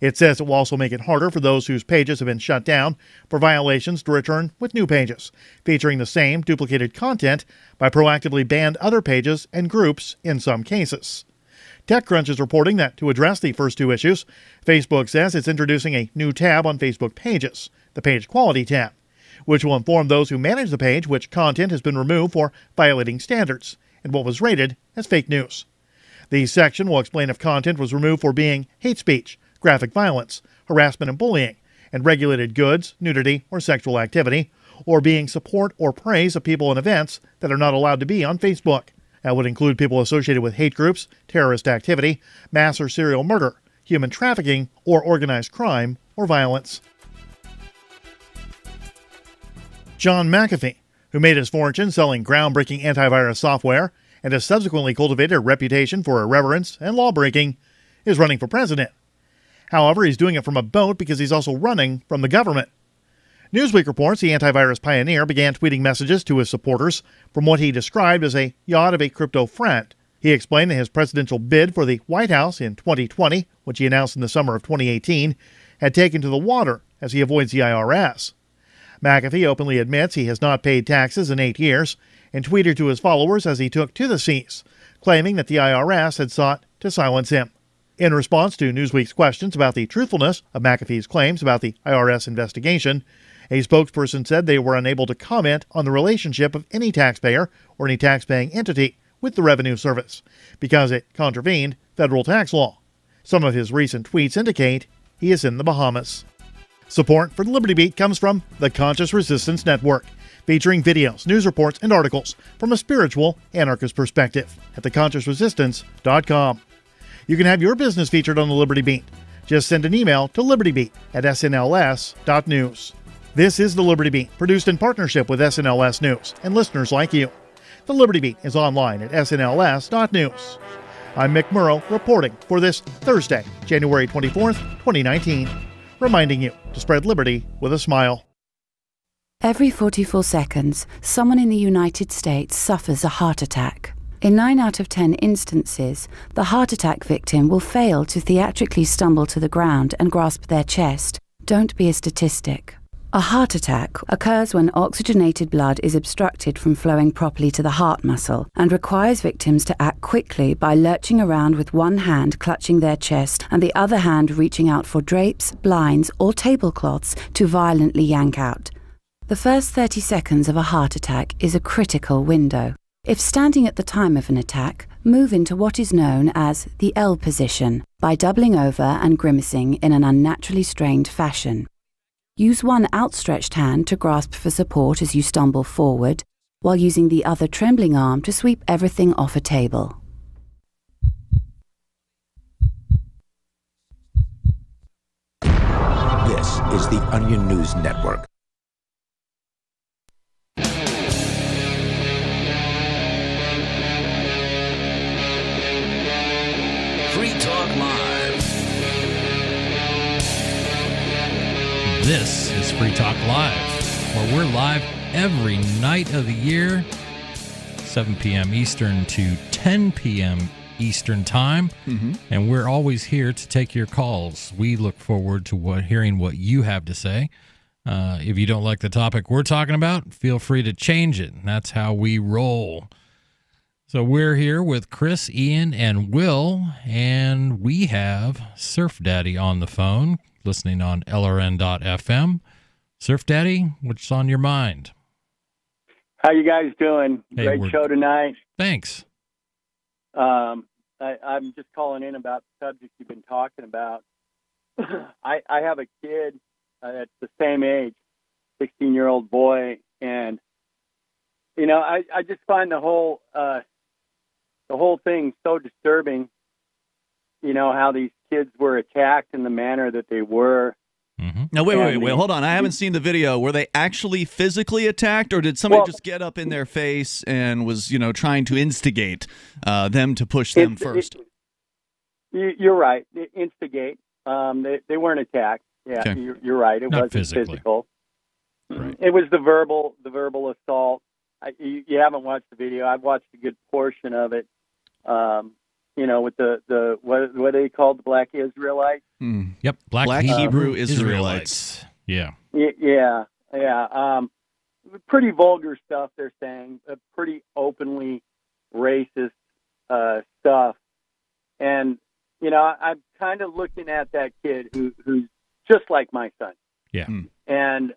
Speaker 1: It says it will also make it harder for those whose pages have been shut down for violations to return with new pages, featuring the same duplicated content by proactively banned other pages and groups in some cases. TechCrunch is reporting that to address the first two issues, Facebook says it's introducing a new tab on Facebook Pages, the Page Quality tab, which will inform those who manage the page which content has been removed for violating standards and what was rated as fake news. The section will explain if content was removed for being hate speech, graphic violence, harassment and bullying, and regulated goods, nudity, or sexual activity, or being support or praise of people and events that are not allowed to be on Facebook. That would include people associated with hate groups, terrorist activity, mass or serial murder, human trafficking, or organized crime or violence. John McAfee, who made his fortune selling groundbreaking antivirus software and has subsequently cultivated a reputation for irreverence and lawbreaking, is running for president. However, he's doing it from a boat because he's also running from the government. Newsweek reports the antivirus pioneer began tweeting messages to his supporters from what he described as a yacht of a crypto friend. He explained that his presidential bid for the White House in 2020, which he announced in the summer of 2018, had taken to the water as he avoids the IRS. McAfee openly admits he has not paid taxes in 8 years and tweeted to his followers as he took to the seas, claiming that the IRS had sought to silence him. In response to Newsweek's questions about the truthfulness of McAfee's claims about the IRS investigation, a spokesperson said they were unable to comment on the relationship of any taxpayer or any taxpaying entity with the Revenue Service because it contravened federal tax law. Some of his recent tweets indicate he is in the Bahamas. Support for the Liberty Beat comes from the Conscious Resistance Network, featuring videos, news reports, and articles from a spiritual anarchist perspective at theconsciousresistance.com. You can have your business featured on the Liberty Beat. Just send an email to libertybeat@snls.news. This is the Liberty Beat, produced in partnership with SNLS News and listeners like you. The Liberty Beat is online at snls.news. I'm Mick Murrow reporting for this Thursday, January 24th, 2019, reminding you to spread liberty with a smile.
Speaker 3: Every 44 seconds, someone in the United States suffers a heart attack. In 9 out of 10 instances, the heart attack victim will fail to theatrically stumble to the ground and grasp their chest. Don't be a statistic. A heart attack occurs when oxygenated blood is obstructed from flowing properly to the heart muscle and requires victims to act quickly by lurching around with one hand clutching their chest and the other hand reaching out for drapes, blinds, or tablecloths to violently yank out. The first 30 seconds of a heart attack is a critical window. If standing at the time of an attack, move into what is known as the L position by doubling over and grimacing in an unnaturally strained fashion. Use one outstretched hand to grasp for support as you stumble forward, while using the other trembling arm to sweep everything off a table.
Speaker 20: This is the Onion News Network.
Speaker 11: Free Talk Live.
Speaker 5: This is Free Talk Live, where we're live every night of the year, 7 p.m. Eastern to 10 p.m. Eastern Time, and we're always here to take your calls. We look forward to hearing what you have to say. If you don't like the topic we're talking about, feel free to change it. That's how we roll. So we're here with Chris, Ian, and Will, and we have Surf Daddy on the phone, listening on LRN.FM. Surf Daddy, what's on your mind?
Speaker 18: How you guys doing?
Speaker 5: Hey,
Speaker 18: Great show tonight.
Speaker 5: Thanks.
Speaker 18: I'm just calling in about the subject you've been talking about. I have a kid that's the same age, 16-year-old boy, and you know I just find the whole thing so disturbing. You know how these kids were attacked in the manner that they were.
Speaker 7: Now, wait, hold on. I haven't seen the video. Were they actually physically attacked, or did somebody just get up in their face and was, trying to instigate them to push them first?
Speaker 18: You're right. Instigate. They weren't attacked. Yeah, okay. You're right. It wasn't physical.
Speaker 7: Right.
Speaker 18: It was the verbal assault. You haven't watched the video. I've watched a good portion of it. With the what they called the Black Israelites.
Speaker 5: Yep, Black Hebrew Israelites. Yeah.
Speaker 18: Pretty vulgar stuff they're saying. Pretty openly racist stuff. And I'm kind of looking at that kid who's just like my son.
Speaker 5: Yeah.
Speaker 18: And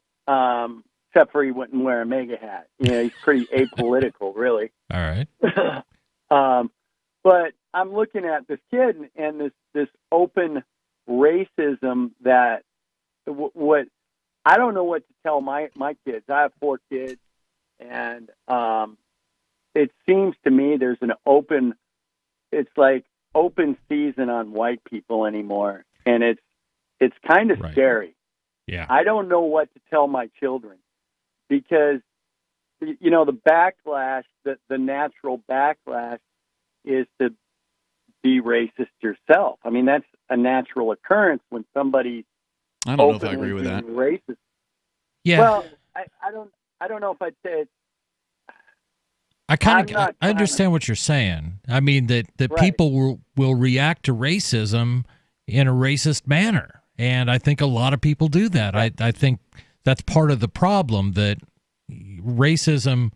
Speaker 18: except for he wouldn't wear a MAGA hat. He's pretty apolitical, really.
Speaker 5: All right.
Speaker 18: But I'm looking at this kid and this open racism that what I don't know what to tell my kids. I have 4 kids, and it seems to me there's it's like open season on white people anymore, and it's kind of scary.
Speaker 5: Yeah,
Speaker 18: I don't know what to tell my children because the backlash, the natural backlash is to be racist yourself. I mean, that's a natural occurrence when somebody's
Speaker 7: I don't know if I agree with that.
Speaker 18: Racist.
Speaker 5: Yeah.
Speaker 18: Well, I don't know if I'd say it's.
Speaker 5: I understand what you're saying. I mean that people will react to racism in a racist manner, and I think a lot of people do that. I think that's part of the problem, that racism.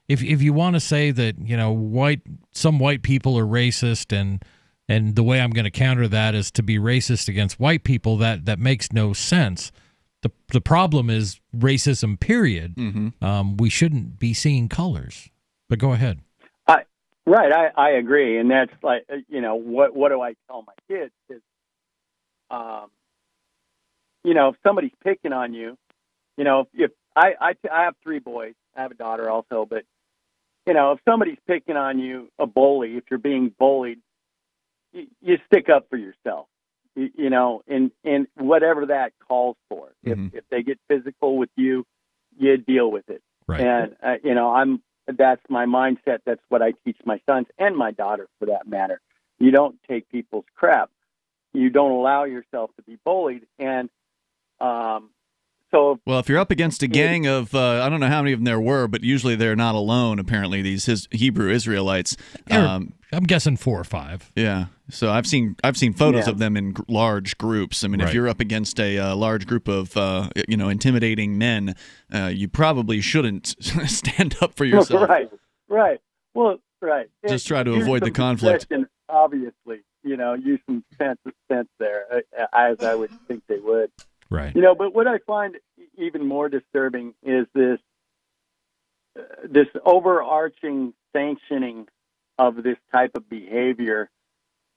Speaker 5: If you want to say that some white people are racist and the way I'm going to counter that is to be racist against white people, that makes no sense. The problem is racism, period. We shouldn't be seeing colors. But go ahead.
Speaker 18: Right, I agree, and that's like, what do I tell my kids? Is, if somebody's picking on you, if I have 3 boys, I have a daughter also, but if somebody's picking on you, a bully, if you're being bullied, you stick up for yourself, and whatever that calls for. If they get physical with you, you deal with it.
Speaker 5: Right.
Speaker 18: And that's my mindset. That's what I teach my sons and my daughter, for that matter. You don't take people's crap. You don't allow yourself to be bullied. And so,
Speaker 7: well, if you're up against a gang of, I don't know how many of them there were, but usually they're not alone, apparently, these Hebrew Israelites.
Speaker 5: I'm guessing 4 or 5.
Speaker 7: Yeah. So I've seen photos of them in large groups. I mean, if you're up against a large group of, intimidating men, you probably shouldn't stand up for yourself.
Speaker 18: Right. Well, right.
Speaker 7: Just try to avoid the conflict.
Speaker 18: Obviously, use some sense there, as I would think they would.
Speaker 5: Right.
Speaker 18: But what I find even more disturbing is this overarching sanctioning of this type of behavior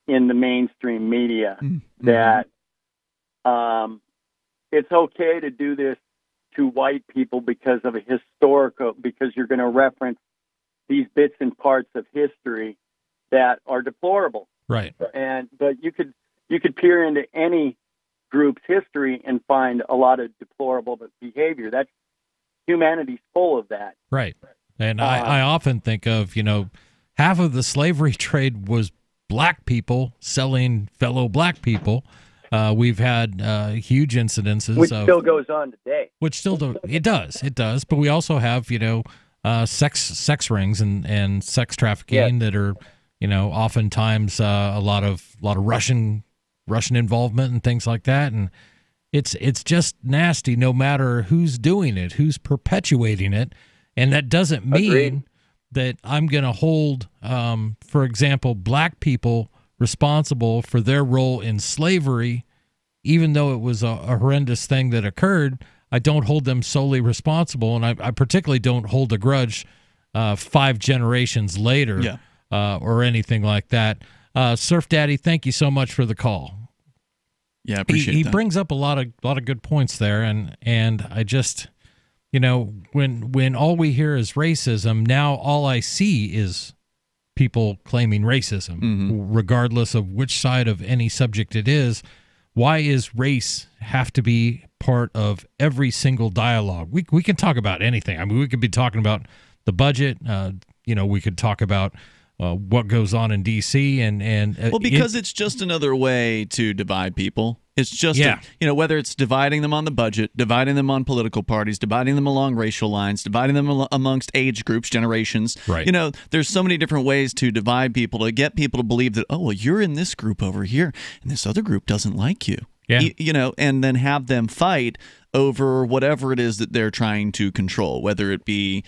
Speaker 18: in the mainstream media, that it's okay to do this to white people because you're going to reference these bits and parts of history that are deplorable.
Speaker 5: Right.
Speaker 18: But you could peer into any group's history and find a lot of deplorable behavior. That's humanity's full of that.
Speaker 5: Right. And I often think of, half of the slavery trade was black people selling fellow black people. We've had huge incidences.
Speaker 18: Which still goes on today.
Speaker 5: It does. But we also have, sex rings and sex trafficking that are, oftentimes a lot of Russian involvement and things like that. And it's just nasty no matter who's doing it, who's perpetuating it. And that doesn't mean that I'm going to hold, for example, black people responsible for their role in slavery, even though it was a horrendous thing that occurred. I don't hold them solely responsible, and I particularly don't hold a grudge 5 generations later or anything like that. Surf Daddy, thank you so much for the call.
Speaker 7: Yeah, I appreciate
Speaker 5: he
Speaker 7: that.
Speaker 5: brings up a lot of good points there, and I just, when all we hear is racism, now all I see is people claiming racism, regardless of which side of any subject it is. Why is race have to be part of every single dialogue? We can talk about anything. I mean, we could be talking about the budget. We could talk about what goes on in D.C.
Speaker 7: because it's just another way to divide people. It's just, whether it's dividing them on the budget, dividing them on political parties, dividing them along racial lines, dividing them amongst age groups, generations.
Speaker 5: Right.
Speaker 7: There's so many different ways to divide people, to get people to believe that, oh, well, you're in this group over here, and this other group doesn't like you.
Speaker 5: Yeah.
Speaker 7: And then have them fight over whatever it is that they're trying to control, whether it be,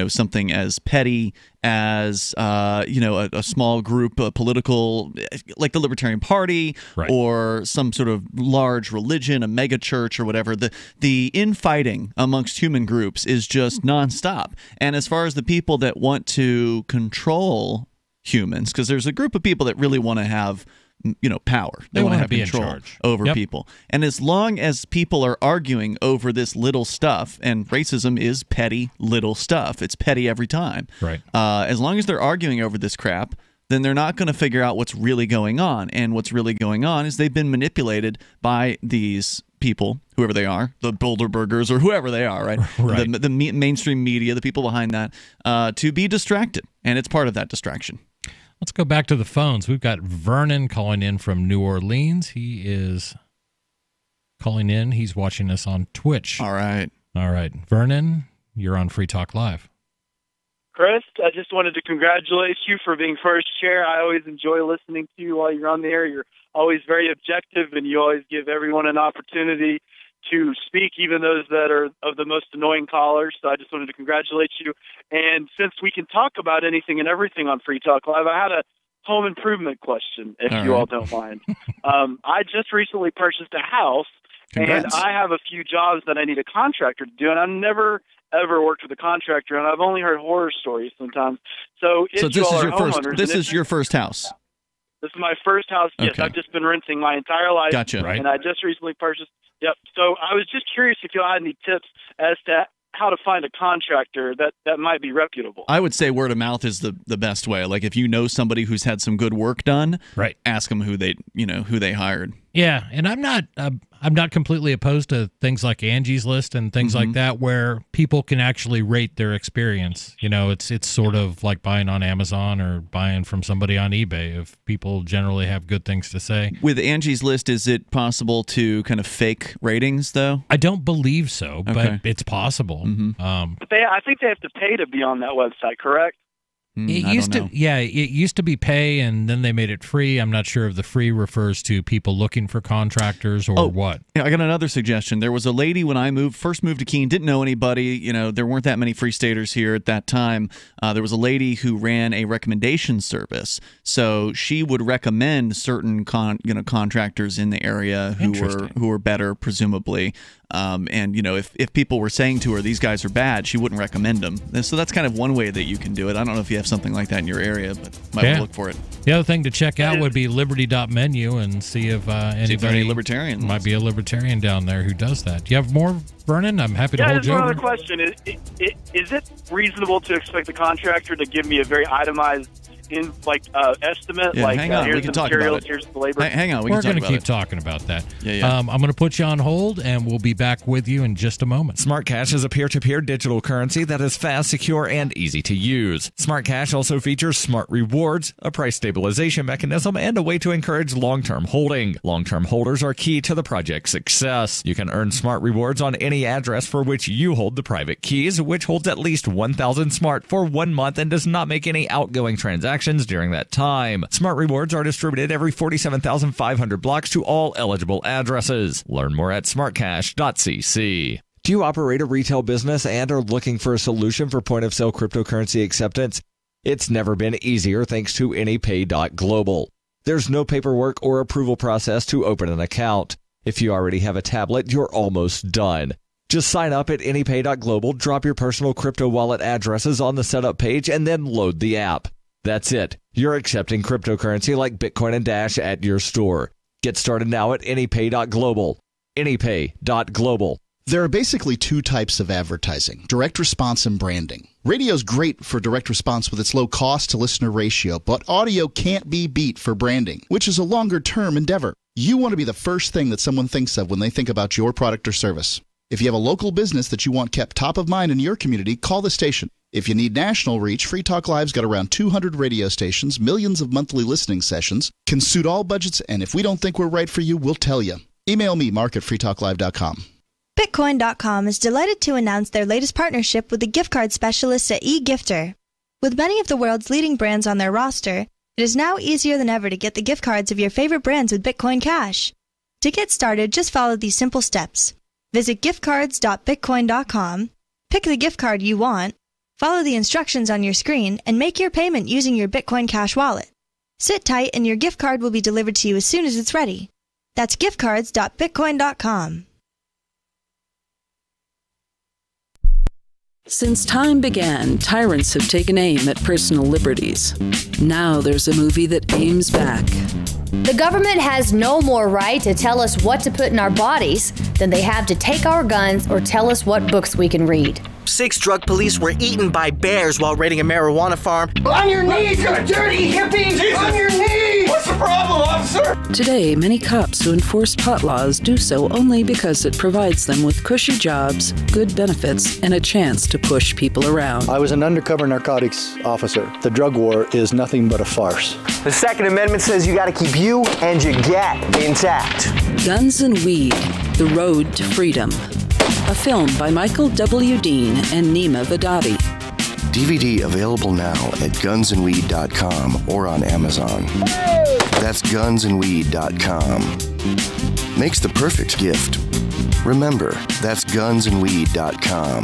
Speaker 7: something as petty as, a small group, a political, like the Libertarian Party, or some sort of large religion, a mega church or whatever. The infighting amongst human groups is just nonstop. And as far as the people that want to control humans, because there's a group of people that really want to have power. They want to have control over people. And as long as people are arguing over this little stuff, and racism is petty little stuff, it's petty every time.
Speaker 5: Right.
Speaker 7: As long as they're arguing over this crap, then they're not going to figure out what's really going on. And what's really going on is they've been manipulated by these people, whoever they are, the Bilderbergers or whoever they are, right? The mainstream media, the people behind that, to be distracted. And it's part of that distraction.
Speaker 5: Let's go back to the phones. We've got Vernon calling in from New Orleans. He is calling in. He's watching us on Twitch.
Speaker 7: All right.
Speaker 5: Vernon, you're on Free Talk Live.
Speaker 2: Chris, I just wanted to congratulate you for being first chair. I always enjoy listening to you while you're on the air. You're always very objective, and you always give everyone an opportunity to speak, even those that are of the most annoying callers. So I just wanted to congratulate you. And since we can talk about anything and everything on Free Talk Live, I had a home improvement question, if all don't mind. I just recently purchased a house,
Speaker 7: Congrats.
Speaker 2: and I have a few jobs that I need a contractor to do, and I'm never ever worked with a contractor, and I've only heard horror stories sometimes. So
Speaker 7: this is your first house.
Speaker 2: This is my first house. Yes,
Speaker 7: Okay.
Speaker 2: I've just been renting my entire life.
Speaker 7: Gotcha. Right.
Speaker 2: And I just recently purchased. Yep. So I was just curious if you had any tips as to how to find a contractor that might be reputable.
Speaker 7: I would say word of mouth is the best way. Like if you know somebody who's had some good work done,
Speaker 5: right?
Speaker 7: Ask them who they hired.
Speaker 5: Yeah, and I'm not completely opposed to things like Angie's List and things like that, where people can actually rate their experience. You know, it's sort of like buying on Amazon or buying from somebody on eBay. If people generally have good things to say.
Speaker 7: With Angie's List, is it possible to kind of fake ratings though?
Speaker 5: I don't believe so, but it's possible.
Speaker 2: But I think they have to pay to be on that website, correct?
Speaker 5: It used to be pay, and then they made it free. I'm not sure if the free refers to people looking for contractors or what.
Speaker 7: Yeah, I got another suggestion. There was a lady when I first moved to Keene, didn't know anybody. You know, there weren't that many free staters here at that time. There was a lady who ran a recommendation service, so she would recommend certain contractors in the area who were better, presumably. And you know, if people were saying to her these guys are bad, she wouldn't recommend them. So that's kind of one way that you can do it. I don't know if you have something like that in your area, but might want to look for it.
Speaker 5: The other thing to check out would be liberty.menu and see if
Speaker 7: any libertarians.
Speaker 5: Might be a libertarian down there who does that. Do you have more, Vernon? I'm happy to hold you
Speaker 2: one
Speaker 5: over.
Speaker 2: other question. Is it reasonable to expect the contractor to give me a very itemized estimate?
Speaker 7: Yeah, hang on.
Speaker 2: Here's
Speaker 7: We can
Speaker 2: the
Speaker 7: talk
Speaker 2: materials,
Speaker 7: about it.
Speaker 2: here's the labor.
Speaker 7: Hang on.
Speaker 5: We're going to keep talking about that.
Speaker 7: Yeah.
Speaker 5: I'm going to put you on hold, and we'll be back with you in just a moment.
Speaker 4: Smart Cash is a peer-to-peer digital currency that is fast, secure, and easy to use. Smart Cash also features smart rewards, a price stabilization mechanism, and a way to encourage long-term holding. Long-term holders are key to the project's success. You can earn smart rewards on any address for which you hold the private keys, which holds at least 1,000 smart for 1 month and does not make any outgoing transactions during that time. Smart rewards are distributed every 47,500 blocks to all eligible addresses. Learn more at smartcash.cc. Do you operate a retail business and are looking for a solution for point-of-sale cryptocurrency acceptance? It's never been easier thanks to AnyPay.global. There's no paperwork or approval process to open an account. If you already have a tablet, you're almost done. Just sign up at AnyPay.global, drop your personal crypto wallet addresses on the setup page, and then load the app. That's it. You're accepting cryptocurrency like Bitcoin and Dash at your store. Get started now at AnyPay.global. AnyPay.global.
Speaker 19: There are basically two types of advertising, direct response and branding. Radio's great for direct response with its low cost to listener ratio, but audio can't be beat for branding, which is a longer term endeavor. You want to be the first thing that someone thinks of when they think about your product or service. If you have a local business that you want kept top of mind in your community, call the station. If you need national reach, Free Talk Live's got around 200 radio stations, millions of monthly listening sessions, can suit all budgets, and if we don't think we're right for you, we'll tell you. Email me, mark@freetalklive.com.
Speaker 10: Bitcoin.com is delighted to announce their latest partnership with the gift card specialists at eGifter. With many of the world's leading brands on their roster, it is now easier than ever to get the gift cards of your favorite brands with Bitcoin Cash. To get started, just follow these simple steps. Visit giftcards.bitcoin.com, pick the gift card you want, follow the instructions on your screen, and make your payment using your Bitcoin Cash wallet. Sit tight and your gift card will be delivered to you as soon as it's ready. That's giftcards.bitcoin.com.
Speaker 21: Since time began, tyrants have taken aim at personal liberties. Now there's a movie that aims back.
Speaker 22: The government has no more right to tell us what to put in our bodies than they have to take our guns or tell us what books we can read.
Speaker 25: 6 drug police were eaten by bears while raiding a marijuana farm.
Speaker 26: On your knees, you dirty hippie! Jesus. On your knees! What's the problem, officer?
Speaker 21: Today, many cops who enforce pot laws do so only because it provides them with cushy jobs, good benefits, and a chance to push people around.
Speaker 27: I was an undercover narcotics officer. The drug war is nothing but a farce.
Speaker 25: The Second Amendment says you gotta keep you and your gat intact.
Speaker 21: Guns and Weed, The Road to Freedom. A film by Michael W. Dean and Nima Vadadi.
Speaker 28: DVD available now at gunsandweed.com or on Amazon. That's gunsandweed.com. Makes the perfect gift. Remember, that's gunsandweed.com.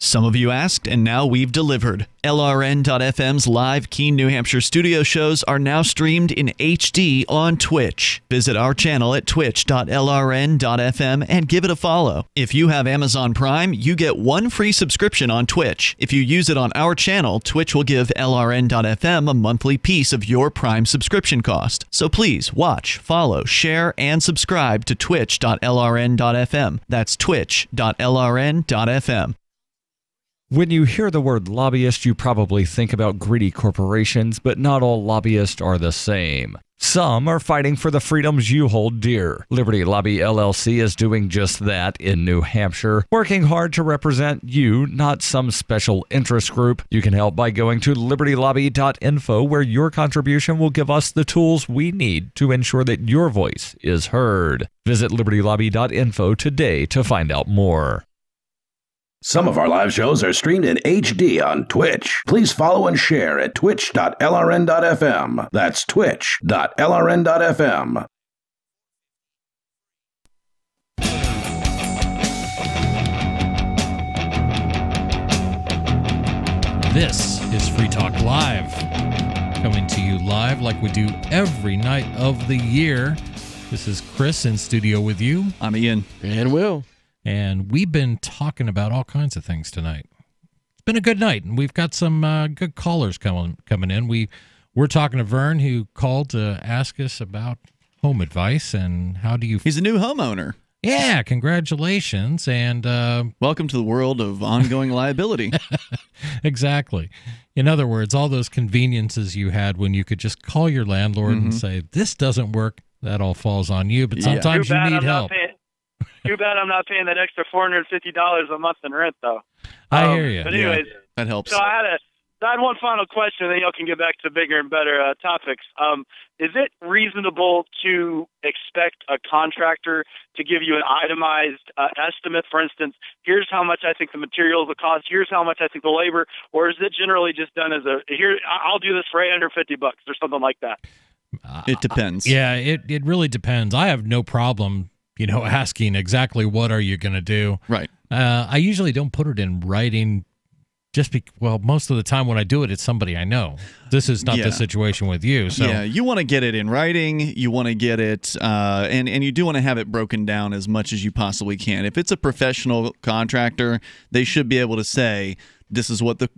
Speaker 7: Some of you asked, and now we've delivered. LRN.FM's live Keene, New Hampshire studio shows are now streamed in HD on Twitch. Visit our channel at twitch.lrn.fm and give it a follow. If you have Amazon Prime, you get 1 free subscription on Twitch. If you use it on our channel, Twitch will give LRN.FM a monthly piece of your Prime subscription cost. So please watch, follow, share, and subscribe to twitch.lrn.fm. That's twitch.lrn.fm.
Speaker 4: When you hear the word lobbyist, you probably think about greedy corporations, but not all lobbyists are the same. Some are fighting for the freedoms you hold dear. Liberty Lobby LLC is doing just that in New Hampshire, working hard to represent you, not some special interest group. You can help by going to libertylobby.info, where your contribution will give us the tools we need to ensure that your voice is heard. Visit libertylobby.info today to find out more.
Speaker 11: Some of our live shows are streamed in HD on Twitch. Please follow and share at twitch.lrn.fm. That's twitch.lrn.fm.
Speaker 5: This is Free Talk Live, coming to you live like we do every night of the year. This is Chris in studio with you.
Speaker 7: I'm Ian.
Speaker 6: And Will.
Speaker 5: And we've been talking about all kinds of things tonight. It's been a good night, and we've got some good callers coming in. We're talking to Vern, who called to ask us about home advice and how do you...
Speaker 7: He's a new homeowner.
Speaker 5: Yeah, congratulations, and...
Speaker 7: welcome to the world of ongoing liability.
Speaker 5: Exactly. In other words, all those conveniences you had when you could just call your landlord and say, this doesn't work, that all falls on you, but sometimes you need help.
Speaker 2: Too bad I'm not paying that extra $450 a month in rent, though.
Speaker 5: I hear you.
Speaker 2: But anyways,
Speaker 7: that helps.
Speaker 2: So I had one final question, and then y'all can get back to bigger and better topics. Is it reasonable to expect a contractor to give you an itemized estimate? For instance, here's how much I think the materials will cost. Here's how much I think the labor. Or is it generally just done as I'll do this for $850 or something like that?
Speaker 7: It depends.
Speaker 5: Yeah, it really depends. I have no problem asking exactly what are you going to do.
Speaker 7: Right.
Speaker 5: I usually don't put it in writing most of the time when I do it, it's somebody I know. This is not the situation with you. So
Speaker 7: yeah, you want to get it in writing. You want to get it, and you do want to have it broken down as much as you possibly can. If it's a professional contractor, they should be able to say, this is what the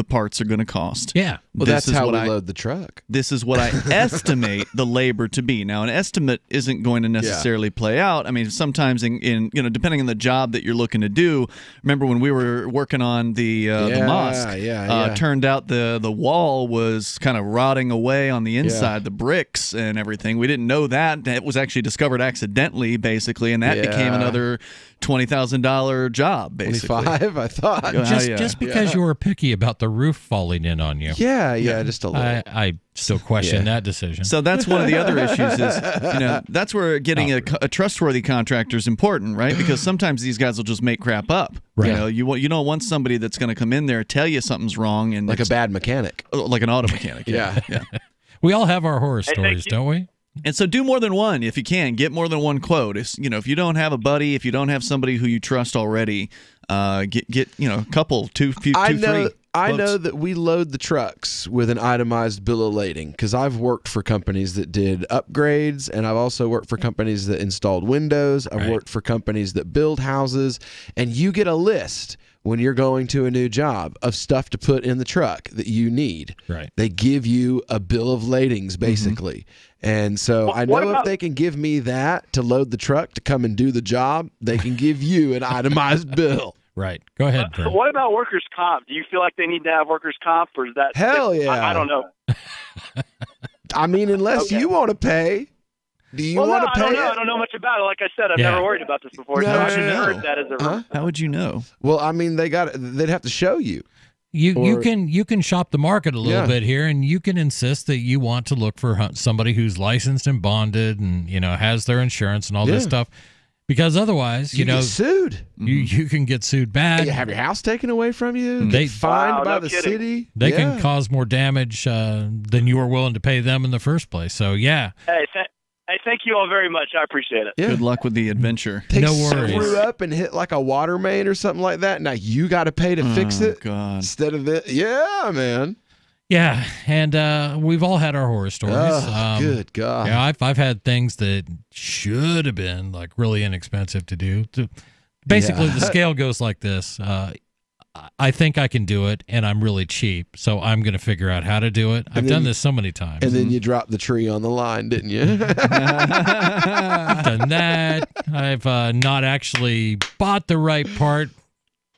Speaker 7: parts are going to cost.
Speaker 5: Yeah.
Speaker 6: Well, that's how we load the truck.
Speaker 7: This is what I estimate the labor to be. Now, an estimate isn't going to necessarily play out. I mean, sometimes in depending on the job that you're looking to do. Remember when we were working on the mosque? Turned out the wall was kind of rotting away on the inside, the bricks and everything. We didn't know that. It was actually discovered accidentally, basically, and that became another $20,000 job, basically.
Speaker 6: 25, I thought.
Speaker 5: Just because you were picky about the roof falling in on you.
Speaker 6: Yeah, just a little.
Speaker 5: I still question that decision.
Speaker 7: So that's one of the other issues is, that's where getting a trustworthy contractor is important, right? Because sometimes these guys will just make crap up.
Speaker 5: Right.
Speaker 7: You don't want somebody that's going to come in there, tell you something's wrong. And
Speaker 6: like a bad mechanic.
Speaker 7: Like an auto mechanic.
Speaker 6: Yeah.
Speaker 5: We all have our horror stories, don't we?
Speaker 7: And so do more than one if you can. Get more than one quote. If you don't have a buddy, if you don't have somebody who you trust already, get a couple, two, three.
Speaker 6: I know that we load the trucks with an itemized bill of lading because I've worked for companies that did upgrades, and I've also worked for companies that installed windows. I've worked for companies that build houses, and you get a list when you're going to a new job of stuff to put in the truck that you need.
Speaker 5: Right.
Speaker 6: They give you a bill of ladings, basically. And so I know if they can give me that to load the truck to come and do the job, they can give you an itemized bill.
Speaker 5: Right. Go ahead, Vern.
Speaker 2: What about workers' comp? Do you feel like they need to have workers' comp, or is that...
Speaker 6: Hell yeah.
Speaker 2: I don't know.
Speaker 6: I mean, unless you want to pay. Do you want to pay?
Speaker 2: I don't know much about it. Like I said, I've never worried about this before.
Speaker 7: How would you
Speaker 2: I've
Speaker 7: know?
Speaker 2: heard that as a...
Speaker 7: How would you know?
Speaker 6: Well, I mean, they'd have to show you.
Speaker 5: You can shop the market a little bit here, and you can insist that you want to look for somebody who's licensed and bonded and has their insurance and all this stuff, because otherwise you get
Speaker 6: sued.
Speaker 5: You can get sued bad.
Speaker 6: You have your house taken away from you. Get fined by the city.
Speaker 5: They can cause more damage than you were willing to pay them in the first place. So
Speaker 2: Hey, thank you all very much. I appreciate it.
Speaker 6: Yeah.
Speaker 7: Good luck with the adventure.
Speaker 5: No worries.
Speaker 6: Screw up and hit like a water main or something like that. Now you got to pay to fix it.
Speaker 7: God.
Speaker 6: Instead of it. Yeah, man.
Speaker 5: Yeah, and we've all had our horror stories.
Speaker 6: Good God.
Speaker 5: Yeah, I've had things that should have been like really inexpensive to do. Basically, the scale goes like this. I think I can do it, and I'm really cheap, so I'm going to figure out how to do it. I've done this so many times.
Speaker 6: And then you dropped the tree on the line, didn't you?
Speaker 5: I've done that. I've not actually bought the right part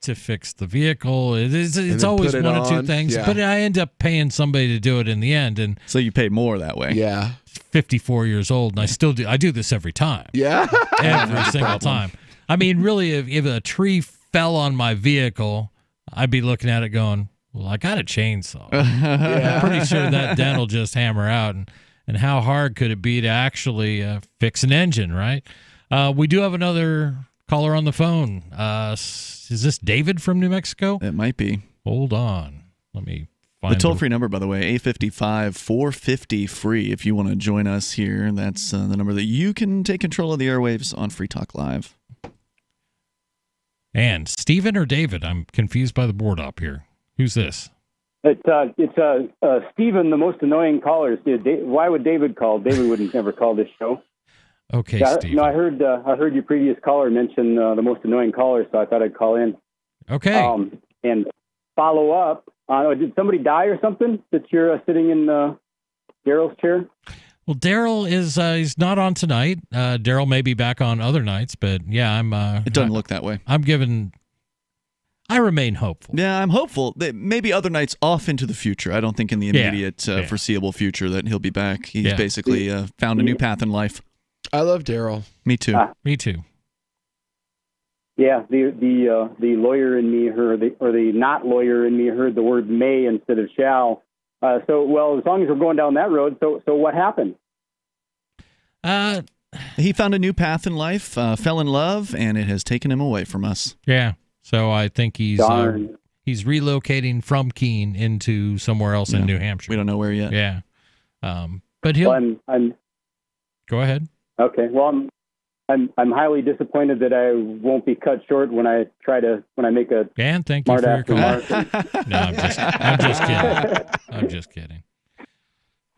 Speaker 5: to fix the vehicle. It's always one or two things, but I end up paying somebody to do it in the end. And
Speaker 7: so you pay more that way.
Speaker 6: Yeah.
Speaker 5: 54 years old, and I still do. I do this every time.
Speaker 6: Yeah.
Speaker 5: Every single time. I mean, really, if a tree fell on my vehicle, I'd be looking at it going, well, I got a chainsaw. I'm pretty sure that dent will just hammer out. And how hard could it be to actually fix an engine, right? We do have another caller on the phone. Is this David from New Mexico?
Speaker 7: It might be.
Speaker 5: Hold on. Let me find
Speaker 7: the toll-free number, by the way, 855-450-FREE if you want to join us here. That's the number that you can take control of the airwaves on Free Talk Live.
Speaker 5: And Stephen or David? I'm confused by the board up here. Who's this?
Speaker 8: It's Stephen, the most annoying caller. Why would David call? David would never call this show.
Speaker 5: Okay,
Speaker 8: yeah,
Speaker 5: Stephen.
Speaker 8: No, I heard your previous caller mention the most annoying caller, so I thought I'd call in.
Speaker 5: Okay.
Speaker 8: And follow up. Did somebody die or something that you're sitting in Daryl's chair?
Speaker 5: Well, Daryl is he's not on tonight. Daryl may be back on other nights, but yeah, I'm.
Speaker 7: It doesn't look that way.
Speaker 5: I remain hopeful.
Speaker 7: Yeah, I'm hopeful that maybe other nights off into the future. I don't think in the immediate foreseeable future that he'll be back. He's basically found a new path in life.
Speaker 6: I love Daryl.
Speaker 7: Me too.
Speaker 5: Me too.
Speaker 8: Yeah, the lawyer in me heard, or the not lawyer in me heard the word may instead of shall. So as long as we're going down that road, so what happened?
Speaker 7: He found a new path in life, fell in love, and it has taken him away from us.
Speaker 5: Yeah. So I think he's relocating from Keene into somewhere else in New Hampshire.
Speaker 7: We don't know where yet.
Speaker 5: Yeah. But he'll.
Speaker 8: I'm
Speaker 5: Go ahead.
Speaker 8: Okay. Well, I'm highly disappointed that I won't be cut short when I make a
Speaker 5: Dan, thank you for your call.
Speaker 8: remark.
Speaker 5: No, I'm just kidding. I'm just kidding.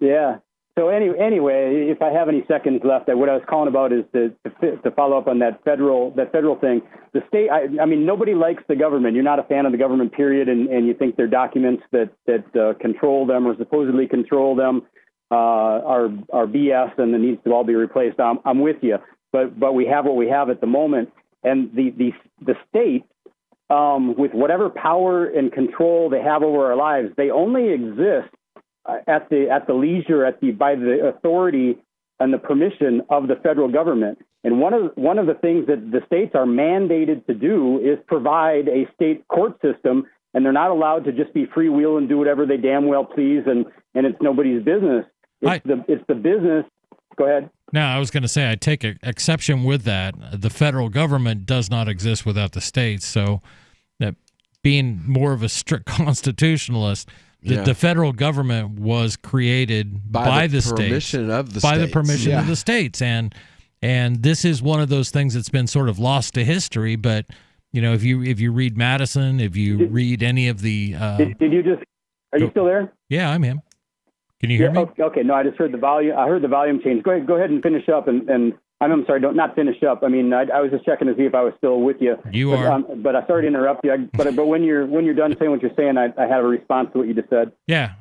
Speaker 8: Yeah. So anyway, if I have any seconds left, what I was calling about is to follow up on that federal thing. The state, I mean, nobody likes the government. You're not a fan of the government, period, and you think their documents that control them or supposedly control them are BS and it needs to all be replaced. I'm with you, but we have what we have at the moment, and the state, with whatever power and control they have over our lives, they only exist at the leisure, by the authority and the permission of the federal government. And one of the things that the states are mandated to do is provide a state court system, and they're not allowed to just be freewheel and do whatever they damn well please, and it's nobody's business. It's the business. Go ahead.
Speaker 5: No, I was going to say I take exception with that. The federal government does not exist without the states. So, that being more of a strict constitutionalist, the federal government was created by the states, by the permission of the states, and this is one of those things that's been sort of lost to history. But if you read Madison, if you read any of the,
Speaker 8: did you just? Are you still there?
Speaker 5: Yeah, I'm him. Can you hear me?
Speaker 8: Okay, no, I just heard the volume. I heard the volume change. Go ahead and finish up. And I'm sorry, don't not finish up. I mean, I was just checking to see if I was still with you.
Speaker 5: You are.
Speaker 8: But I sorry to interrupt you. But when you're done saying what you're saying, I have a response to what you just said.
Speaker 5: Yeah.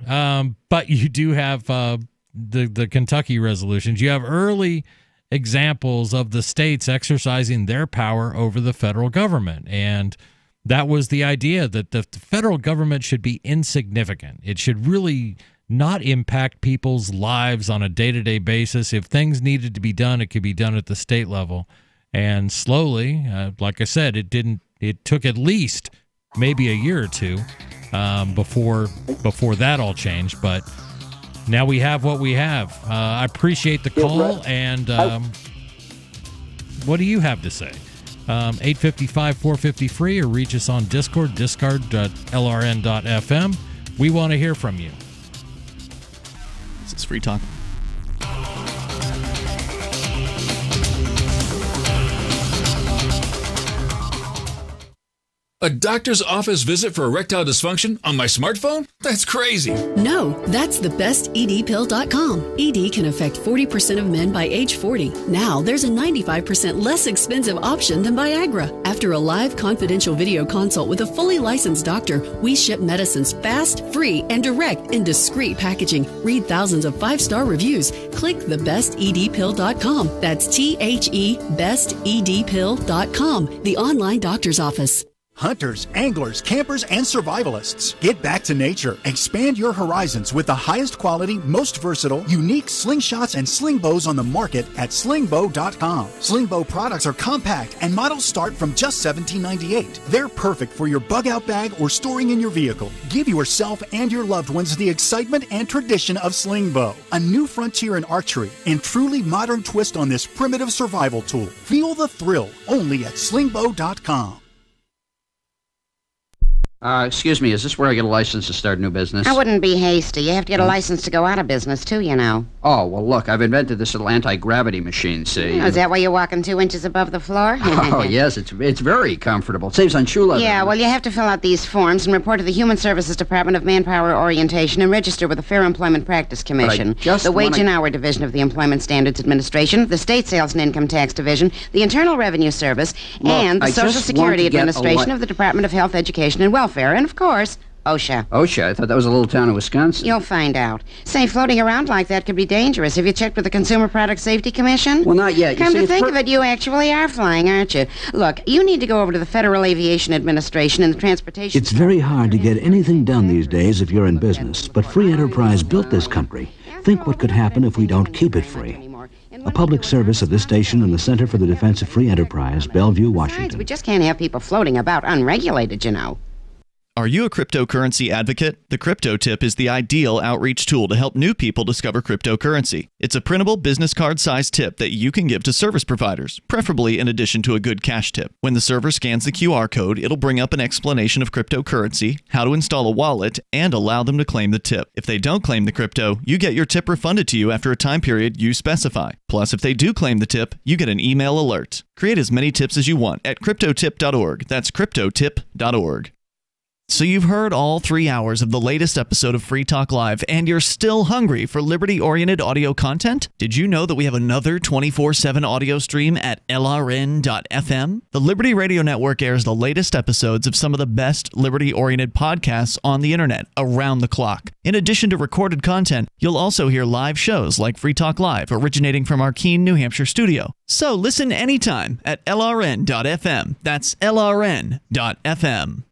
Speaker 5: But you do have the Kentucky resolutions. You have early examples of the states exercising their power over the federal government, and that was the idea that the federal government should be insignificant. It should really not impact people's lives on a day-to-day basis. If things needed to be done, it could be done at the state level. And slowly, like I said, it took at least maybe a year or two before that all changed. But now we have what we have. I appreciate the call. And what do you have to say? 855-450-FREE, or reach us on Discord, discard.lrn.fm. We want to hear from you.
Speaker 7: This is Free Talk.
Speaker 16: A doctor's office visit for erectile dysfunction on my smartphone? That's crazy.
Speaker 9: No, that's thebestedpill.com. ED can affect 40% of men by age 40. Now, there's a 95% less expensive option than Viagra. After a live confidential video consult with a fully licensed doctor, we ship medicines fast, free, and direct in discreet packaging. Read thousands of 5-star reviews. Click thebestedpill.com. That's THE bestedpill.com, the online doctor's office.
Speaker 12: Hunters, anglers, campers, and survivalists. Get back to nature. Expand your horizons with the highest quality, most versatile, unique slingshots and sling bows on the market at slingbow.com. Slingbow products are compact and models start from just $17.98. They're perfect for your bug-out bag or storing in your vehicle. Give yourself and your loved ones the excitement and tradition of Slingbow, a new frontier in archery and truly modern twist on this primitive survival tool. Feel the thrill only at slingbow.com.
Speaker 13: Excuse me, is this where I get a license to start a new business?
Speaker 14: I wouldn't be hasty. You have to get a license to go out of business, too, you know.
Speaker 13: Oh, well, look, I've invented this little anti-gravity machine, see?
Speaker 14: Oh, is that why you're walking 2 inches above the floor?
Speaker 13: Oh, yes, it's very comfortable. It saves on shoe leather.
Speaker 14: Yeah, well, you have to fill out these forms and report to the Human Services Department of Manpower Orientation and register with the Fair Employment Practice Commission, the Wage and Hour Division of the Employment Standards Administration, the State Sales and Income Tax Division, the Internal Revenue Service, and the Social Security Administration of the Department of Health, Education, and Welfare, and, of course, OSHA.
Speaker 13: OSHA? I thought that was a little town in Wisconsin.
Speaker 14: You'll find out. Say, floating around like that could be dangerous. Have you checked with the Consumer Product Safety Commission?
Speaker 13: Well, not yet.
Speaker 14: Come to think of it, you actually are flying, aren't you? Look, you need to go over to the Federal Aviation Administration and the Transportation...
Speaker 15: It's very hard to get anything done these days if you're in business, but free enterprise built this country. Think what could happen if we don't keep it free. A public service of this station and the Center for the Defense of Free Enterprise, Bellevue, Washington.
Speaker 14: We just can't have people floating about unregulated, you know.
Speaker 7: Are you a cryptocurrency advocate? The Crypto Tip is the ideal outreach tool to help new people discover cryptocurrency. It's a printable business card-sized tip that you can give to service providers, preferably in addition to a good cash tip. When the server scans the QR code, it'll bring up an explanation of cryptocurrency, how to install a wallet, and allow them to claim the tip. If they don't claim the crypto, you get your tip refunded to you after a time period you specify. Plus, if they do claim the tip, you get an email alert. Create as many tips as you want at cryptotip.org. That's cryptotip.org. So you've heard all 3 hours of the latest episode of Free Talk Live, and you're still hungry for liberty-oriented audio content? Did you know that we have another 24/7 audio stream at LRN.FM? The Liberty Radio Network airs the latest episodes of some of the best liberty-oriented podcasts on the internet around the clock. In addition to recorded content, you'll also hear live shows like Free Talk Live, originating from our Keene, New Hampshire studio. So listen anytime at LRN.FM. That's LRN.FM.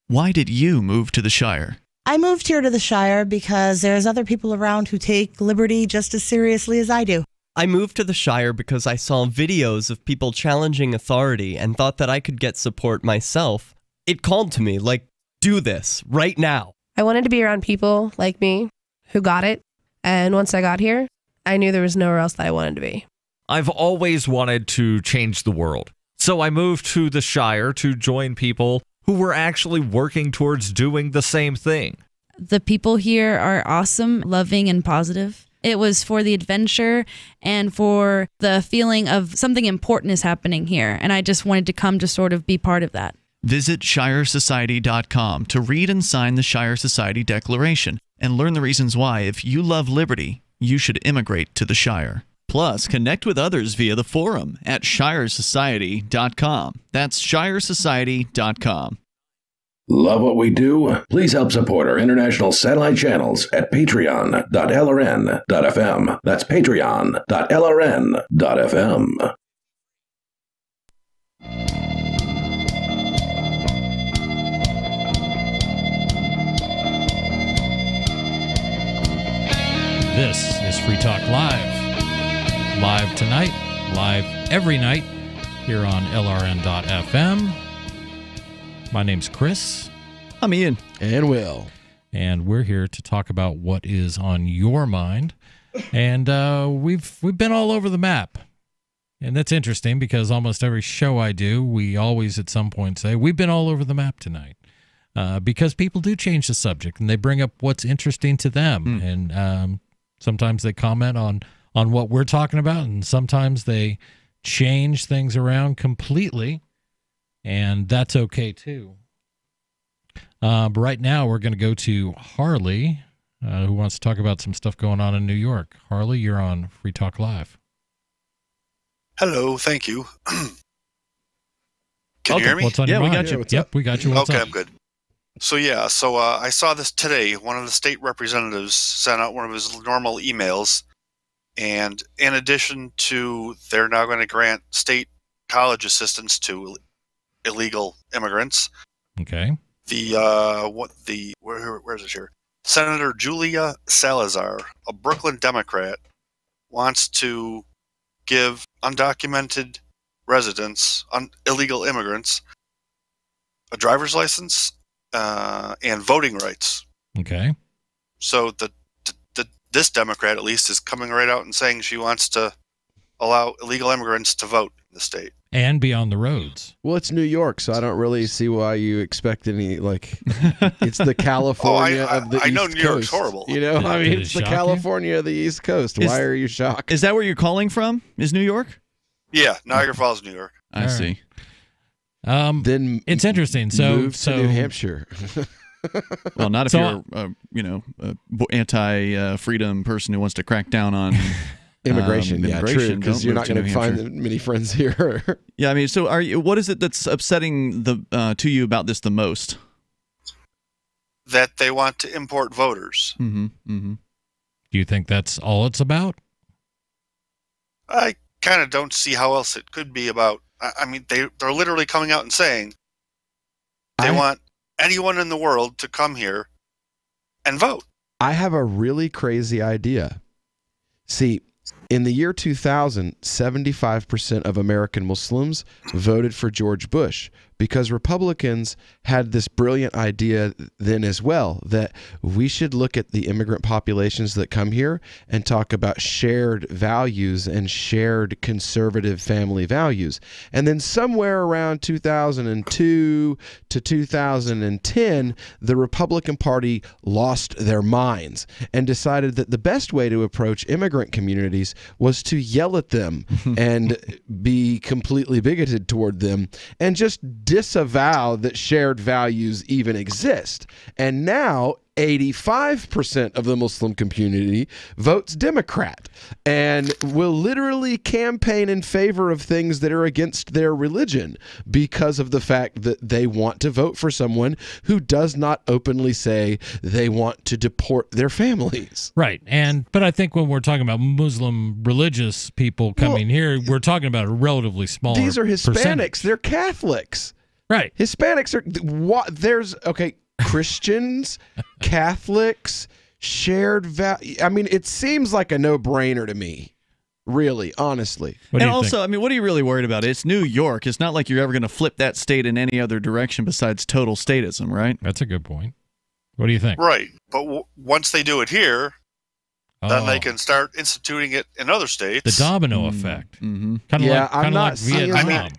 Speaker 7: Why did you move to the Shire?
Speaker 17: I moved here to the Shire because there's other people around who take liberty just as seriously as I do.
Speaker 23: I moved to the Shire because I saw videos of people challenging authority and thought that I could get support myself. It called to me, like, do this, right now.
Speaker 24: I wanted to be around people like me who got it, and once I got here, I knew there was nowhere else that I wanted to be.
Speaker 4: I've always wanted to change the world, so I moved to the Shire to join people who were actually working towards doing the same thing.
Speaker 29: The people here are awesome, loving, and positive. It was for the adventure and for the feeling of something important is happening here, and I just wanted to come to sort of be part of that.
Speaker 7: Visit ShireSociety.com to read and sign the Shire Society Declaration and learn the reasons why, if you love liberty, you should immigrate to the Shire. Plus, connect with others via the forum at ShireSociety.com. That's ShireSociety.com.
Speaker 11: Love what we do? Please help support our international satellite channels at patreon.lrn.fm. That's patreon.lrn.fm.
Speaker 5: This is Free Talk Live. Live tonight, live every night here on LRN.FM. My name's Chris.
Speaker 6: I'm Ian. And Will.
Speaker 5: And we're here to talk about what is on your mind. And we've been all over the map. And that's interesting because almost every show I do, we always at some point say, we've been all over the map tonight. Because people do change the subject and they bring up what's interesting to them. And sometimes they comment on what we're talking about, and sometimes they change things around completely, and that's okay too. But right now, we're going to go to Harley, who wants to talk about some stuff going on in New York. Harley, you're on Free Talk Live.
Speaker 1: Hello, thank you. Can you hear me?
Speaker 5: What's on your mind? We got you. Yep, we got you. What's
Speaker 1: okay,
Speaker 5: up?
Speaker 1: I'm good. So I saw this today. One of the state representatives sent out one of his normal emails, and in addition to they're now going to grant state college assistance to illegal immigrants.
Speaker 5: Okay.
Speaker 1: Where is it here? Senator Julia Salazar, a Brooklyn Democrat, wants to give undocumented residents, illegal immigrants, a driver's license and voting rights.
Speaker 5: Okay.
Speaker 1: So this Democrat, at least, is coming right out and saying she wants to allow illegal immigrants to vote in the state.
Speaker 5: And be on the roads.
Speaker 6: Well, it's New York, so I don't really see why you expect any, it's the California of the East Coast.
Speaker 1: I know New York's horrible.
Speaker 6: You know, I mean, it's the California of the East Coast. Why are you shocked?
Speaker 7: Is that where you're calling from? Is New York?
Speaker 1: Yeah, Niagara Falls, New York.
Speaker 7: I see.
Speaker 6: Then
Speaker 5: it's interesting. So
Speaker 6: move to New Hampshire.
Speaker 7: Well, not if you're a anti-freedom person who wants to crack down on
Speaker 6: immigration. Yeah, true. Because you're not going to find many friends here.
Speaker 7: Yeah, I mean, so what is it that's upsetting to you about this the most?
Speaker 1: That they want to import voters.
Speaker 5: Mm-hmm. Mm-hmm. Do you think that's all it's about?
Speaker 1: I kind of don't see how else it could be about. I mean, they're literally coming out and saying they want anyone in the world to come here and vote.
Speaker 6: I have a really crazy idea. See, in the year 2000, 75% of American Muslims voted for George Bush because Republicans had this brilliant idea then as well, that we should look at the immigrant populations that come here and talk about shared values and shared conservative family values. And then somewhere around 2002 to 2010, the Republican Party lost their minds and decided that the best way to approach immigrant communities was to yell at them and be completely bigoted toward them and just disavow that shared values even exist. And now 85% of the Muslim community votes Democrat and will literally campaign in favor of things that are against their religion because of the fact that they want to vote for someone who does not openly say they want to deport their families.
Speaker 5: Right. But I think when we're talking about Muslim religious people coming here, we're talking about a relatively small
Speaker 6: These are Hispanics.
Speaker 5: Percentage.
Speaker 6: They're Catholics.
Speaker 5: Right.
Speaker 6: Hispanics are Christians, Catholics, shared value. I mean, it seems like a no-brainer to me, really, honestly.
Speaker 7: And also, I mean, what are you really worried about? It's New York. It's not like you're ever going to flip that state in any other direction besides total statism, right?
Speaker 5: That's a good point. What do you think?
Speaker 1: Right. But once they do it here, then they can start instituting it in other states.
Speaker 5: The domino effect.
Speaker 7: Mm-hmm.
Speaker 5: Kind of like Vietnam.
Speaker 1: I mean,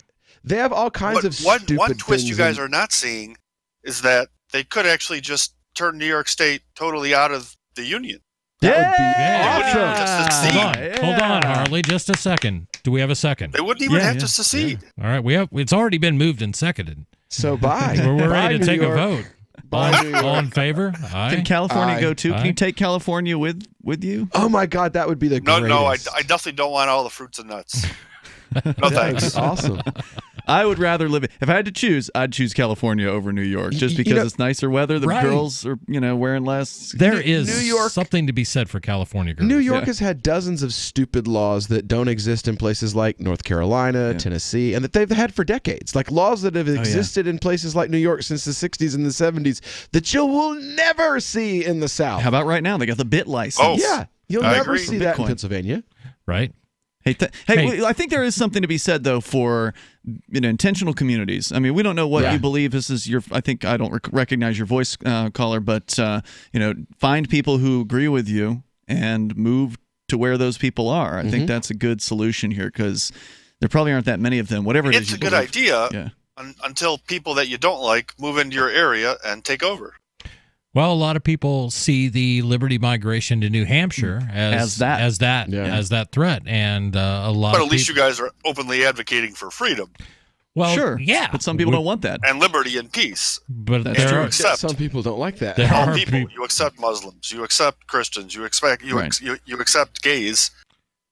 Speaker 6: they have all kinds of stupid
Speaker 1: one twist
Speaker 6: things
Speaker 1: you guys are not seeing is that they could actually just turn New York State totally out of the union.
Speaker 5: That would be awesome. Hold on, Harley, just a second. Do we have a second?
Speaker 1: They wouldn't even have to secede.
Speaker 5: All right, it's already been moved and seconded.
Speaker 6: So bye.
Speaker 5: We're ready to
Speaker 6: New
Speaker 5: take
Speaker 6: York.
Speaker 5: a vote. All in favor? Aye.
Speaker 7: Can California go too?
Speaker 5: Aye.
Speaker 7: Can you take California with you?
Speaker 6: Oh my God, that would be the greatest.
Speaker 1: No, I definitely don't want all the fruits and nuts. No thanks.
Speaker 6: Awesome.
Speaker 7: I would rather live. If I had to choose, I'd choose California over New York, just because it's nicer weather. The girls are, wearing less.
Speaker 5: There is
Speaker 6: New York,
Speaker 5: something to be said for California girls.
Speaker 6: New York has had dozens of stupid laws that don't exist in places like North Carolina, Tennessee, and that they've had for decades. Like laws that have existed in places like New York since the 60s and the 70s that you will never see in the South.
Speaker 7: How about right now? They got the BIT license.
Speaker 1: Oh,
Speaker 6: yeah. You'll never see that in
Speaker 7: Bitcoin.
Speaker 6: Pennsylvania.
Speaker 5: Right.
Speaker 7: Hey, I think there is something to be said though for intentional communities. I mean, we don't know what you believe. This is your. I think I don't recognize your voice, caller, but find people who agree with you and move to where those people are. I think that's a good solution here because there probably aren't that many of them. Whatever it is,
Speaker 1: it's a good idea until people that you don't like move into your area and take over.
Speaker 5: Well, a lot of people see the Liberty migration to New Hampshire as that threat, and a lot.
Speaker 1: But
Speaker 5: of
Speaker 1: at least you guys are openly advocating for freedom.
Speaker 5: Well,
Speaker 7: sure,
Speaker 5: yeah,
Speaker 7: but some people don't want that.
Speaker 1: And liberty and peace.
Speaker 5: But
Speaker 1: and you accept
Speaker 6: some people don't like that.
Speaker 1: All people. You accept Muslims. You accept Christians. You accept gays.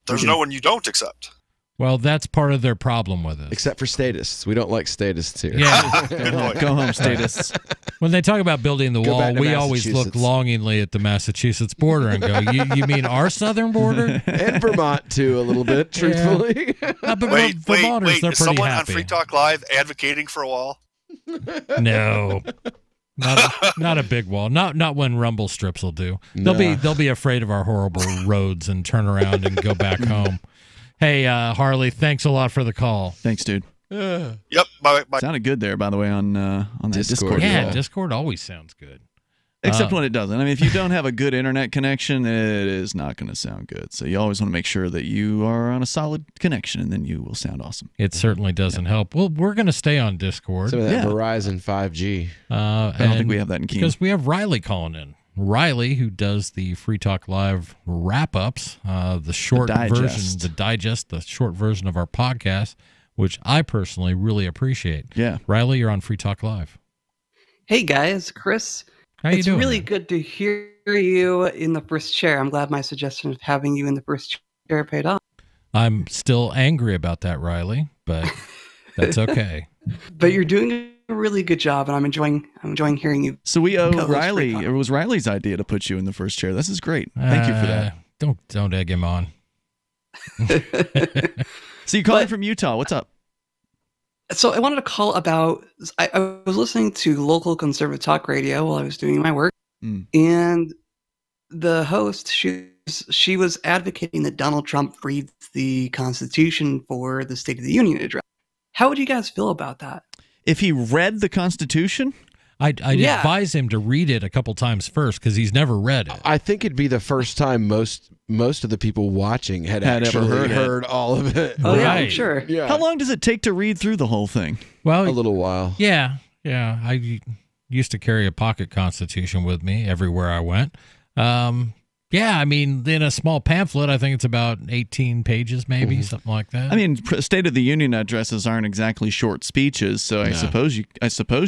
Speaker 1: There's no one you don't accept.
Speaker 5: Well, that's part of their problem with it.
Speaker 6: Except for statists. We don't like statists here.
Speaker 5: Yeah.
Speaker 7: Go home, statists.
Speaker 5: When they talk about building the
Speaker 6: Go
Speaker 5: wall,
Speaker 6: back to
Speaker 5: we always look longingly at the Massachusetts border and go, you mean our southern border?
Speaker 6: And Vermont, too, a little bit, truthfully.
Speaker 5: But
Speaker 1: Wait,
Speaker 5: Vermonters, they're
Speaker 1: is
Speaker 5: pretty
Speaker 1: someone
Speaker 5: happy.
Speaker 1: on Free Talk Live advocating for a wall?
Speaker 5: No. Not a big wall. Not when rumble strips will do.
Speaker 6: No.
Speaker 5: They'll be afraid of our horrible roads and turn around and go back home. Hey, Harley, thanks a lot for the call.
Speaker 7: Thanks, dude.
Speaker 1: Yep. Bye.
Speaker 7: Sounded good there, by the way, on the Discord.
Speaker 5: Yeah, Discord always sounds good.
Speaker 7: Except when it doesn't. I mean, if you don't have a good internet connection, it is not going to sound good. So you always want to make sure that you are on a solid connection, and then you will sound awesome.
Speaker 5: It certainly doesn't help. Well, we're going to stay on Discord.
Speaker 6: Some of that Verizon 5G.
Speaker 7: I don't think we have that in Keene.
Speaker 5: Because we have Riley calling in. Riley, who does the Free Talk Live wrap-ups, the short version, the short version of our podcast, which I personally really appreciate.
Speaker 7: Yeah.
Speaker 5: Riley, you're on Free Talk Live.
Speaker 3: Hey, guys. Chris.
Speaker 5: How you doing?
Speaker 3: It's really good to hear you in the first chair. I'm glad my suggestion of having you in the first chair paid off.
Speaker 5: I'm still angry about that, Riley, but that's okay.
Speaker 3: But you're doing a really good job, and I'm enjoying hearing you.
Speaker 7: So we owe Riley. It was Riley's idea to put you in the first chair. This is great. Thank you for that.
Speaker 5: Don't egg him on.
Speaker 7: So you calling from Utah? What's up?
Speaker 3: So I wanted to call about. I was listening to local conservative talk radio while I was doing my work, and the host she was advocating that Donald Trump reads the Constitution for the State of the Union address. How would you guys feel about that?
Speaker 7: If he read the Constitution?
Speaker 5: I'd advise him to read it a couple times first because he's never read it.
Speaker 6: I think it'd be the first time most of the people watching had actually heard all of it.
Speaker 3: Oh, yeah, I'm sure.
Speaker 6: Yeah.
Speaker 7: How long does it take to read through the whole thing?
Speaker 5: Well,
Speaker 6: a little while.
Speaker 5: Yeah. I used to carry a pocket Constitution with me everywhere I went. Yeah, I mean, in a small pamphlet, I think it's about 18 pages, maybe, something like that.
Speaker 7: I mean, State of the Union addresses aren't exactly short speeches, so I suppose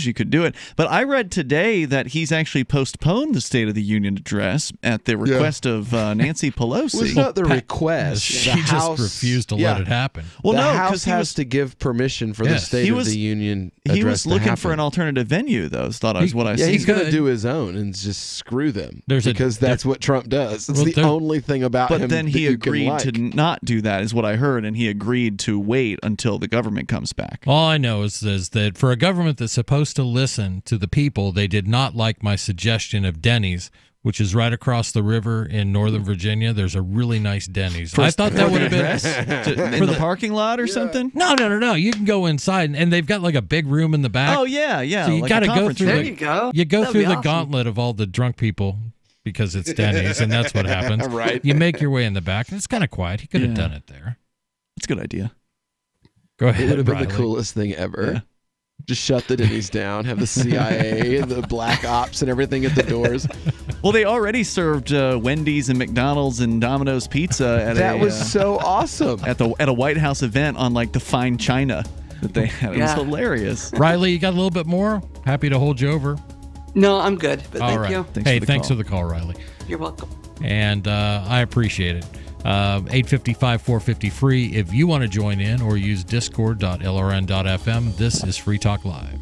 Speaker 7: you could do it. But I read today that he's actually postponed the State of the Union address at the request of Nancy Pelosi.
Speaker 6: Well, it's not the request.
Speaker 5: She
Speaker 6: the
Speaker 5: just
Speaker 6: House,
Speaker 5: refused to let it happen.
Speaker 6: Well,
Speaker 7: the
Speaker 6: House has to give permission for the State of the Union address
Speaker 7: He was looking
Speaker 6: to
Speaker 7: for an alternative venue, though, thought I was what I said.
Speaker 6: He's going to do his own and just screw them because that's what Trump does. It's the only thing about him.
Speaker 7: But then he agreed to not do that, is what I heard, and he agreed to wait until the government comes back.
Speaker 5: All I know is that for a government that's supposed to listen to the people, they did not like my suggestion of Denny's, which is right across the river in Northern Virginia. There's a really nice Denny's. I thought that would have been
Speaker 7: in the parking lot or something.
Speaker 5: No. You can go inside, and they've got like a big room in the back.
Speaker 7: Oh yeah.
Speaker 5: So you
Speaker 7: like
Speaker 5: got to go through.
Speaker 3: There you go.
Speaker 5: You go
Speaker 3: That'd
Speaker 5: through
Speaker 3: be
Speaker 5: the
Speaker 3: awesome.
Speaker 5: gauntlet of all the drunk people. Because it's Denny's, and that's what happens.
Speaker 6: Right.
Speaker 5: You make your way in the back, and it's kind of quiet. He could have done it there.
Speaker 7: That's a good idea.
Speaker 5: Go ahead,
Speaker 6: It would have been
Speaker 5: Riley.
Speaker 6: the coolest thing ever. Yeah. Just shut the Denny's down, have the CIA and the black ops and everything at the doors.
Speaker 7: Well, they already served Wendy's and McDonald's and Domino's Pizza at
Speaker 6: that was so awesome
Speaker 7: at a White House event on like the fine china that they had. It was hilarious.
Speaker 5: Riley, you got a little bit more? Happy to hold you over.
Speaker 3: No, I'm good, but thank you.
Speaker 5: Thanks for the call, Riley.
Speaker 3: You're welcome.
Speaker 5: And I appreciate it. 855-450-FREE if you want to join in or use discord.lrn.fm. This is Free Talk Live.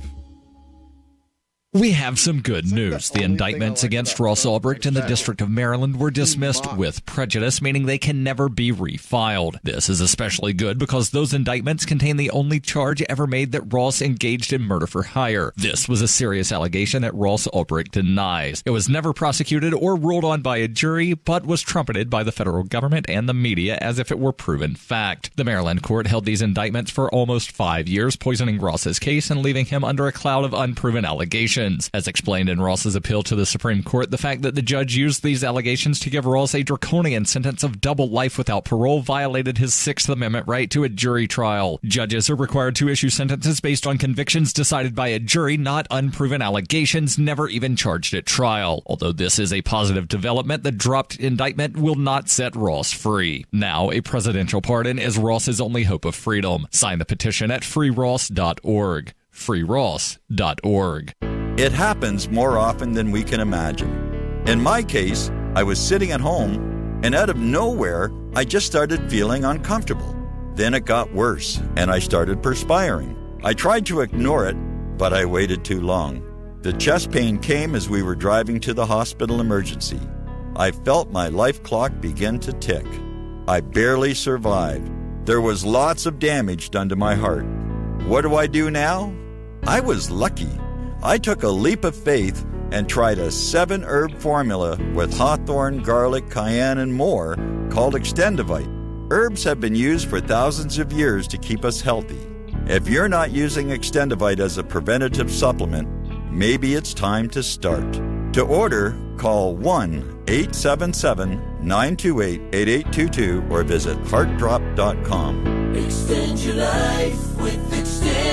Speaker 4: We have some good news. The indictments against Ross Ulbricht in the District of Maryland were dismissed with prejudice, meaning they can never be refiled. This is especially good because those indictments contain the only charge ever made that Ross engaged in murder for hire. This was a serious allegation that Ross Ulbricht denies. It was never prosecuted or ruled on by a jury, but was trumpeted by the federal government and the media as if it were proven fact. The Maryland court held these indictments for almost 5 years, poisoning Ross's case and leaving him under a cloud of unproven allegations. allegations. As explained in Ross's appeal to the Supreme Court, the fact that the judge used these allegations to give Ross a draconian sentence of double life without parole violated his Sixth Amendment right to a jury trial. Judges are required to issue sentences based on convictions decided by a jury, not unproven allegations never even charged at trial. Although this is a positive development, the dropped indictment will not set Ross free. Now, a presidential pardon is Ross's only hope of freedom. Sign the petition at freeross.org. freeross.org.
Speaker 10: It happens more often than we can imagine. In my case, I was sitting at home, and out of nowhere, I just started feeling uncomfortable. Then it got worse, and I started perspiring. I tried to ignore it, but I waited too long. The chest pain came as we were driving to the hospital emergency. I felt my life clock begin to tick. I barely survived. There was lots of damage done to my heart. What do I do now? I was lucky. I took a leap of faith and tried a 7-herb formula with hawthorn, garlic, cayenne, and more called Extendivite. Herbs have been used for thousands of years to keep us healthy. If you're not using Extendivite as a preventative supplement, maybe it's time to start. To order, call 1-877-928-8822 or visit heartdrop.com.
Speaker 18: Extend your life with Extendovite.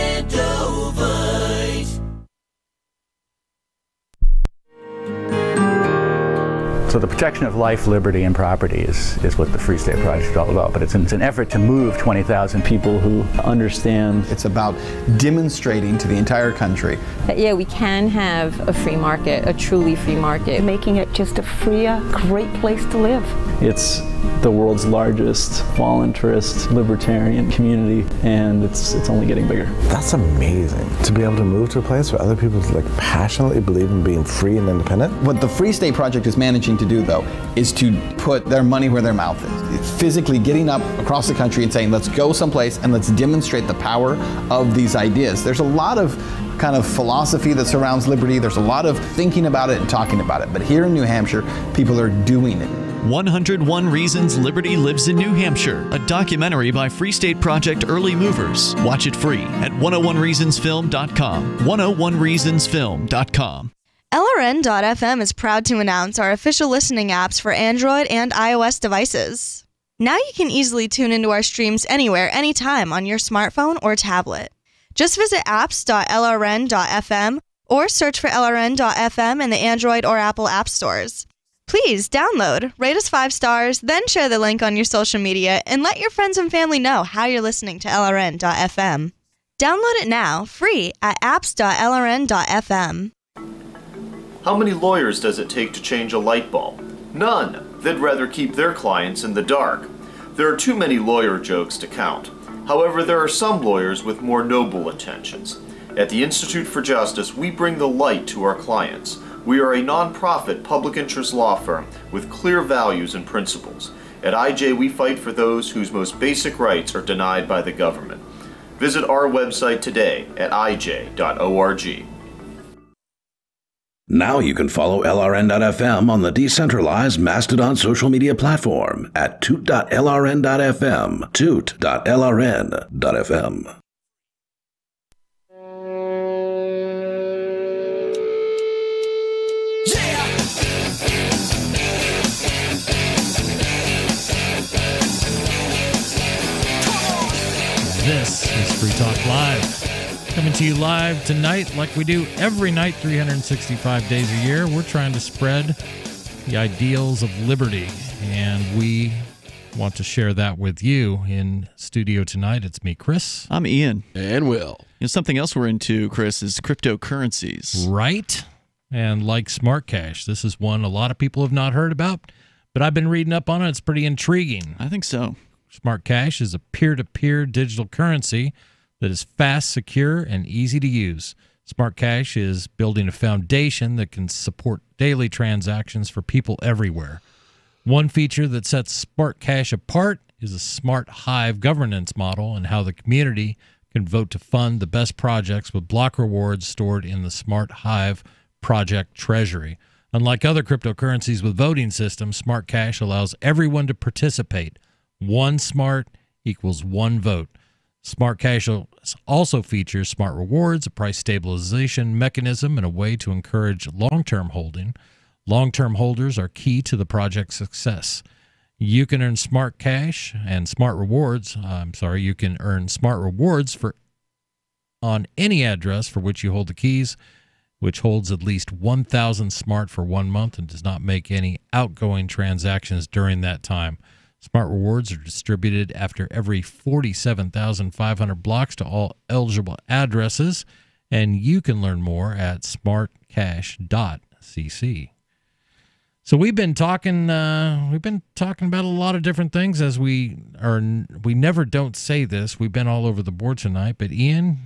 Speaker 19: So the protection of life, liberty, and property is what the Free State Project is all about. But it's an effort to move 20,000 people who understand.
Speaker 20: It's about demonstrating to the entire country
Speaker 21: that, yeah, we can have a free market, a truly free market.
Speaker 22: Making it just a freer, great place to live.
Speaker 19: It's the world's largest voluntarist libertarian community, and it's only getting bigger.
Speaker 25: That's amazing, to be able to move to a place where other people passionately believe in being free and independent.
Speaker 20: What the Free State Project is managing to do, though, is to put their money where their mouth is. It's physically getting up across the country and saying, let's go someplace and let's demonstrate the power of these ideas. There's a lot of kind of philosophy that surrounds liberty. There's a lot of thinking about it and talking about it. But here in New Hampshire, people are doing it.
Speaker 7: 101 Reasons Liberty Lives in New Hampshire, a documentary by Free State Project early movers. Watch it free at 101reasonsfilm.com. 101reasonsfilm.com.
Speaker 26: LRN.FM is proud to announce our official listening apps for Android and iOS devices. Now you can easily tune into our streams anywhere, anytime on your smartphone or tablet. Just visit apps.lrn.fm or search for LRN.FM in the Android or Apple app stores. Please download, rate us 5 stars, then share the link on your social media and let your friends and family know how you're listening to LRN.FM. Download it now, free at apps.lrn.fm.
Speaker 27: How many lawyers does it take to change a light bulb? None. They'd rather keep their clients in the dark. There are too many lawyer jokes to count. However, there are some lawyers with more noble intentions. At the Institute for Justice, we bring the light to our clients. We are a non-profit public interest law firm with clear values and principles. At IJ, we fight for those whose most basic rights are denied by the government. Visit our website today at ij.org.
Speaker 11: Now you can follow LRN.FM on the decentralized Mastodon social media platform at toot.lrn.fm, toot.lrn.fm.
Speaker 5: This is Free Talk Live. Coming to you live tonight like we do every night, 365 days a year. We're trying to spread the ideals of liberty, and we want to share that with you. In studio tonight, it's me, Chris.
Speaker 7: I'm Ian.
Speaker 6: And Will.
Speaker 7: Something else we're into, Chris, is cryptocurrencies.
Speaker 5: Right. And like Smart Cash, this is one a lot of people have not heard about, but I've been reading up on it. It's pretty intriguing.
Speaker 7: I think so.
Speaker 5: Smart Cash is a peer-to-peer digital currency that is fast, secure, and easy to use. Smart Cash is building a foundation that can support daily transactions for people everywhere. One feature that sets Smart Cash apart is a Smart Hive governance model and how the community can vote to fund the best projects with block rewards stored in the Smart Hive project treasury. Unlike other cryptocurrencies with voting systems, Smart Cash allows everyone to participate. One smart equals one vote. Smart Cash also features smart rewards, a price stabilization mechanism, and a way to encourage long-term holding. Long-term holders are key to the project's success. You can earn smart cash and smart rewards. You can earn smart rewards on any address for which you hold the keys, which holds at least 1,000 smart for 1 month and does not make any outgoing transactions during that time. Smart rewards are distributed after every 47,500 blocks to all eligible addresses, and you can learn more at smartcash.cc. So we've been talking about a lot of different things as we never don't say this. We've been all over the board tonight, but Ian,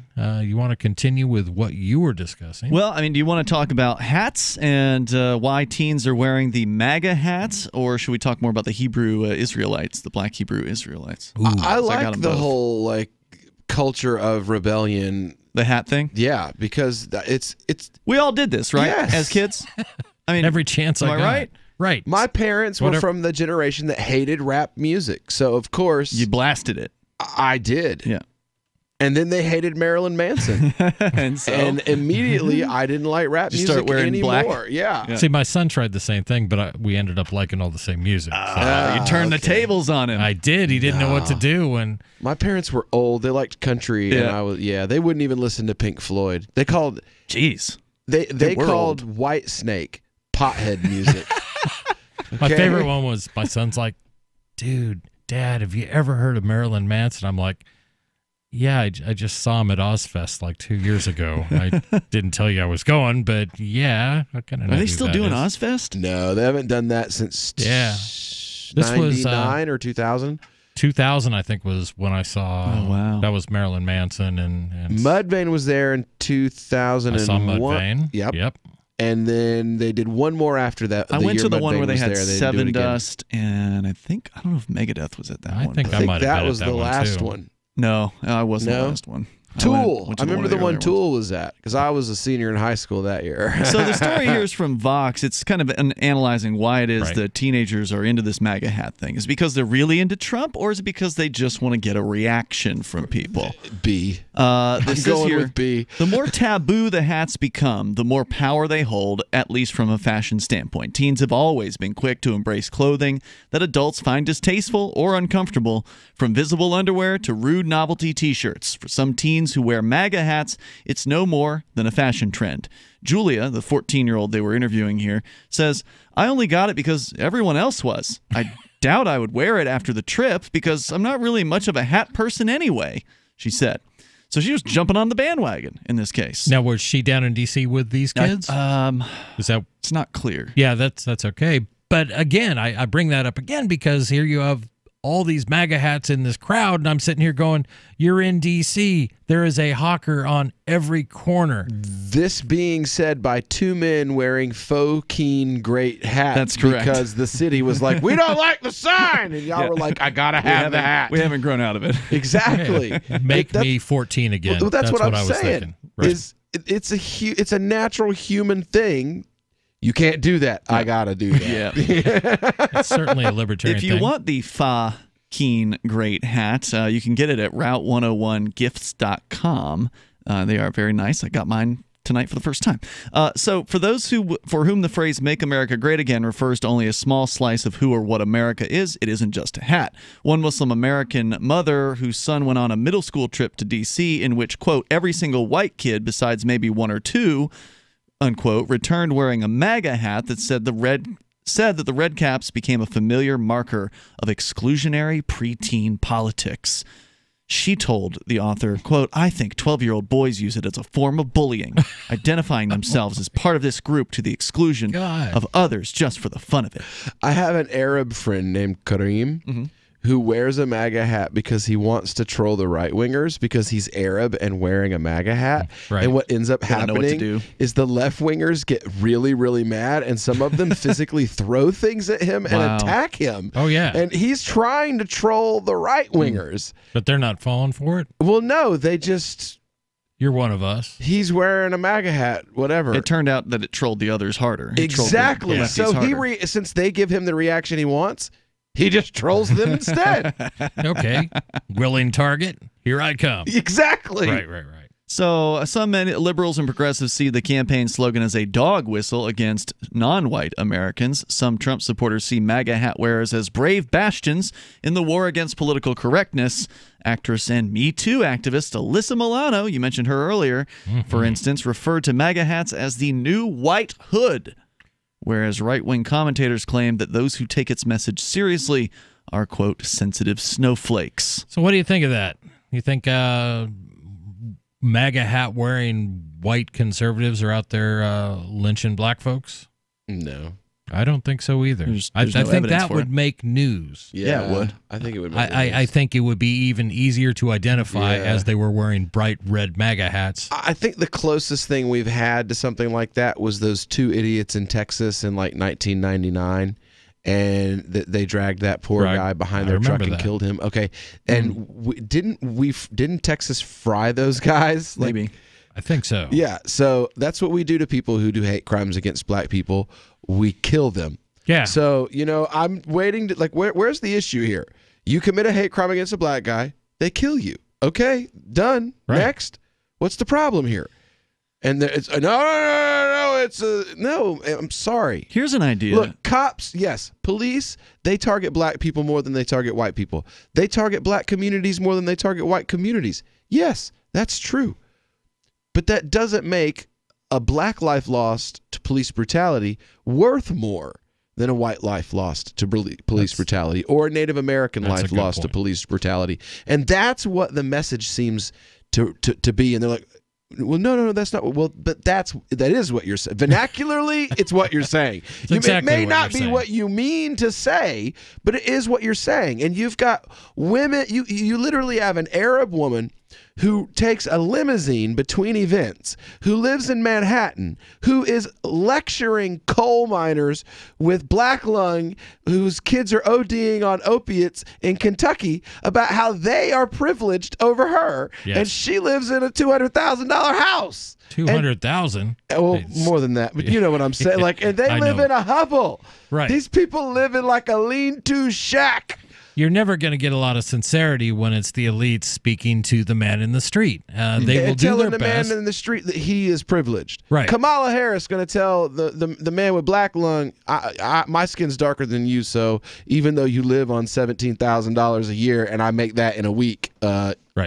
Speaker 5: you want to continue with what you were discussing?
Speaker 7: Well, I mean, do you want to talk about hats and why teens are wearing the MAGA hats, or should we talk more about the Hebrew Israelites, the Black Hebrew Israelites?
Speaker 6: I like the whole culture of rebellion.
Speaker 7: The hat thing?
Speaker 6: Yeah, because it's
Speaker 7: we all did this, right?
Speaker 6: Yes.
Speaker 7: As kids. I mean,
Speaker 5: every chance I got.
Speaker 7: Right?
Speaker 5: Right.
Speaker 6: My parents were from the generation that hated rap music, so of course
Speaker 7: you blasted it.
Speaker 6: I did.
Speaker 7: Yeah.
Speaker 6: And then they hated Marilyn Manson,
Speaker 7: and
Speaker 6: immediately I didn't like rap music anymore.
Speaker 7: Black?
Speaker 6: Yeah.
Speaker 5: See, my son tried the same thing, but we ended up liking all the same music.
Speaker 7: You turned the tables on him.
Speaker 5: I did. He didn't know what to do when.
Speaker 6: My parents were old. They liked country, and they wouldn't even listen to Pink Floyd. They called.
Speaker 7: Jeez.
Speaker 6: They called White Snake pothead music.
Speaker 5: My favorite one was my son's like, dude, Dad, have you ever heard of Marilyn Manson? I'm like, yeah, I just saw him at Ozfest like 2 years ago. I didn't tell you I was going, but yeah. I kind of know.
Speaker 7: Are they still doing Ozfest?
Speaker 6: No, they haven't done that since
Speaker 5: this
Speaker 6: 99 or 2000.
Speaker 5: 2000, I think, was when I saw.
Speaker 7: Oh, wow.
Speaker 5: That was Marilyn Manson and
Speaker 6: Mudvayne was there in 2001.
Speaker 5: I saw Mudvayne.
Speaker 6: Yep. And then they did one more after that.
Speaker 7: I went to the one where they had Seven Dust, and I don't know if Megadeth was at that one.
Speaker 5: I think I might have
Speaker 6: that was the last one.
Speaker 7: No, I wasn't the last one.
Speaker 6: Tool. I remember the one Tool was at because I was a senior in high school that year.
Speaker 7: So the story here is from Vox. It's kind of analyzing why it is that teenagers are into this MAGA hat thing. Is it because they're really into Trump, or is it because they just want to get a reaction from people?
Speaker 6: B.
Speaker 7: This is here.
Speaker 6: With B.
Speaker 7: The more taboo the hats become, the more power they hold, at least from a fashion standpoint. Teens have always been quick to embrace clothing that adults find distasteful or uncomfortable, from visible underwear to rude novelty T-shirts. For some teens who wear MAGA hats, it's no more than a fashion trend. Julia, the 14-year-old they were interviewing here, says, I only got it because everyone else was. I doubt I would wear it after the trip because I'm not really much of a hat person anyway, she said. So she was jumping on the bandwagon in this case.
Speaker 5: Now, was she down in D.C. with these kids?
Speaker 7: Is that? It's not clear.
Speaker 5: Yeah, that's okay. But again, I bring that up again because here you have all these MAGA hats in this crowd, and I'm sitting here going, you're in D.C. There is a hawker on every corner.
Speaker 6: This being said by two men wearing faux keen great hats.
Speaker 7: That's correct.
Speaker 6: Because the city was like, we don't like the sign. And y'all were like, I got to have the hat.
Speaker 7: We haven't grown out of it.
Speaker 6: Exactly.
Speaker 5: Make me 14 again.
Speaker 6: Well, that's what
Speaker 5: I
Speaker 6: I'm
Speaker 5: was
Speaker 6: saying.
Speaker 5: thinking. Right.
Speaker 6: It's a natural human thing. You can't do that. Yeah. I got to do that.
Speaker 7: Yeah.
Speaker 5: It's certainly a libertarian
Speaker 7: thing. If you want the Fa Keen Great hat, you can get it at route101gifts.com. They are very nice. I got mine tonight for the first time. So for those for whom the phrase Make America Great Again refers to only a small slice of who or what America is, it isn't just a hat. One Muslim American mother whose son went on a middle school trip to D.C. in which, quote, every single white kid besides maybe one or two, unquote, returned wearing a MAGA hat that said that the red caps became a familiar marker of exclusionary preteen politics. She told the author, quote, I think 12-year-old boys use it as a form of bullying, identifying themselves as part of this group to the exclusion of others just for the fun of it.
Speaker 6: I have an Arab friend named Kareem who wears a MAGA hat because he wants to troll the right-wingers because he's Arab and wearing a MAGA hat.
Speaker 5: Right.
Speaker 6: And what ends up happening is the left-wingers get really, really mad, and some of them physically throw things at him and attack him.
Speaker 5: Oh, yeah.
Speaker 6: And he's trying to troll the right-wingers.
Speaker 5: But they're not falling for it?
Speaker 6: Well, no, they just...
Speaker 5: You're one of us.
Speaker 6: He's wearing a MAGA hat, whatever.
Speaker 7: It turned out that it trolled the others harder.
Speaker 6: Exactly. So since they give him the reaction he wants, He just trolls them instead.
Speaker 5: Okay. Willing target. Here I come.
Speaker 6: Exactly.
Speaker 5: Right.
Speaker 7: So some liberals and progressives see the campaign slogan as a dog whistle against non-white Americans. Some Trump supporters see MAGA hat wearers as brave bastions in the war against political correctness. Actress and Me Too activist Alyssa Milano, you mentioned her earlier, for instance, referred to MAGA hats as the new white hood, whereas right-wing commentators claim that those who take its message seriously are, quote, sensitive snowflakes.
Speaker 5: So what do you think of that? You think MAGA hat wearing white conservatives are out there lynching black folks?
Speaker 6: No.
Speaker 5: I don't think so either. I think that would make news.
Speaker 6: Yeah, it would. I think it would make news.
Speaker 5: I think it would be even easier to identify as they were wearing bright red MAGA hats.
Speaker 6: I think the closest thing we've had to something like that was those two idiots in Texas in like 1999. And they dragged that poor guy behind their truck and killed him. Okay, and didn't Texas fry those guys?
Speaker 7: Maybe.
Speaker 5: I think so.
Speaker 6: Yeah, so that's what we do to people who do hate crimes against black people. We kill them.
Speaker 5: Yeah.
Speaker 6: So, I'm waiting to, where's the issue here? You commit a hate crime against a black guy, they kill you. Okay, done. Right. Next. What's the problem here? And it's no, I'm sorry.
Speaker 7: Here's an idea.
Speaker 6: Look, cops, yes. Police, they target black people more than they target white people. They target black communities more than they target white communities. Yes, that's true. But that doesn't make a black life lost to police brutality worth more than a white life lost to police brutality or a Native American life lost to police brutality. And that's what the message seems to be. And they're like, well, no, that's not. Well, but that is what you're saying. Vernacularly, it's what you're saying. It may not be what you mean to say, but it is what you're saying. And you've got women. You literally have an Arab woman who takes a limousine between events, who lives in Manhattan, who is lecturing coal miners with black lung, whose kids are ODing on opiates in Kentucky about how they are privileged over her. Yes. And she lives in a $200,000 house.
Speaker 5: 200,000?
Speaker 6: Well, more than that, but you know what I'm saying. And they live in a hovel.
Speaker 5: Right.
Speaker 6: These people live in like a lean-to shack.
Speaker 5: You're never going to get a lot of sincerity when it's the elites speaking to the man in the street. They will do their best.
Speaker 6: Telling the man in the street that he is privileged.
Speaker 5: Right.
Speaker 6: Kamala Harris going to tell the man with black lung, my skin's darker than you, so even though you live on $17,000 a year and I make that in a week,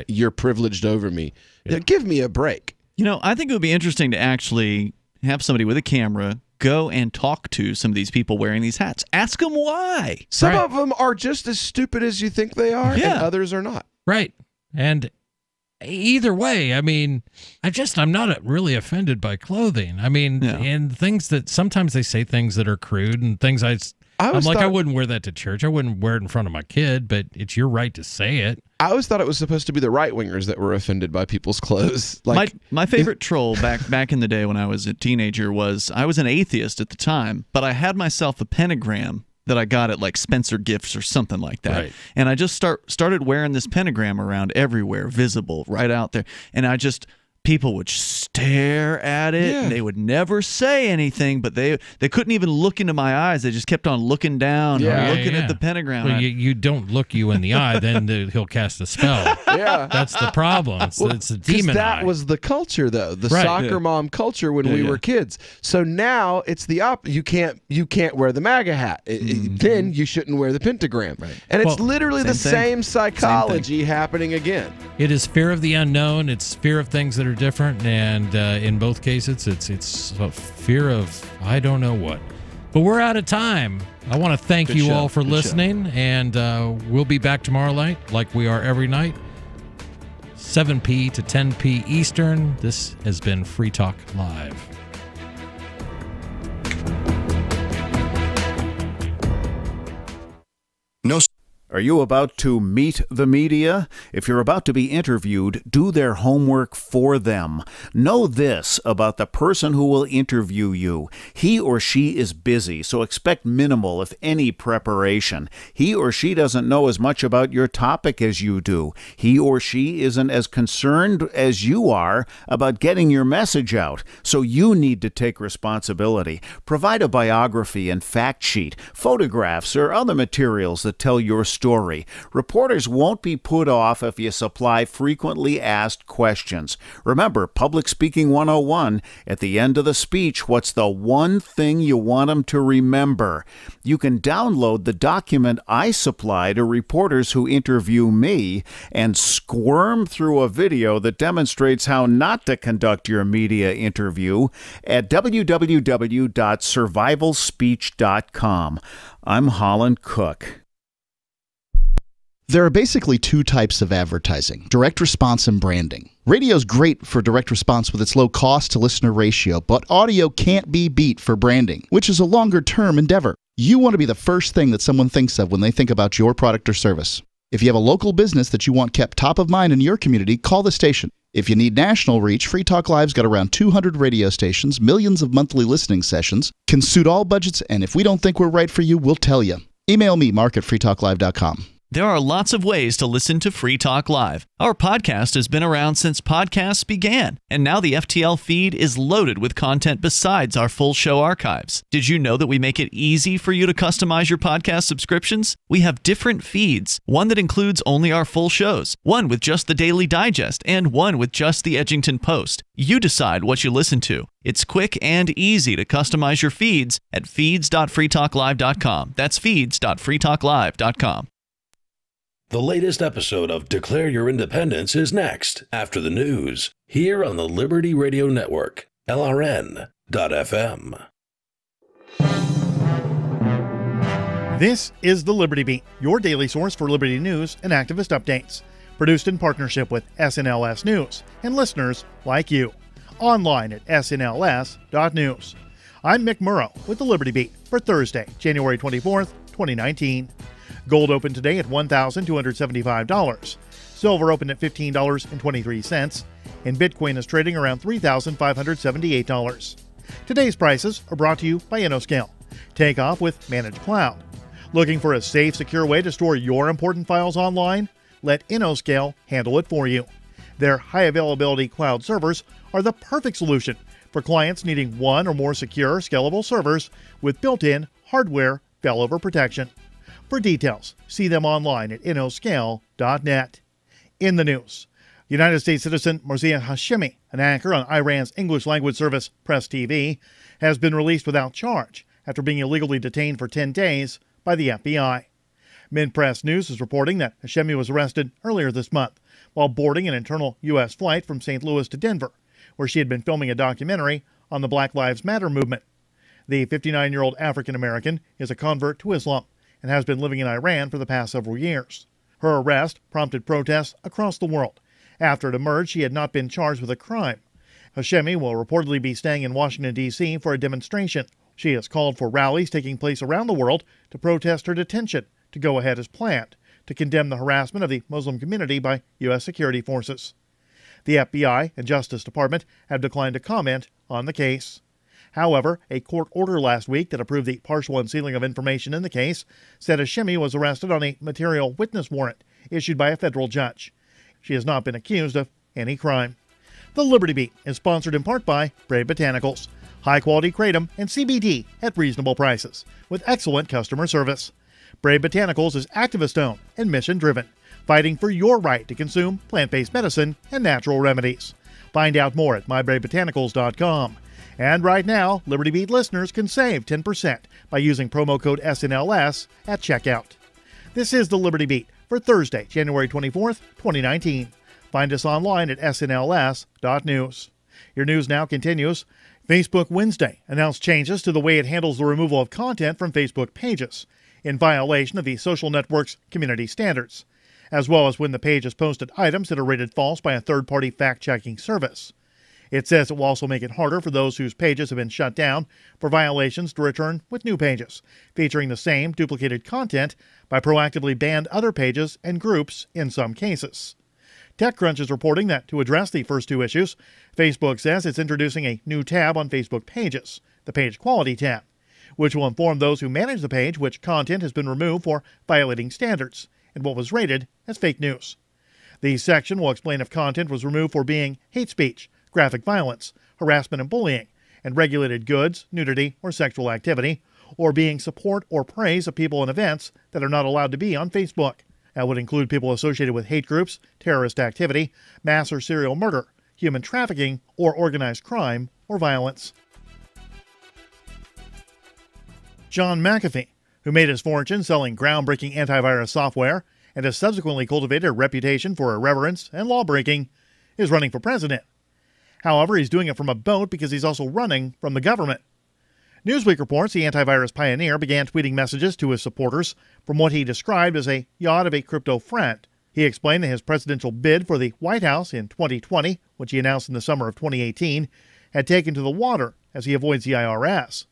Speaker 6: you're privileged over me. Yeah. Give me a break.
Speaker 7: I think it would be interesting to actually have somebody with a camera go and talk to some of these people wearing these hats. Ask them why.
Speaker 6: Some of them are just as stupid as you think they are, and others are not.
Speaker 5: Right. And either way, I mean, I'm not really offended by clothing. I mean, and things that sometimes they say things that are crude and things I wouldn't wear that to church. I wouldn't wear it in front of my kid, but it's your right to say it.
Speaker 6: I always thought it was supposed to be the right-wingers that were offended by people's clothes.
Speaker 7: My favorite troll back in the day when I was a teenager was, I was an atheist at the time, but I had myself a pentagram that I got at like Spencer Gifts or something like that. Right. And I just started wearing this pentagram around everywhere, visible, right out there. And people would stare at it and they would never say anything, but they couldn't even look into my eyes. They just kept on looking down and looking at the pentagram.
Speaker 5: Well, you don't look you in the eye, then he'll cast a spell. Yeah. That's the problem. It's a demon eye.
Speaker 6: That was the culture, though. The soccer mom culture when we were kids. So now it's the opposite. You can't wear the MAGA hat. Then you shouldn't wear the pentagram. Right. And it's literally the same psychology happening again.
Speaker 5: It is fear of the unknown. It's fear of things that are different, and in both cases it's a fear of I don't know what. But we're out of time. I want to thank you all for listening, and we'll be back tomorrow night like we are every night, 7 p to 10 p Eastern. This has been Free Talk Live.
Speaker 2: No Are you about to meet the media? If you're about to be interviewed, do their homework for them. Know this about the person who will interview you. He or she is busy, so expect minimal, if any, preparation. He or she doesn't know as much about your topic as you do. He or she isn't as concerned as you are about getting your message out, so you need to take responsibility. Provide a biography and fact sheet, photographs, or other materials that tell your story. Reporters won't be put off if you supply frequently asked questions. Remember, Public Speaking 101, at the end of the speech, what's the one thing you want them to remember? You can download the document I supply to reporters who interview me and squirm through a video that demonstrates how not to conduct your media interview at www.survivalspeech.com. I'm Holland Cook.
Speaker 8: There are basically two types of advertising: direct response and branding. Radio's great for direct response with its low cost to listener ratio, but audio can't be beat for branding, which is a longer term endeavor. You want to be the first thing that someone thinks of when they think about your product or service. If you have a local business that you want kept top of mind in your community, call the station. If you need national reach, Free Talk Live's got around 200 radio stations, millions of monthly listening sessions, can suit all budgets, and if we don't think we're right for you, we'll tell you. Email me, mark@freetalklive.com.
Speaker 4: There are lots of ways to listen to Free Talk Live. Our podcast has been around since podcasts began, and now the FTL feed is loaded with content besides our full show archives. Did you know that we make it easy for you to customize your podcast subscriptions? We have different feeds, one that includes only our full shows, one with just the Daily Digest, and one with just the Edgington Post. You decide what you listen to. It's quick and easy to customize your feeds at feeds.freetalklive.com. That's feeds.freetalklive.com.
Speaker 11: The latest episode of Declare Your Independence is next, after the news, here on the Liberty Radio Network, LRN.FM.
Speaker 9: This is the Liberty Beat, your daily source for Liberty news and activist updates. Produced in partnership with SNLS News and listeners like you. Online at snls.news. I'm Mick Murrow with the Liberty Beat for Thursday, January 24th, 2019. Gold opened today at $1,275. Silver opened at $15.23. And Bitcoin is trading around $3,578. Today's prices are brought to you by InnoScale. Take off with Managed Cloud. Looking for a safe, secure way to store your important files online? Let InnoScale handle it for you. Their high availability cloud servers are the perfect solution for clients needing one or more secure, scalable servers with built-in hardware failover protection. For details, see them online at innoscale.net. In the news, United States citizen Marzieh Hashemi, an anchor on Iran's English-language service Press TV, has been released without charge after being illegally detained for 10 days by the FBI. Minpress News is reporting that Hashemi was arrested earlier this month while boarding an internal U.S. flight from St. Louis to Denver, where she had been filming a documentary on the Black Lives Matter movement. The 59-year-old African-American is a convert to Islam and has been living in Iran for the past several years. Her arrest prompted protests across the world. After it emerged she had not been charged with a crime. Hashemi will reportedly be staying in Washington, D.C. for a demonstration. She has called for rallies taking place around the world to protest her detention to go ahead as planned, to condemn the harassment of the Muslim community by U.S. security forces. The FBI and Justice Department have declined to comment on the case. However, a court order last week that approved the partial unsealing of information in the case said Hashemi was arrested on a material witness warrant issued by a federal judge. She has not been accused of any crime. The Liberty Beat is sponsored in part by Brave Botanicals, high-quality kratom and CBD at reasonable prices, with excellent customer service. Brave Botanicals is activist-owned and mission-driven, fighting for your right to consume plant-based medicine and natural remedies. Find out more at mybravebotanicals.com. And right now, Liberty Beat listeners can save 10% by using promo code SNLS at checkout. This is the Liberty Beat for Thursday, January 24th, 2019. Find us online at snls.news. Your news now continues. Facebook Wednesday announced changes to the way it handles the removal of content from Facebook pages, in violation of the social network's community standards, as well as when the page has posted items that are rated false by a third-party fact-checking service. It says it will also make it harder for those whose pages have been shut down for violations to return with new pages, featuring the same duplicated content by proactively banned other pages and groups in some cases. TechCrunch is reporting that to address the first two issues, Facebook says it's introducing a new tab on Facebook Pages, the Page Quality tab, which will inform those who manage the page which content has been removed for violating standards and what was rated as fake news. The section will explain if content was removed for being hate speech, graphic violence, harassment and bullying, and regulated goods, nudity, or sexual activity, or being support or praise of people and events that are not allowed to be on Facebook. That would include people associated with hate groups, terrorist activity, mass or serial murder, human trafficking, or organized crime or violence. John McAfee, who made his fortune selling groundbreaking antivirus software and has subsequently cultivated a reputation for irreverence and lawbreaking, is running for president. However, he's doing it from a boat because he's also running from the government. Newsweek reports the antivirus pioneer began tweeting messages to his supporters from what he described as a yacht of a crypto friend. He explained that his presidential bid for the White House in 2020, which he announced in the summer of 2018, had taken to the water as he avoids the IRS.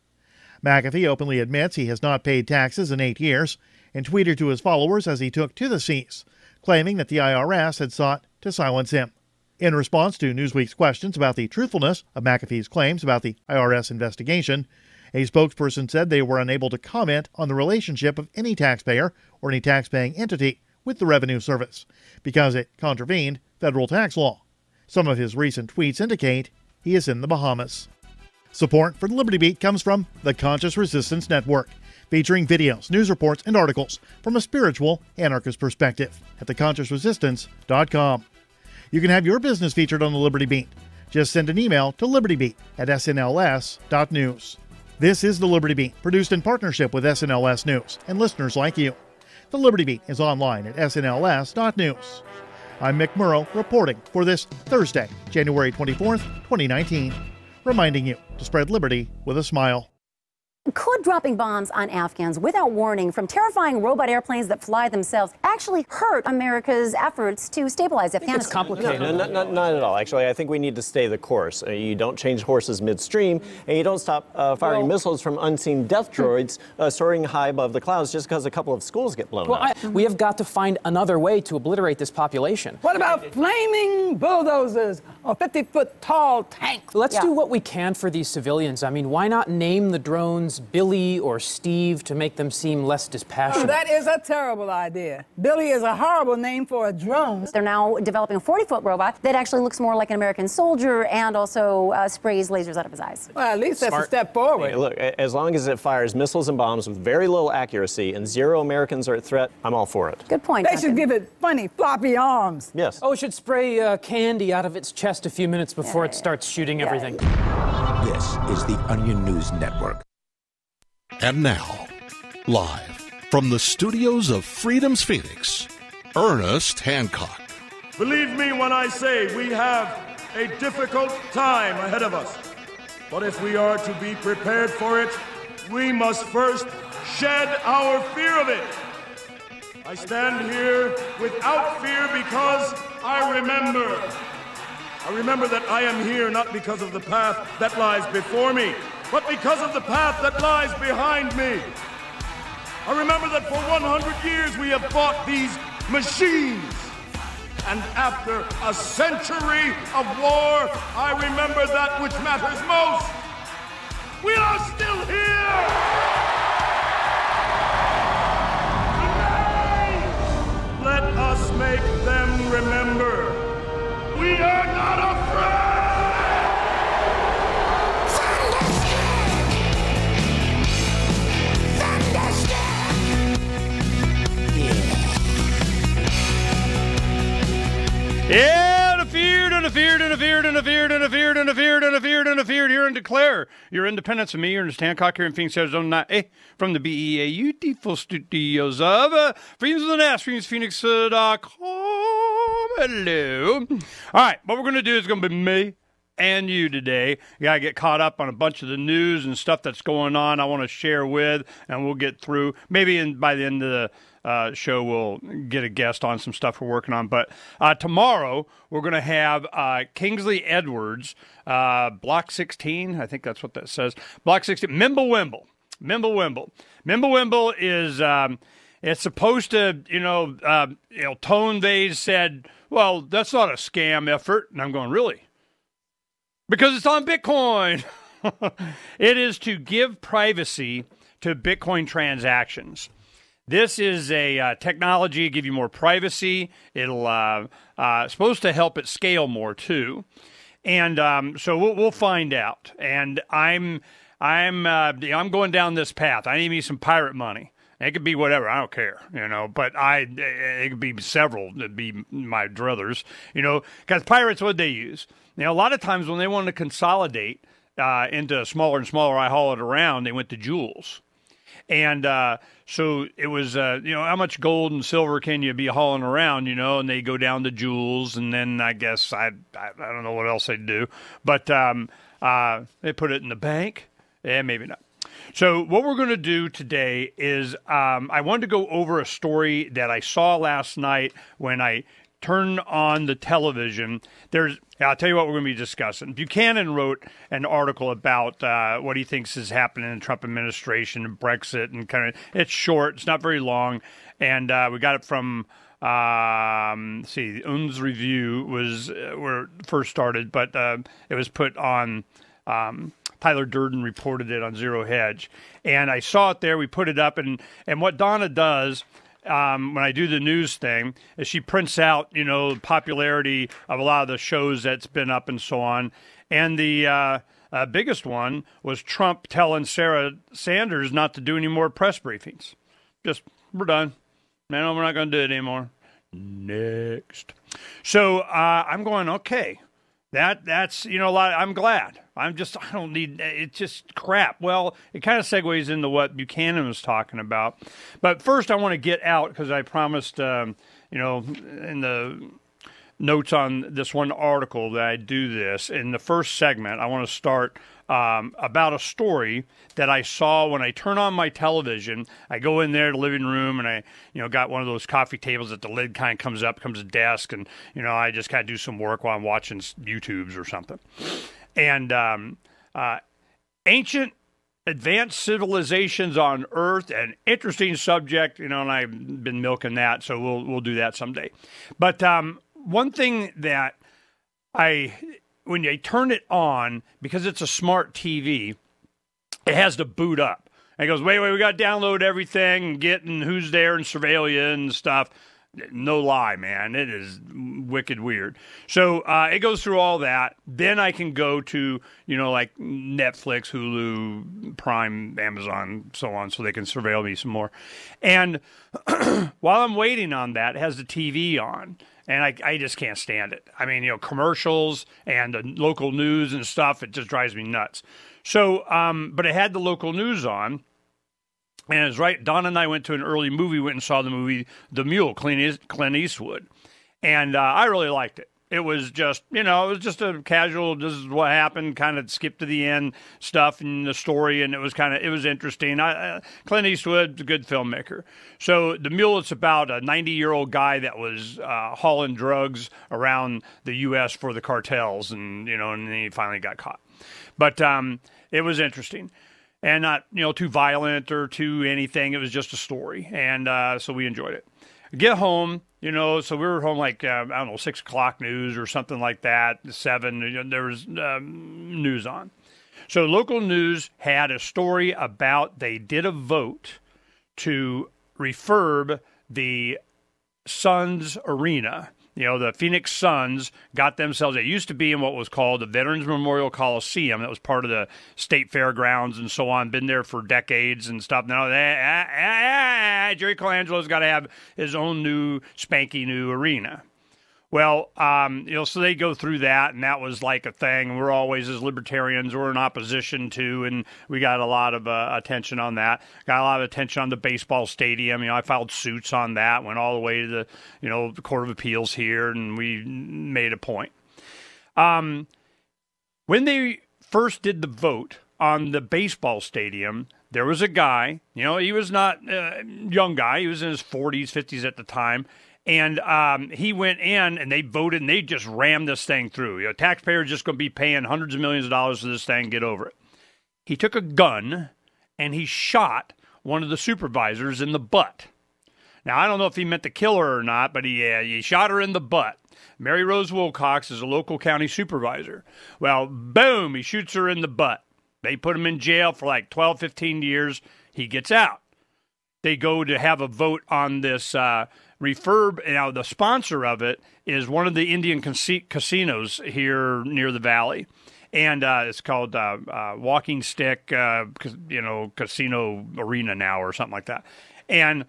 Speaker 9: McAfee openly admits he has not paid taxes in 8 years and tweeted to his followers as he took to the seas, claiming that the IRS had sought to silence him. In response to Newsweek's questions about the truthfulness of McAfee's claims about the IRS investigation, a spokesperson said they were unable to comment on the relationship of any taxpayer or any taxpaying entity with the Revenue Service because it contravened federal tax law. Some of his recent tweets indicate he is in the Bahamas. Support for the Liberty Beat comes from the Conscious Resistance Network, featuring videos, news reports, and articles from a spiritual anarchist perspective at theconsciousresistance.com. You can have your business featured on the Liberty Beat. Just send an email to libertybeat@snls.news. This is the Liberty Beat, produced in partnership with SNLS News and listeners like you. The Liberty Beat is online at snls.news. I'm Mick Murrow reporting for this Thursday, January 24th, 2019, reminding you to spread liberty with a smile.
Speaker 12: Could dropping bombs on Afghans without warning from terrifying robot airplanes that fly themselves actually hurt America's efforts to stabilize Afghanistan?
Speaker 13: It's complicated. No, not at all. Actually, I think we need to stay the course. You don't change horses midstream, and you don't stop firing missiles from unseen death droids soaring high above the clouds just because a couple of schools get blown up.
Speaker 14: We have got to find another way to obliterate this population.
Speaker 15: What about flaming bulldozers or 50-foot tall tanks?
Speaker 14: Let's do what we can for these civilians. I mean, why not name the drones Billy or Steve to make them seem less dispassionate?
Speaker 15: That is a terrible idea. Billy is a horrible name for a drone.
Speaker 12: They're now developing a 40-foot robot that actually looks more like an American soldier and also sprays lasers out of his eyes.
Speaker 15: Well, at least that's a step forward.
Speaker 13: Hey, look, as long as it fires missiles and bombs with very little accuracy and 0 Americans are at threat, I'm all for it.
Speaker 12: Good point.
Speaker 15: They should give it funny, floppy arms.
Speaker 13: Yes.
Speaker 14: Oh, it should spray candy out of its chest a few minutes before it starts shooting everything.
Speaker 16: This is the Onion News Network.
Speaker 17: And now, live from the studios of Freedom's Phoenix, Ernest Hancock.
Speaker 23: Believe me when I say we have a difficult time ahead of us. But if we are to be prepared for it, we must first shed our fear of it. I stand here without fear because I remember that I am here not because of the path that lies before me, but because of the path that lies behind me. I remember that for 100 years we have fought these machines. And after a century of war, I remember that which matters most. We are still here! Today, let us make them remember. We are not afraid!
Speaker 24: Yeah, and feared here and declare your independence of me, Ernest Hancock, here in Phoenix, Arizona, from the BEAU default studios of Freedoms of the Nest, FreedomsPhoenix.com. Hello. All right, what we're going to do is going to be me and you today. You got to get caught up on a bunch of the news and stuff that's going on I want to share with, and we'll get through maybe by the end of the show, we'll get a guest on some stuff we're working on. But tomorrow, we're going to have Kingsley Edwards, Block 16. I think that's what that says. Block 16, Mimblewimble. Mimblewimble is it's supposed to, Tone Vase said, well, that's not a scam effort. And I'm going, really? Because it's on Bitcoin. It is to give privacy to Bitcoin transactions. This is a technology to give you more privacy. It'll supposed to help it scale more too, and so we'll find out. And I'm going down this path. I need me some pirate money. It could be whatever. I don't care, But it could be several. It'd be my druthers, because pirates, what they use. A lot of times when they want to consolidate into smaller and smaller, I haul it around. They went to jewels. And so it was, how much gold and silver can you be hauling around, and they go down to jewels, and then I guess I don't know what else they'd do. But they put it in the bank. Yeah, maybe not. So what we're going to do today is I wanted to go over a story that I saw last night when I turned on the television. I'll tell you what we're going to be discussing. Buchanan wrote an article about what he thinks is happening in the Trump administration and Brexit, and it's short. It's not very long, and we got it from the Unz Review was where it first started, but it was put on. Tyler Durden reported it on Zero Hedge, and I saw it there. We put it up, and what Donna does. When I do the news thing, is she prints out, the popularity of a lot of the shows that's been up and so on. And the biggest one was Trump telling Sarah Sanders not to do any more press briefings. We're done. No, we're not going to do it anymore. Next. So I'm going, okay. That's, a lot. I'm glad. I don't need, it's just crap. Well, it kind of segues into what Buchanan was talking about. But first I want to get out, because I promised, in the notes on this one article that I do this. In the first segment, I want to start about a story that I saw when I turn on my television. I go in there to the living room, and I, got one of those coffee tables that the lid kind of comes up, becomes a desk, and, I just kind of do some work while I'm watching YouTubes or something. And ancient advanced civilizations on Earth, an interesting subject, and I've been milking that, so we'll do that someday. But one thing that when you turn it on, because it's a smart TV, it has to boot up. And it goes, wait, we got to download everything and get and who's there and surveil you and stuff. No lie, man. It is wicked weird. So it goes through all that. Then I can go to, like Netflix, Hulu, Prime, Amazon, so on, so they can surveil me some more. And while I'm waiting on that, it has the TV on. And I just can't stand it. I mean, commercials and the local news and stuff, it just drives me nuts. So, but it had the local news on. And it was right. Don and I went to an early movie, went and saw the movie The Mule, Clint Eastwood. And I really liked it. It was just, it was just a casual, this is what happened, kind of skip to the end stuff and the story. And it was interesting. Clint Eastwood's a good filmmaker. So The Mule, it's about a 90-year-old guy that was hauling drugs around the U.S. for the cartels. And, and then he finally got caught. But it was interesting. And not, too violent or too anything. It was just a story. And so we enjoyed it. Get home, so we were home like, 6 o'clock news or something like that, 7, there was news on. So local news had a story about they did a vote to refurb the Suns Arena. The Phoenix Suns got themselves, it used to be in what was called the Veterans Memorial Coliseum. That was part of the state fairgrounds and so on, been there for decades and stuff. Now, Jerry Colangelo's got to have his own new, spanky new arena. Well, so they go through that, and that was like a thing. We're always, as libertarians, we're in opposition to, and we got a lot of attention on that. Got a lot of attention on the baseball stadium. I filed suits on that, went all the way to the, the Court of Appeals here, and we made a point. When they first did the vote on the baseball stadium, there was a guy, he was not a young guy. He was in his 40s, 50s at the time. And he went in and they voted and they just rammed this thing through. Taxpayers just going to be paying hundreds of millions of dollars for this thing. Get over it. He took a gun and he shot one of the supervisors in the butt. Now, I don't know if he meant to kill her or not, but he shot her in the butt. Mary Rose Wilcox is a local county supervisor. Well, boom, he shoots her in the butt. They put him in jail for like 12, 15 years. He gets out. They go to have a vote on this refurb. Now, the sponsor of it is one of the Indian casinos here near the valley. And it's called Walking Stick, Casino Arena now or something like that. And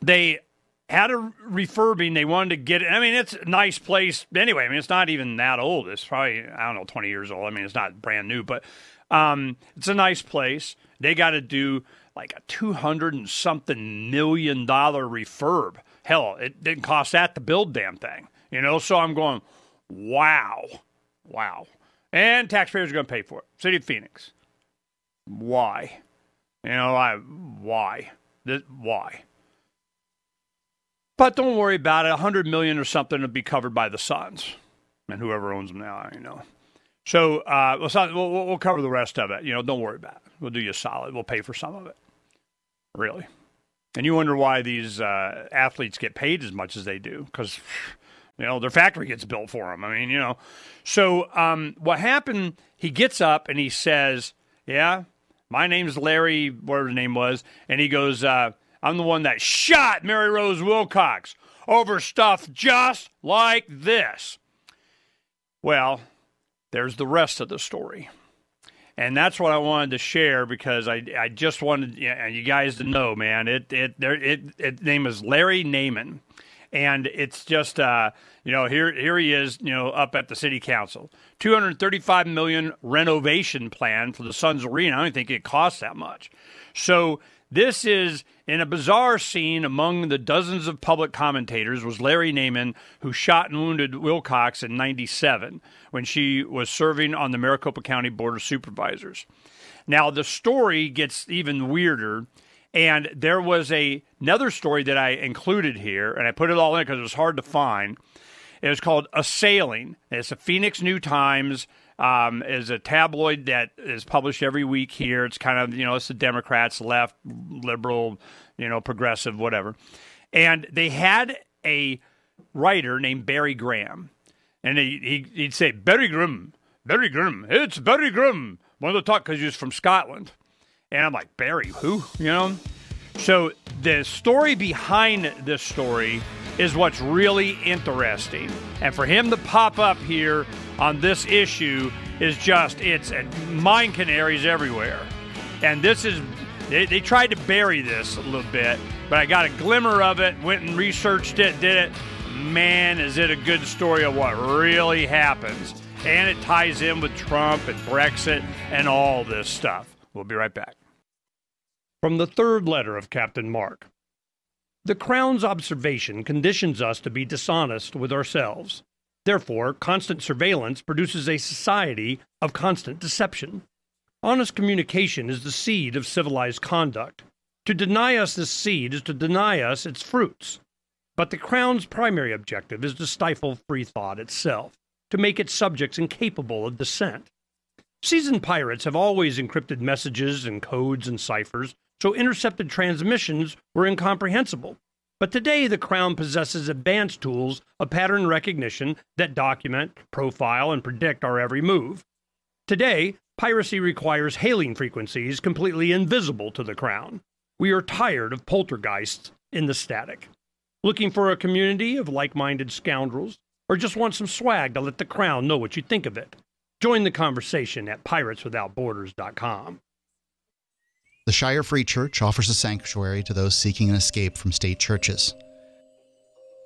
Speaker 24: they had a refurbing. They wanted to get it. I mean, it's a nice place. Anyway, I mean, it's not even that old. It's probably, 20 years old. I mean, it's not brand new, but it's a nice place. They got to do like a $200 and something million refurb. Hell, it didn't cost that to build damn thing. So I'm going, wow. And taxpayers are going to pay for it. City of Phoenix. Why? Why? Why? But don't worry about it. $100 million or something will be covered by the Suns and whoever owns them now. So we'll cover the rest of it. Don't worry about it. We'll do you a solid. We'll pay for some of it. Really. And you wonder why these athletes get paid as much as they do, because their factory gets built for them. So what happened? He gets up and he says, "Yeah, my name's Larry," whatever his name was, and he goes, "I'm the one that shot Mary Rose Wilcox over stuff just like this." Well, there's the rest of the story. And that's what I wanted to share because I just wanted you guys to know, man. Its name is Larry Naiman. And it's just, here he is, up at the city council. $235 million renovation plan for the Suns Arena. I don't think it costs that much. So this is, in a bizarre scene among the dozens of public commentators, was Larry Naiman, who shot and wounded Wilcox in 1997 when she was serving on the Maricopa County Board of Supervisors. Now, the story gets even weirder, and there was another story that I included here, and I put it all in because it was hard to find. It was called Assailing. It's a Phoenix New Times. Is a tabloid that is published every week here. It's kind of, it's the Democrats, left, liberal, progressive, whatever. And they had a writer named Barry Graham. And he'd say, Barry Graham, it's Barry Graham. One of the talk, because he was from Scotland. And I'm like, Barry, who? So the story behind this story is what's really interesting. And for him to pop up here on this issue is it's mine canaries everywhere. And this is, they tried to bury this a little bit, but I got a glimmer of it, went and researched it, did it. Man, is it a good story of what really happens. And it ties in with Trump and Brexit and all this stuff. We'll be right back. From the third letter of Captain Mark. The Crown's observation conditions us to be dishonest with ourselves. Therefore, constant surveillance produces a society of constant deception. Honest communication is the seed of civilized conduct. To deny us this seed is to deny us its fruits. But the Crown's primary objective is to stifle free thought itself, to make its subjects incapable of dissent. Seasoned pirates have always encrypted messages and codes and ciphers, so intercepted transmissions were incomprehensible. But today, the Crown possesses advanced tools of pattern recognition that document, profile, and predict our every move. Today, piracy requires hailing frequencies completely invisible to the Crown. We are tired of poltergeists in the static. Looking for a community of like-minded scoundrels, or just want some swag to let the Crown know what you think of it? Join the conversation at pirateswithoutborders.com.
Speaker 8: The Shire Free Church offers a sanctuary to those seeking an escape from state churches.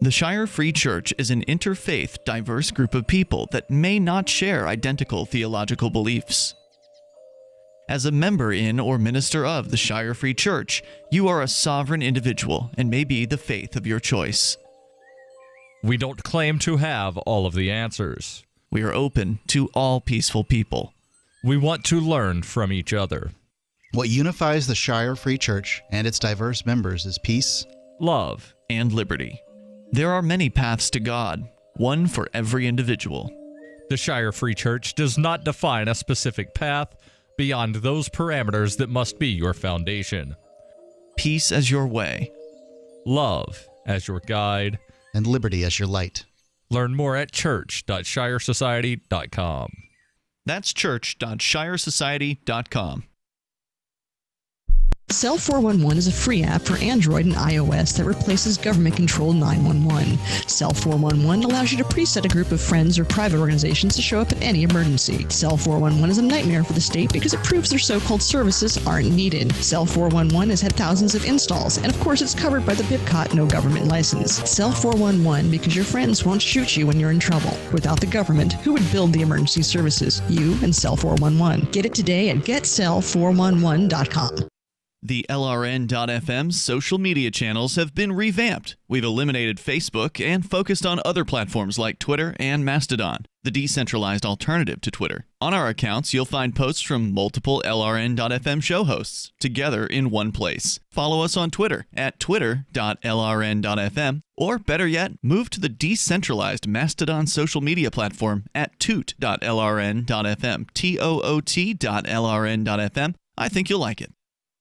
Speaker 7: The Shire Free Church is an interfaith, diverse group of people that may not share identical theological beliefs. As a member in or minister of the Shire Free Church, you are a sovereign individual and may be the faith of your choice.
Speaker 4: We don't claim to have all of the answers.
Speaker 7: We are open to all peaceful people.
Speaker 4: We want to learn from each other.
Speaker 8: What unifies the Shire Free Church and its diverse members is peace,
Speaker 4: love, and liberty. There are many paths to God, one for every individual. The Shire Free Church does not define a specific path beyond those parameters that must be your foundation. Peace as your way, love as your guide,
Speaker 8: and liberty as your light.
Speaker 4: Learn more at church.shiresociety.com.
Speaker 7: That's church.shiresociety.com.
Speaker 1: Cell 411 is a free app for Android and iOS that replaces government-controlled 911. Cell 411 allows you to preset a group of friends or private organizations to show up at any emergency. Cell 411 is a nightmare for the state because it proves their so-called services aren't needed. Cell 411 has had thousands of installs, and of course it's covered by the BIPCOT no government license. Cell 411 because your friends won't shoot you when you're in trouble. Without the government, who would build the emergency services? You and Cell 411. Get it today at getcell411.com.
Speaker 7: The LRN.FM social media channels have been revamped. We've eliminated Facebook and focused on other platforms like Twitter and Mastodon, the decentralized alternative to Twitter. On our accounts, you'll find posts from multiple LRN.FM show hosts together in one place. Follow us on Twitter at twitter.lrn.fm, or better yet, move to the decentralized Mastodon social media platform at toot.lrn.fm, toot.lrn.fm. I think you'll like it.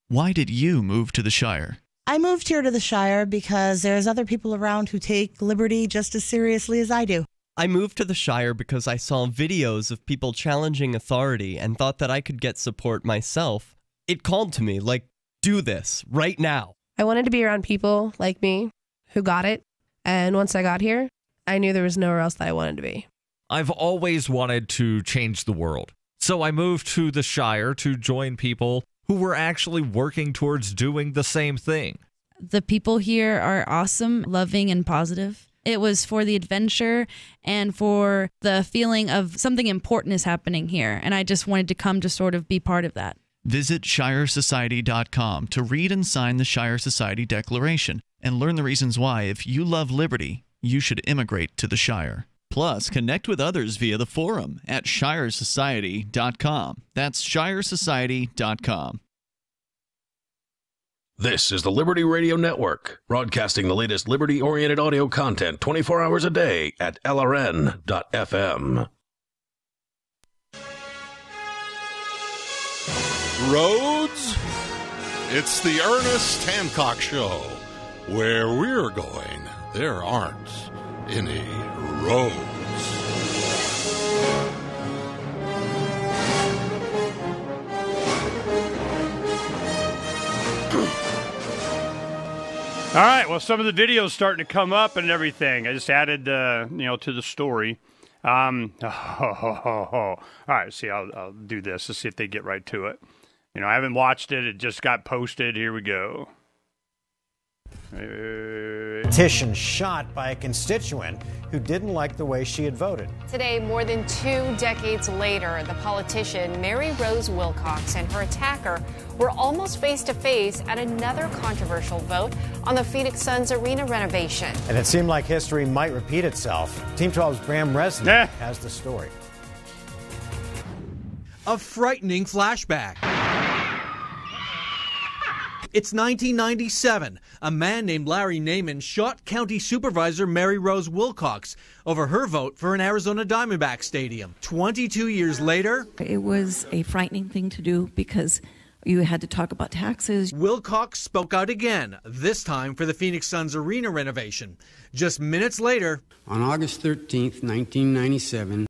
Speaker 7: Why did you move to the Shire?
Speaker 3: I moved here to the Shire because there's other people around who take liberty just as seriously as I do.
Speaker 10: I moved to the Shire because I saw videos of people challenging authority and thought that I could get support myself. It called to me, like, do this, right now.
Speaker 18: I wanted to be around people like me who got it, and once I got here, I knew there was nowhere else that I wanted to be.
Speaker 4: I've always wanted to change the world, so I moved to the Shire to join people who were actually working towards doing the same thing.
Speaker 19: The people here are awesome, loving, and positive. It was for the adventure and for the feeling of something important is happening here, and I just wanted to come to sort of be part of that.
Speaker 7: Visit shiresociety.com to read and sign the Shire Society Declaration and learn the reasons why, if you love liberty, you should immigrate to the Shire. Plus, connect with others via the forum at shiresociety.com. That's shiresociety.com.
Speaker 11: This is the Liberty Radio Network, broadcasting the latest liberty-oriented audio content 24 hours a day at LRN.FM.
Speaker 17: Roads? It's the Ernest Hancock Show. Where we're going, there aren't any roads.
Speaker 24: All right, well, some of the videos starting to come up and everything. I just added, to the story. All right, see, I'll do this. Let's see if they get right to it. I haven't watched it. It just got posted. Here we go.
Speaker 21: Petition shot by a constituent who didn't like the way she had voted.
Speaker 22: Today, more than 2 decades later, the politician Mary Rose Wilcox and her attacker were almost face-to-face at another controversial vote on the Phoenix Suns arena renovation.
Speaker 21: And it seemed like history might repeat itself. Team 12's Graham Resnick has the story.
Speaker 28: A frightening flashback. It's 1997. A man named Larry Naiman shot County Supervisor Mary Rose Wilcox over her vote for an Arizona Diamondback stadium. 22 years later,
Speaker 29: it was a frightening thing to do because you had to talk about taxes.
Speaker 28: Wilcox spoke out again, this time for the Phoenix Suns arena renovation. Just minutes later,
Speaker 30: on August 13th, 1997,